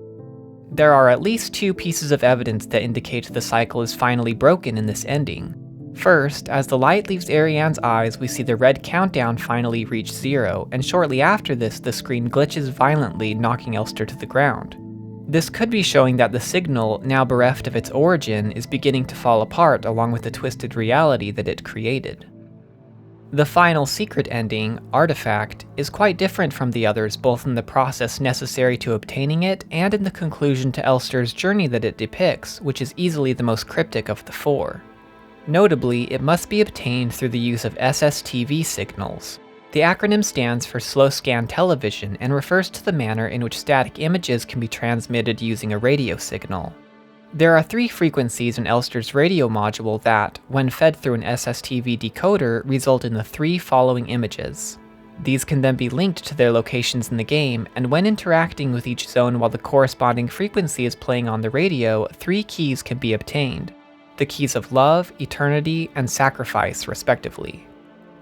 There are at least two pieces of evidence that indicate the cycle is finally broken in this ending. First, as the light leaves Ariane's eyes, we see the red countdown finally reach 0, and shortly after this, the screen glitches violently, knocking Elster to the ground. This could be showing that the signal, now bereft of its origin, is beginning to fall apart along with the twisted reality that it created. The final secret ending, Artifact, is quite different from the others both in the process necessary to obtaining it and in the conclusion to Elster's journey that it depicts, which is easily the most cryptic of the four. Notably, it must be obtained through the use of SSTV signals. The acronym stands for Slow Scan Television and refers to the manner in which static images can be transmitted using a radio signal. There are 3 frequencies in Elster's radio module that, when fed through an SSTV decoder, result in the 3 following images. These can then be linked to their locations in the game, and when interacting with each zone while the corresponding frequency is playing on the radio, 3 keys can be obtained. The keys of love, eternity, and sacrifice, respectively.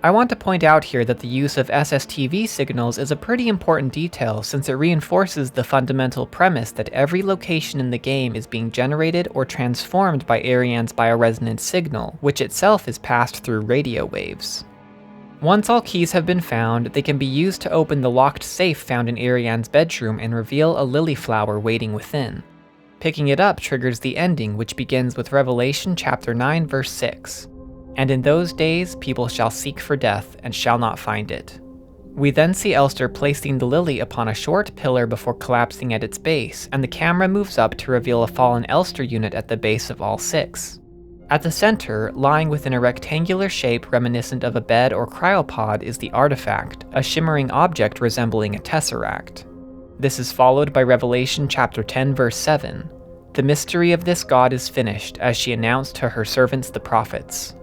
I want to point out here that the use of SSTV signals is a pretty important detail since it reinforces the fundamental premise that every location in the game is being generated or transformed by Ariane's bioresonance signal, which itself is passed through radio waves. Once all keys have been found, they can be used to open the locked safe found in Ariane's bedroom and reveal a lily flower waiting within. Picking it up triggers the ending, which begins with Revelation chapter 9 verse 6. And in those days people shall seek for death, and shall not find it. We then see Elster placing the lily upon a short pillar before collapsing at its base, and the camera moves up to reveal a fallen Elster unit at the base of all 6. At the center, lying within a rectangular shape reminiscent of a bed or cryopod, is the artifact, a shimmering object resembling a tesseract. This is followed by Revelation chapter 10 verse 7. The mystery of this God is finished, as she announced to her servants the prophets.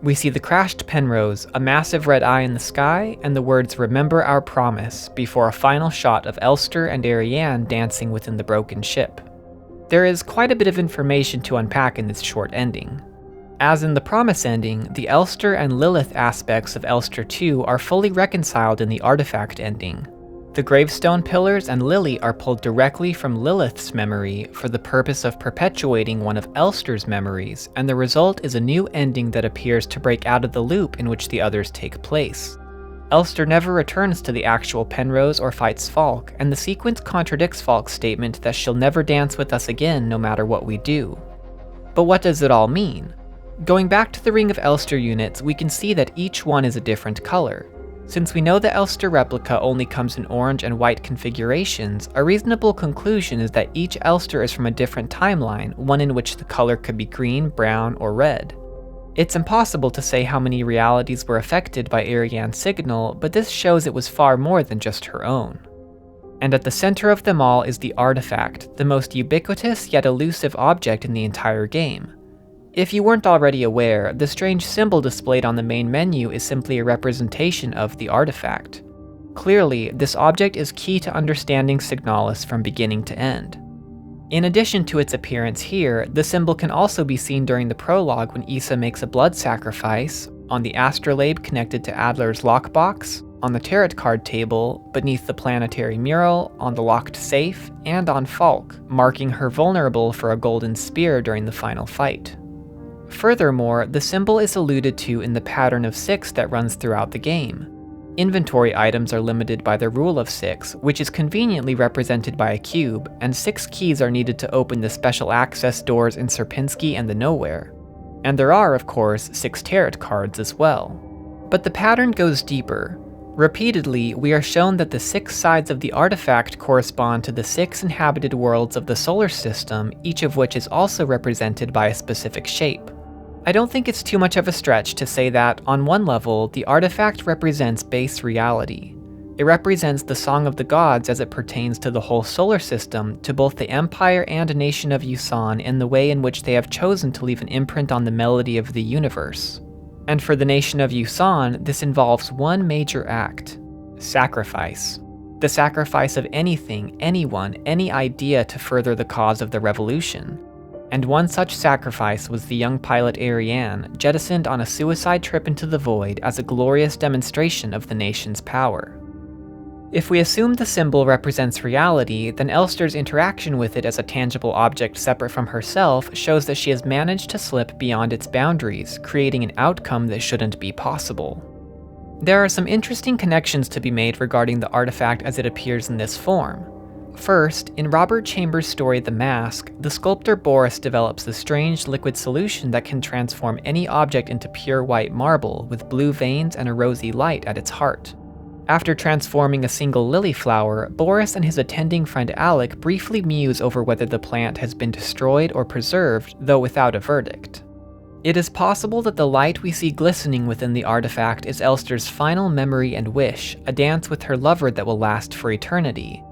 We see the crashed Penrose, a massive red eye in the sky, and the words "Remember our promise" before a final shot of Elster and Ariane dancing within the broken ship. There is quite a bit of information to unpack in this short ending. As in the Promise ending, the Elster and Lilith aspects of Elster 2 are fully reconciled in the Artifact ending. The gravestone pillars and lily are pulled directly from Lilith's memory for the purpose of perpetuating one of Elster's memories, and the result is a new ending that appears to break out of the loop in which the others take place. Elster never returns to the actual Penrose or fights Falk, and the sequence contradicts Falk's statement that she'll never dance with us again no matter what we do. But what does it all mean? Going back to the Ring of Elster units, we can see that each one is a different color. Since we know the Elster replica only comes in orange and white configurations, a reasonable conclusion is that each Elster is from a different timeline, one in which the color could be green, brown, or red. It's impossible to say how many realities were affected by Ariane's signal, but this shows it was far more than just her own. And at the center of them all is the artifact, the most ubiquitous yet elusive object in the entire game. If you weren't already aware, the strange symbol displayed on the main menu is simply a representation of the artifact. Clearly, this object is key to understanding Signalis from beginning to end. In addition to its appearance here, the symbol can also be seen during the prologue when Issa makes a blood sacrifice, on the astrolabe connected to Adler's lockbox, on the tarot card table, beneath the planetary mural, on the locked safe, and on Falk, marking her vulnerable for a golden spear during the final fight. Furthermore, the symbol is alluded to in the pattern of 6 that runs throughout the game. Inventory items are limited by the rule of 6, which is conveniently represented by a cube, and 6 keys are needed to open the special access doors in Sierpinski and the Nowhere. And there are, of course, 6 tarot cards as well. But the pattern goes deeper. Repeatedly, we are shown that the 6 sides of the artifact correspond to the 6 inhabited worlds of the solar system, each of which is also represented by a specific shape. I don't think it's too much of a stretch to say that, on one level, the artifact represents base reality. It represents the Song of the Gods as it pertains to the whole solar system, to both the Empire and Nation of Yusan in the way in which they have chosen to leave an imprint on the melody of the universe. And for the Nation of Yusan, this involves one major act: sacrifice. The sacrifice of anything, anyone, any idea to further the cause of the revolution. And one such sacrifice was the young pilot Ariane, jettisoned on a suicide trip into the void as a glorious demonstration of the nation's power. If we assume the symbol represents reality, then Elster's interaction with it as a tangible object separate from herself shows that she has managed to slip beyond its boundaries, creating an outcome that shouldn't be possible. There are some interesting connections to be made regarding the artifact as it appears in this form. First, in Robert Chambers' story The Mask, the sculptor Boris develops a strange liquid solution that can transform any object into pure white marble with blue veins and a rosy light at its heart. After transforming a single lily flower, Boris and his attending friend Alec briefly muse over whether the plant has been destroyed or preserved, though without a verdict. It is possible that the light we see glistening within the artifact is Elster's final memory and wish, a dance with her lover that will last for eternity.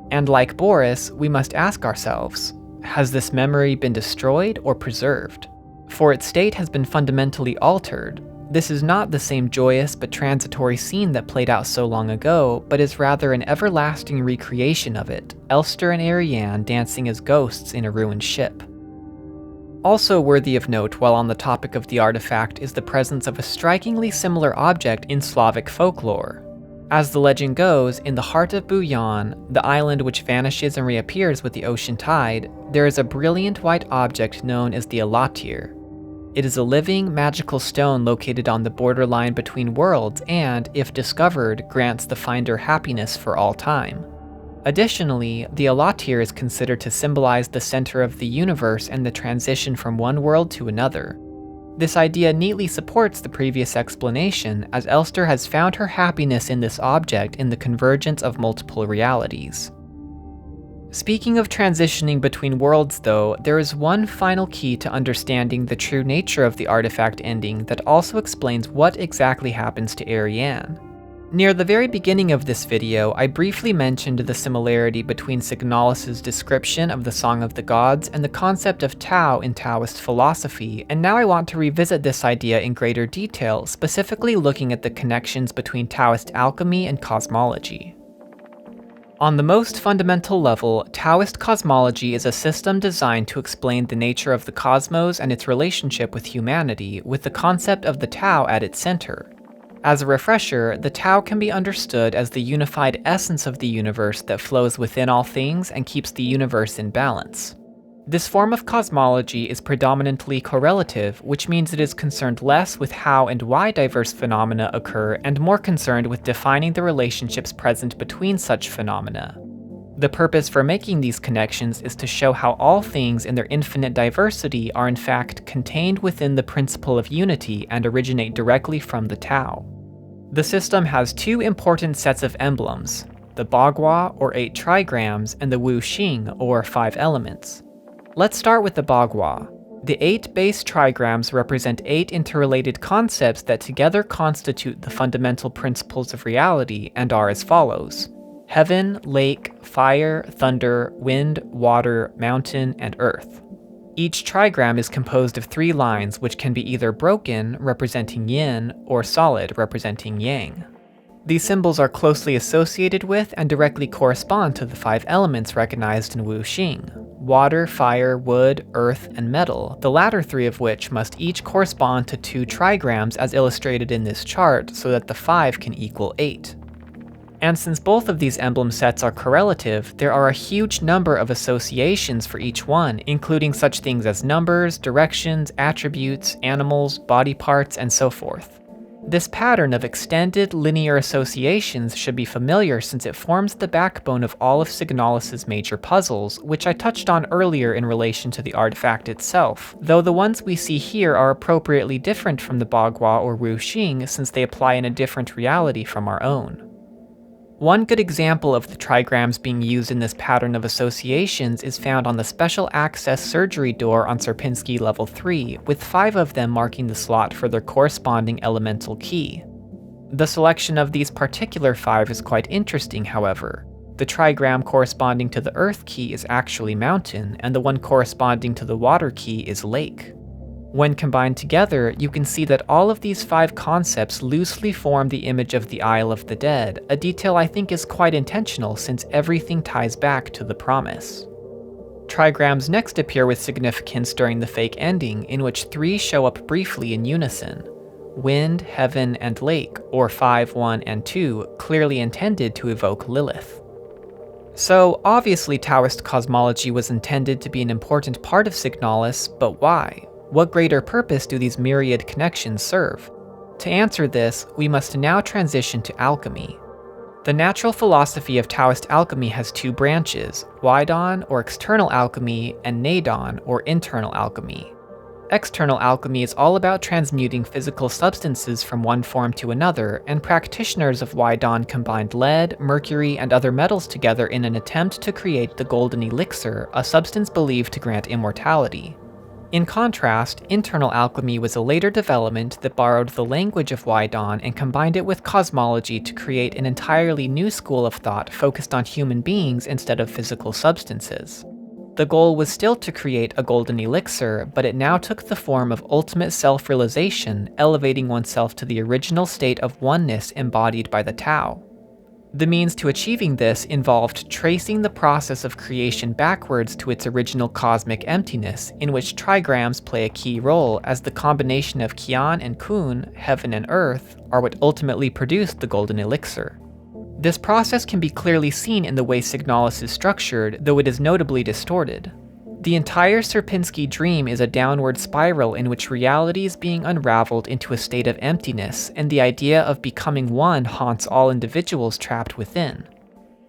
And like Boris, we must ask ourselves, has this memory been destroyed or preserved? For its state has been fundamentally altered. This is not the same joyous but transitory scene that played out so long ago, but is rather an everlasting recreation of it, Elster and Ariane dancing as ghosts in a ruined ship. Also worthy of note while on the topic of the artifact is the presence of a strikingly similar object in Slavic folklore. As the legend goes, in the heart of Buyan, the island which vanishes and reappears with the ocean tide, there is a brilliant white object known as the Alatir. It is a living, magical stone located on the borderline between worlds and, if discovered, grants the finder happiness for all time. Additionally, the Alatir is considered to symbolize the center of the universe and the transition from one world to another. This idea neatly supports the previous explanation, as Elster has found her happiness in this object in the convergence of multiple realities. Speaking of transitioning between worlds though, there is one final key to understanding the true nature of the artifact ending that also explains what exactly happens to Ariane. Near the very beginning of this video, I briefly mentioned the similarity between Signalis' description of the Song of the Gods and the concept of Tao in Taoist philosophy, and now I want to revisit this idea in greater detail, specifically looking at the connections between Taoist alchemy and cosmology. On the most fundamental level, Taoist cosmology is a system designed to explain the nature of the cosmos and its relationship with humanity, with the concept of the Tao at its center. As a refresher, the Tao can be understood as the unified essence of the universe that flows within all things and keeps the universe in balance. This form of cosmology is predominantly correlative, which means it is concerned less with how and why diverse phenomena occur and more concerned with defining the relationships present between such phenomena. The purpose for making these connections is to show how all things in their infinite diversity are in fact contained within the principle of unity and originate directly from the Tao. The system has two important sets of emblems, the Bagua, or 8 trigrams, and the Wu Xing, or 5 elements. Let's start with the Bagua. The 8 base trigrams represent 8 interrelated concepts that together constitute the fundamental principles of reality and are as follows: heaven, lake, fire, thunder, wind, water, mountain, and earth. Each trigram is composed of 3 lines which can be either broken, representing yin, or solid, representing yang. These symbols are closely associated with and directly correspond to the 5 elements recognized in Wu Xing: water, fire, wood, earth, and metal, the latter 3 of which must each correspond to 2 trigrams as illustrated in this chart so that the 5 can equal 8. And since both of these emblem sets are correlative, there are a huge number of associations for each one, including such things as numbers, directions, attributes, animals, body parts, and so forth. This pattern of extended linear associations should be familiar since it forms the backbone of all of Signalis' major puzzles, which I touched on earlier in relation to the artifact itself, though the ones we see here are appropriately different from the Bagua or Wu Xing since they apply in a different reality from our own. One good example of the trigrams being used in this pattern of associations is found on the special access surgery door on Sierpinski level 3, with 5 of them marking the slot for their corresponding elemental key. The selection of these particular 5 is quite interesting, however. The trigram corresponding to the earth key is actually mountain, and the one corresponding to the water key is lake. When combined together, you can see that all of these 5 concepts loosely form the image of the Isle of the Dead, a detail I think is quite intentional since everything ties back to the promise. Trigrams next appear with significance during the fake ending, in which 3 show up briefly in unison: wind, heaven, and lake, or 5, 1, and 2, clearly intended to evoke Lilith. So, obviously Taoist cosmology was intended to be an important part of Signalis, but why? What greater purpose do these myriad connections serve? To answer this, we must now transition to alchemy. The natural philosophy of Taoist alchemy has 2 branches, Huaidon, or external alchemy, and Neidon, or internal alchemy. External alchemy is all about transmuting physical substances from one form to another, and practitioners of Huaidon combined lead, mercury, and other metals together in an attempt to create the golden elixir, a substance believed to grant immortality. In contrast, internal alchemy was a later development that borrowed the language of Huaidon and combined it with cosmology to create an entirely new school of thought focused on human beings instead of physical substances. The goal was still to create a golden elixir, but it now took the form of ultimate self-realization, elevating oneself to the original state of oneness embodied by the Tao. The means to achieving this involved tracing the process of creation backwards to its original cosmic emptiness, in which trigrams play a key role as the combination of Qian and Kun, heaven and earth, are what ultimately produced the golden elixir. This process can be clearly seen in the way Signalis is structured, though it is notably distorted. The entire Sierpinski dream is a downward spiral in which reality is being unraveled into a state of emptiness, and the idea of becoming one haunts all individuals trapped within.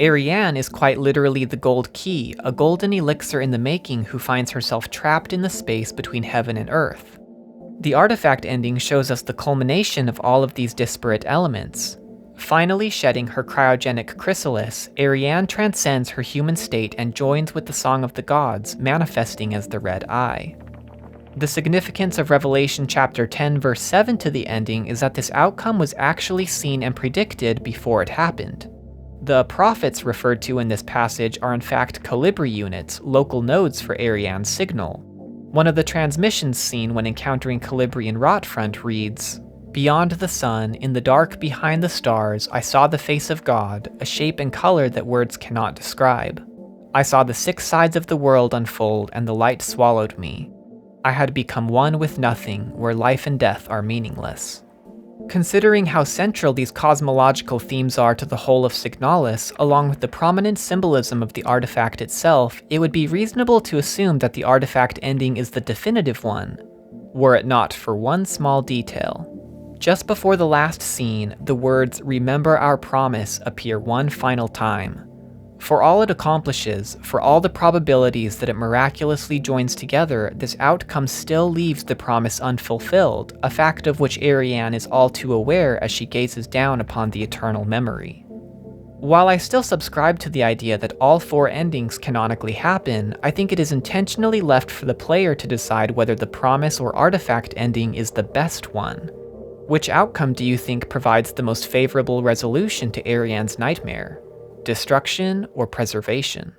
Ariane is quite literally the gold key, a golden elixir in the making who finds herself trapped in the space between heaven and earth. The artifact ending shows us the culmination of all of these disparate elements. Finally shedding her cryogenic chrysalis, Ariane transcends her human state and joins with the Song of the Gods, manifesting as the Red Eye. The significance of Revelation chapter 10 verse 7 to the ending is that this outcome was actually seen and predicted before it happened. The prophets referred to in this passage are in fact colibri units, local nodes for Ariane's signal. One of the transmissions seen when encountering Colibri in Rotfront reads, "Beyond the sun, in the dark behind the stars, I saw the face of God, a shape and color that words cannot describe. I saw the 6 sides of the world unfold, and the light swallowed me. I had become one with nothing, where life and death are meaningless." Considering how central these cosmological themes are to the whole of Signalis, along with the prominent symbolism of the artifact itself, it would be reasonable to assume that the artifact ending is the definitive one, were it not for one small detail. Just before the last scene, the words "Remember our promise" appear one final time. For all it accomplishes, for all the probabilities that it miraculously joins together, this outcome still leaves the promise unfulfilled, a fact of which Ariane is all too aware as she gazes down upon the eternal memory. While I still subscribe to the idea that all 4 endings canonically happen, I think it is intentionally left for the player to decide whether the promise or artifact ending is the best one. Which outcome do you think provides the most favorable resolution to Ariane's nightmare? Destruction or preservation?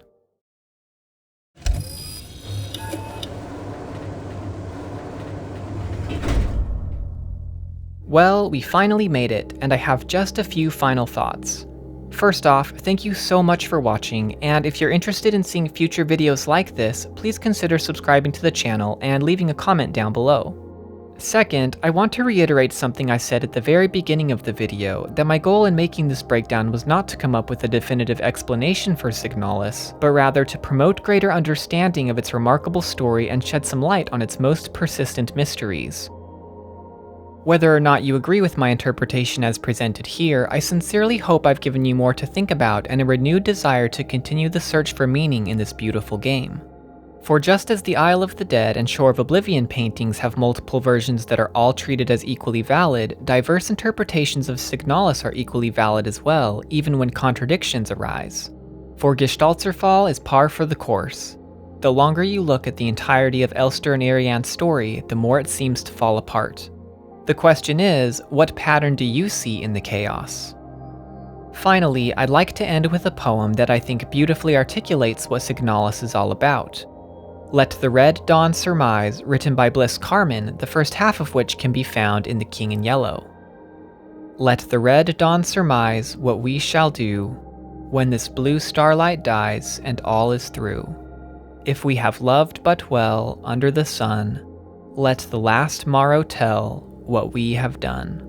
Well, we finally made it, and I have just a few final thoughts. First off, thank you so much for watching, and if you're interested in seeing future videos like this, please consider subscribing to the channel and leaving a comment down below. Second, I want to reiterate something I said at the very beginning of the video, that my goal in making this breakdown was not to come up with a definitive explanation for Signalis, but rather to promote greater understanding of its remarkable story and shed some light on its most persistent mysteries. Whether or not you agree with my interpretation as presented here, I sincerely hope I've given you more to think about and a renewed desire to continue the search for meaning in this beautiful game. For just as the Isle of the Dead and Shore of Oblivion paintings have multiple versions that are all treated as equally valid, diverse interpretations of Signalis are equally valid as well, even when contradictions arise. For Gestaltzerfall is par for the course. The longer you look at the entirety of Elster and Ariane's story, the more it seems to fall apart. The question is, what pattern do you see in the chaos? Finally, I'd like to end with a poem that I think beautifully articulates what Signalis is all about. Let the Red Dawn Surmise, written by Bliss Carman, the first half of which can be found in The King in Yellow. Let the red dawn surmise what we shall do when this blue starlight dies and all is through. If we have loved but well under the sun, let the last morrow tell what we have done.